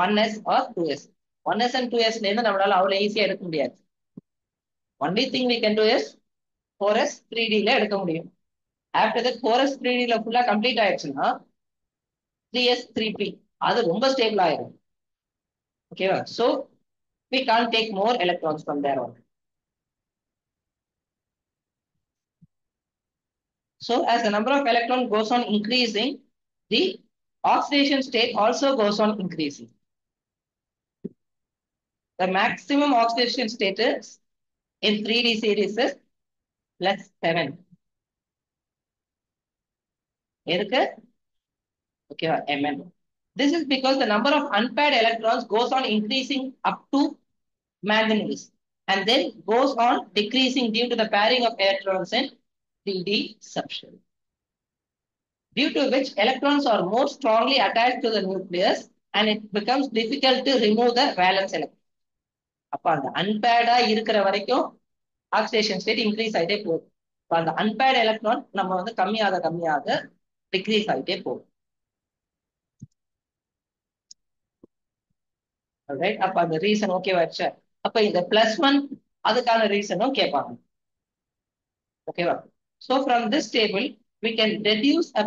1s or 2s. 1s and 2s நம்மளால அவ்வளவு ஈஸியா எடுக்க முடியாது. Only thing we can do is 4s 3dல எடுக்க முடியும். After that 4s 3dல ஃபுல்லா complete ஆயிடுச்சுன்னா 3s 3p அது ரொம்ப ஸ்டேபிள் ஆயிடும். ஓகேவா? So we can't take more electrons from there on. So as the number of electrons goes on increasing, the oxidation state also goes on increasing. The maximum oxidation state is in 3d series is +7. எதுக்கு? Okay, Mn. This is because the number of unpaired electrons goes on increasing up to manganese and then goes on decreasing due to the pairing of electrons in 3D subshell, due to which electrons are more strongly attached to the nucleus and it becomes difficult to remove the valence electron. அப்ப அந்த அன்பேர்டா இருக்கிற வரைக்கும் oxidation state increase ஆகிட்டே போகுது. இப்போ அந்த அன்பேர்ட் electron நம்ம வந்து கம்மியாக டிக்ரீஸ் ஆகிட்டே போகும். ரைட், அப்ப அந்த ரீசன் ஓகேவா? அப்ப இந்த +1 அதுக்கான ரீசனும் கேட்பாங்க. ஓகேவா? So from this table we can deduce a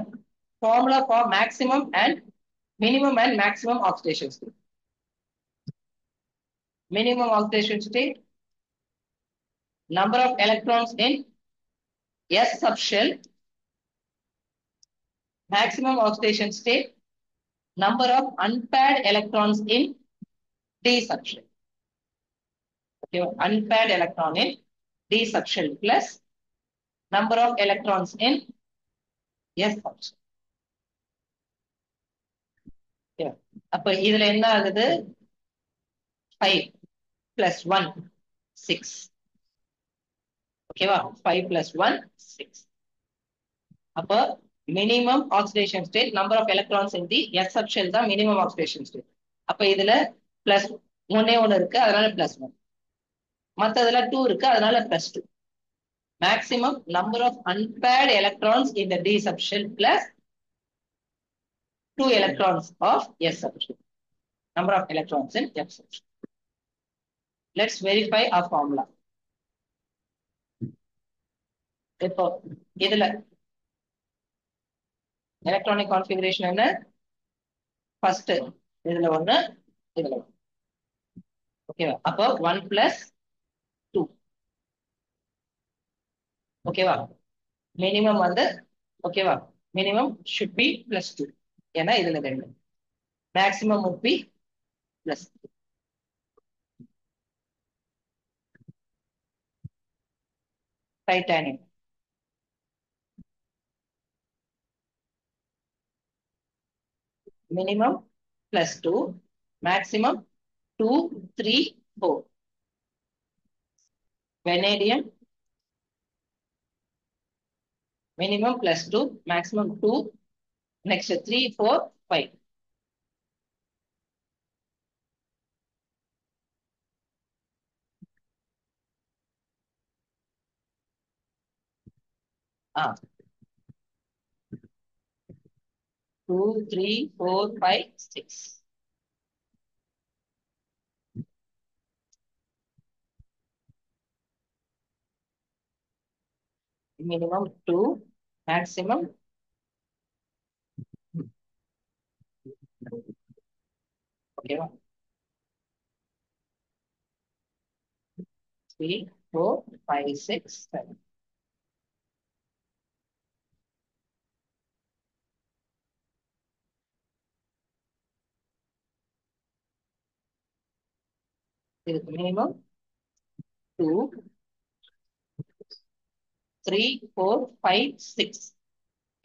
formula for maximum and minimum and maximum oxidation state. Minimum oxidation state, number of electrons in S subshell. Maximum oxidation state, number of unpaired electrons in D subshell. Okay, unpaired electron in D subshell plus number of electrons in S subshell. Okay. அப்ப இதுல என்ன ஆகுது? 5 plus 1 6. ஓகேவா? 5 plus 1 6. அப்ப minimum oxidation state, number of electrons in the S subshell தான் minimum oxidation state. அப்ப இதுல plus 1 இருக்கு, அதனால +1. மத்ததுல 2 இருக்கு, அதனால +2. Maximum number of unpaired electrons in the D subshell plus 2 electrons of S subshell. Number of electrons in F subshell. Let's verify our formula. இப்போ இதுல electronic configuration என்ன? ஃபர்ஸ்ட் இதுல 1 இதுல 1. ஓகேவா? அப்போ 1 plus 2. ஓகேவா? மினிமம் வந்து ஓகேவா? Minimum should be +2. ஏன்னா இதுல 2. Maximum would be +2. Titanium. Minimum +2, maximum 2, 3, 4. Vanadium, minimum +2, maximum 2, next 3, 4, 5. Ah, 2, 3, 4, 5, 6. Minimum 2, maximum. Okay, 3, 4, 5, 6, 7. இதுக்கு minimum 2, 3, 4, 5, 6.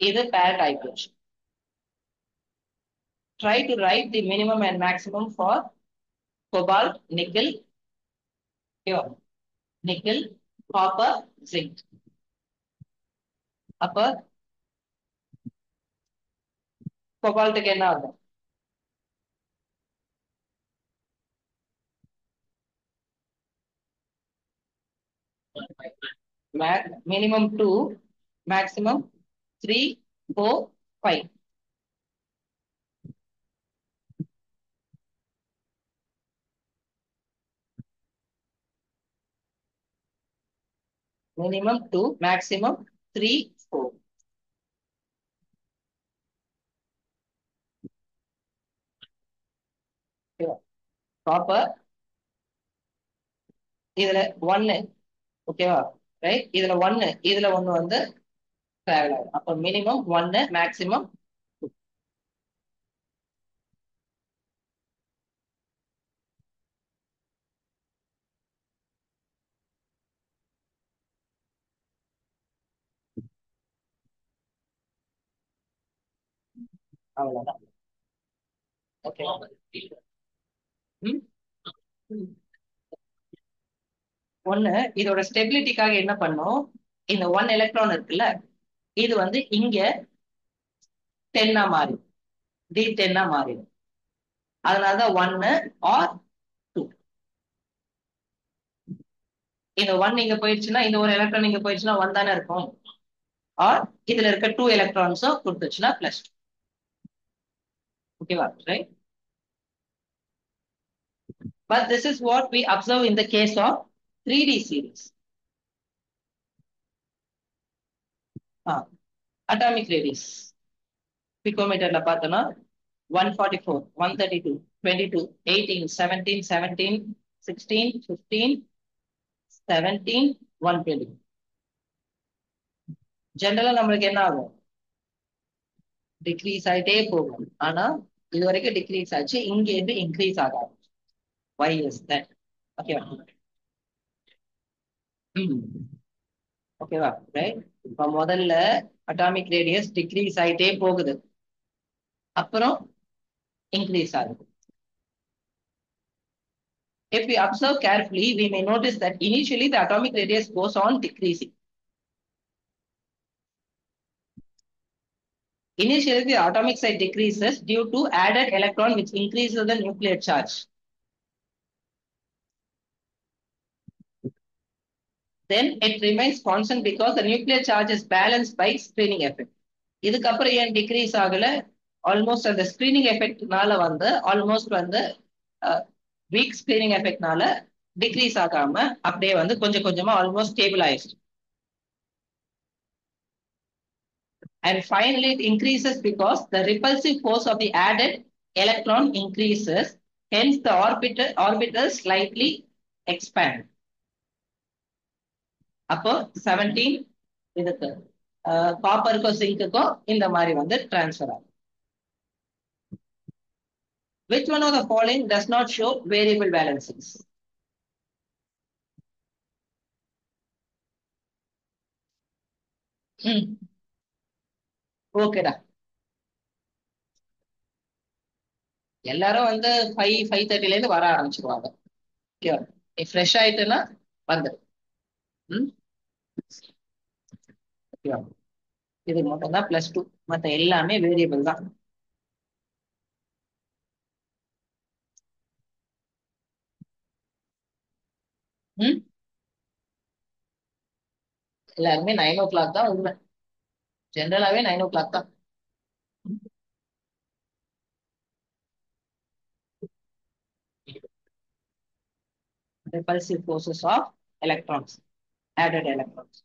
இது paired hydrogen. Try to write the minimum and maximum for cobalt, nickel, nickel, copper, zinc. அப்ப கோபால்ட்டுக்கு என்ன ஆகும்? Minimum 2, maximum 3, 4, 5. Minimum 2, maximum 3, 4. Copper இதுல 1, ஓகேவா? Right, இதுல 1, இதுல 1 வந்து டிராவல் ஆகும். அப்ப மினிமம் 1, மேக்ஸிமம் 2. அவ்வளவுதான். ஓகே. ம். ஒண்ணு இதோட ஸ்டெபிலிட்டிக்காக என்ன பண்ணும், இந்த 1 எலக்ட்ரான் இருக்குல்ல, இது வந்து இங்க 10 மாறிடும், D10 மாறிடும். அதனாலதான் 1 ஆர் 2. இந்த 1 இங்க போயிடுச்சுன்னா, இந்த ஒரு எலக்ட்ரான் இங்க போயிடுச்சுன்னா 1 தானே இருக்கும். ஆர் இதுல இருக்க 2 எலக்ட்ரான்ஸும் கொடுத்துச்சுன்னா +2. ஓகேவா, right? But this is what we observe in the case of 3D series. Atomic radius picometerல பார்த்தோம்னா 144, 132, 22, 18, 17, 17, 16, 15, 17, 120. ஜெனரலா நம்மளுக்கு என்ன ஆகும், டிக்ரீஸ் ஆயிட்டே போகும். ஆனா இது வரைக்கும் டிக்ரீஸ் ஆச்சு, இங்க இருந்து இன்க்ரீஸ் ஆகாது. Why is that? ஓகேவா, ஓகேவா, ரைட்? இப்ப முதல்ல அட்டாமிக் ரேடியஸ் டிக்ரீஸ் ஆயிட்டே போகுது, அப்புறம் இன்க்ரீஸ் ஆகுது. If we observe carefully, we may notice that initially the atomic radius goes on decreasing. Initially, the atomic size decreases due to added electron, which increases the nuclear charge. Then it remains constant because the nuclear charge is balanced by screening effect. இதுக்கப்புறம் ஏன் degrees ஆகல, almost அந்த screening எஃபெக்ட்னால வந்து almost வந்து week screening எஃபெக்ட்னால degrees ஆகாம அப்படியே வந்து கொஞ்சம் கொஞ்சமா ஆல்மோஸ்ட் ஸ்டேபிள் ஆயிடுச்சு. And finally it increases because the repulsive force of the added electron increases, hence the orbitals slightly expand. அப்போ 17 இதுக்கு காப்பருக்கும் சிங்க்குக்கும் இந்த மாதிரி வந்து டிரான்ஸ்ஃபர் ஆகும். Which one of the following does not show variable valencies? ஓகேடா, எல்லாரும் வந்து 5:30ல இருந்து வர ஆரம்பிச்சிருவாங்க. ஃப்ரெஷ் ஆயிட்டுன்னா வந்துடும். இது மட்டும் தான் +2, மற்ற எல்லாமே வேரியபிள் தான். எல்லாருமே 9 o'clock தான் உண்மை, ஜென்ரலாவே 9 o'clock தான். Repulsive forces of electrons, added electrons.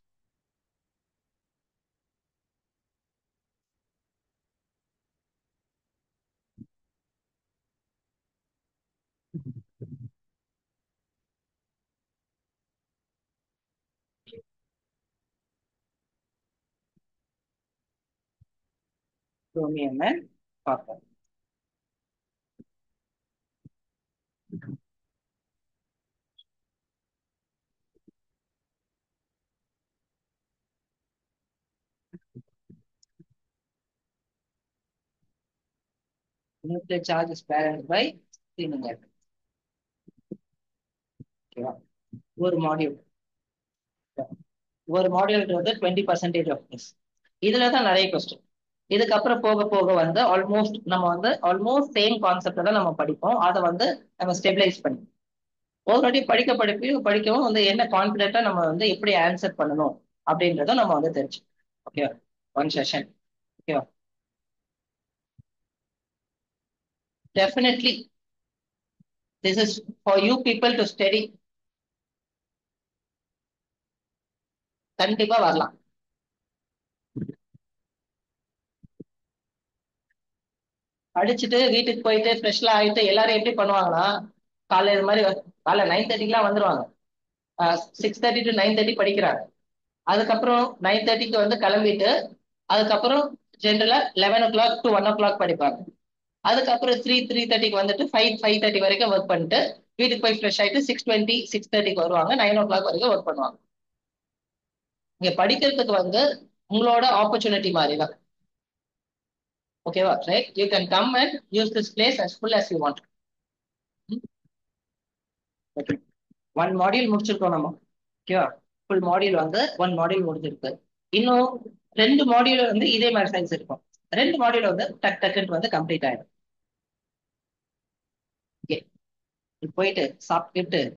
Chromium and copper. Nuclear charge is balanced by screening effect. ஒரு மாடியூல் 20% ஆஃப் திஸ். இதுலதான் நிறைய கொஸ்டின். இதுக்கப்புறம் போக போக வந்து ஆல்மோஸ்ட் நம்ம வந்து ஆல்மோஸ்ட் சேம் கான்செப்ட் தான் நம்ம படிப்போம். அதை வந்து நம்ம ஸ்டெபிலைஸ் பண்ணி ஒரு வாட்டி படிக்கவும் வந்து என்ன கான்பிடென்ட்டா நம்ம வந்து எப்படி ஆன்சர் பண்ணணும் அப்படின்றத நம்ம வந்து தெரிஞ்சு. ஓகேவா, ஒன் செஷன். ஓகேவா, definitely this is for you people to study. கண்டிப்பா வரலாம். படிச்சுட்டு வீட்டுக்கு போயிட்டு ஃப்ரெஷ்லாம் ஆயிட்டு எல்லாரும் எப்படி பண்ணுவாங்கன்னா, காலையில இது மாதிரி காலைல 9:30க்குலாம் வந்துருவாங்க. 6:30 to 9:30 படிக்கிறாங்க. அதுக்கப்புறம் 9:30க்கு வந்து கிளம்பிட்டு அதுக்கப்புறம் ஜென்ரலா 11 o'clock to 1 o'clock படிப்பாங்க. அதுக்கப்புறம் 3:30க்கு வந்துட்டு 5:30 வரைக்கும் ஒர்க் பண்ணிட்டு வீட்டுக்கு போய் ஃப்ரெஷ் ஆயிட்டு 6:20 6:30க்கு வருவாங்க. 9 o'clock வரைக்கும் ஒர்க் பண்ணுவாங்க. இங்க படிக்கிறதுக்கு வந்து உங்களோட ஆப்பர்ச்சுனிட்டி மாதிரி தான். ஓகேவா right you can come and use this place as full as you want. Okay one module முடிச்சிருக்கோம் நம்ம. ஓகேவா ஃபுல் மாடியூல் வந்து ஒன் மாடியூல் முடிஞ்சிருக்கு. இன்னும் ரெண்டு மாடியூல் வந்து இதே மாதிரி சயின்ஸ் இருக்கும். ரெண்டு மாடியூல் வந்து டக் டக்குன்னு வந்து கம்ப்ளீட் ஆயிடும். ஓகே போயிட்டு சாப்பிட்டுட்டு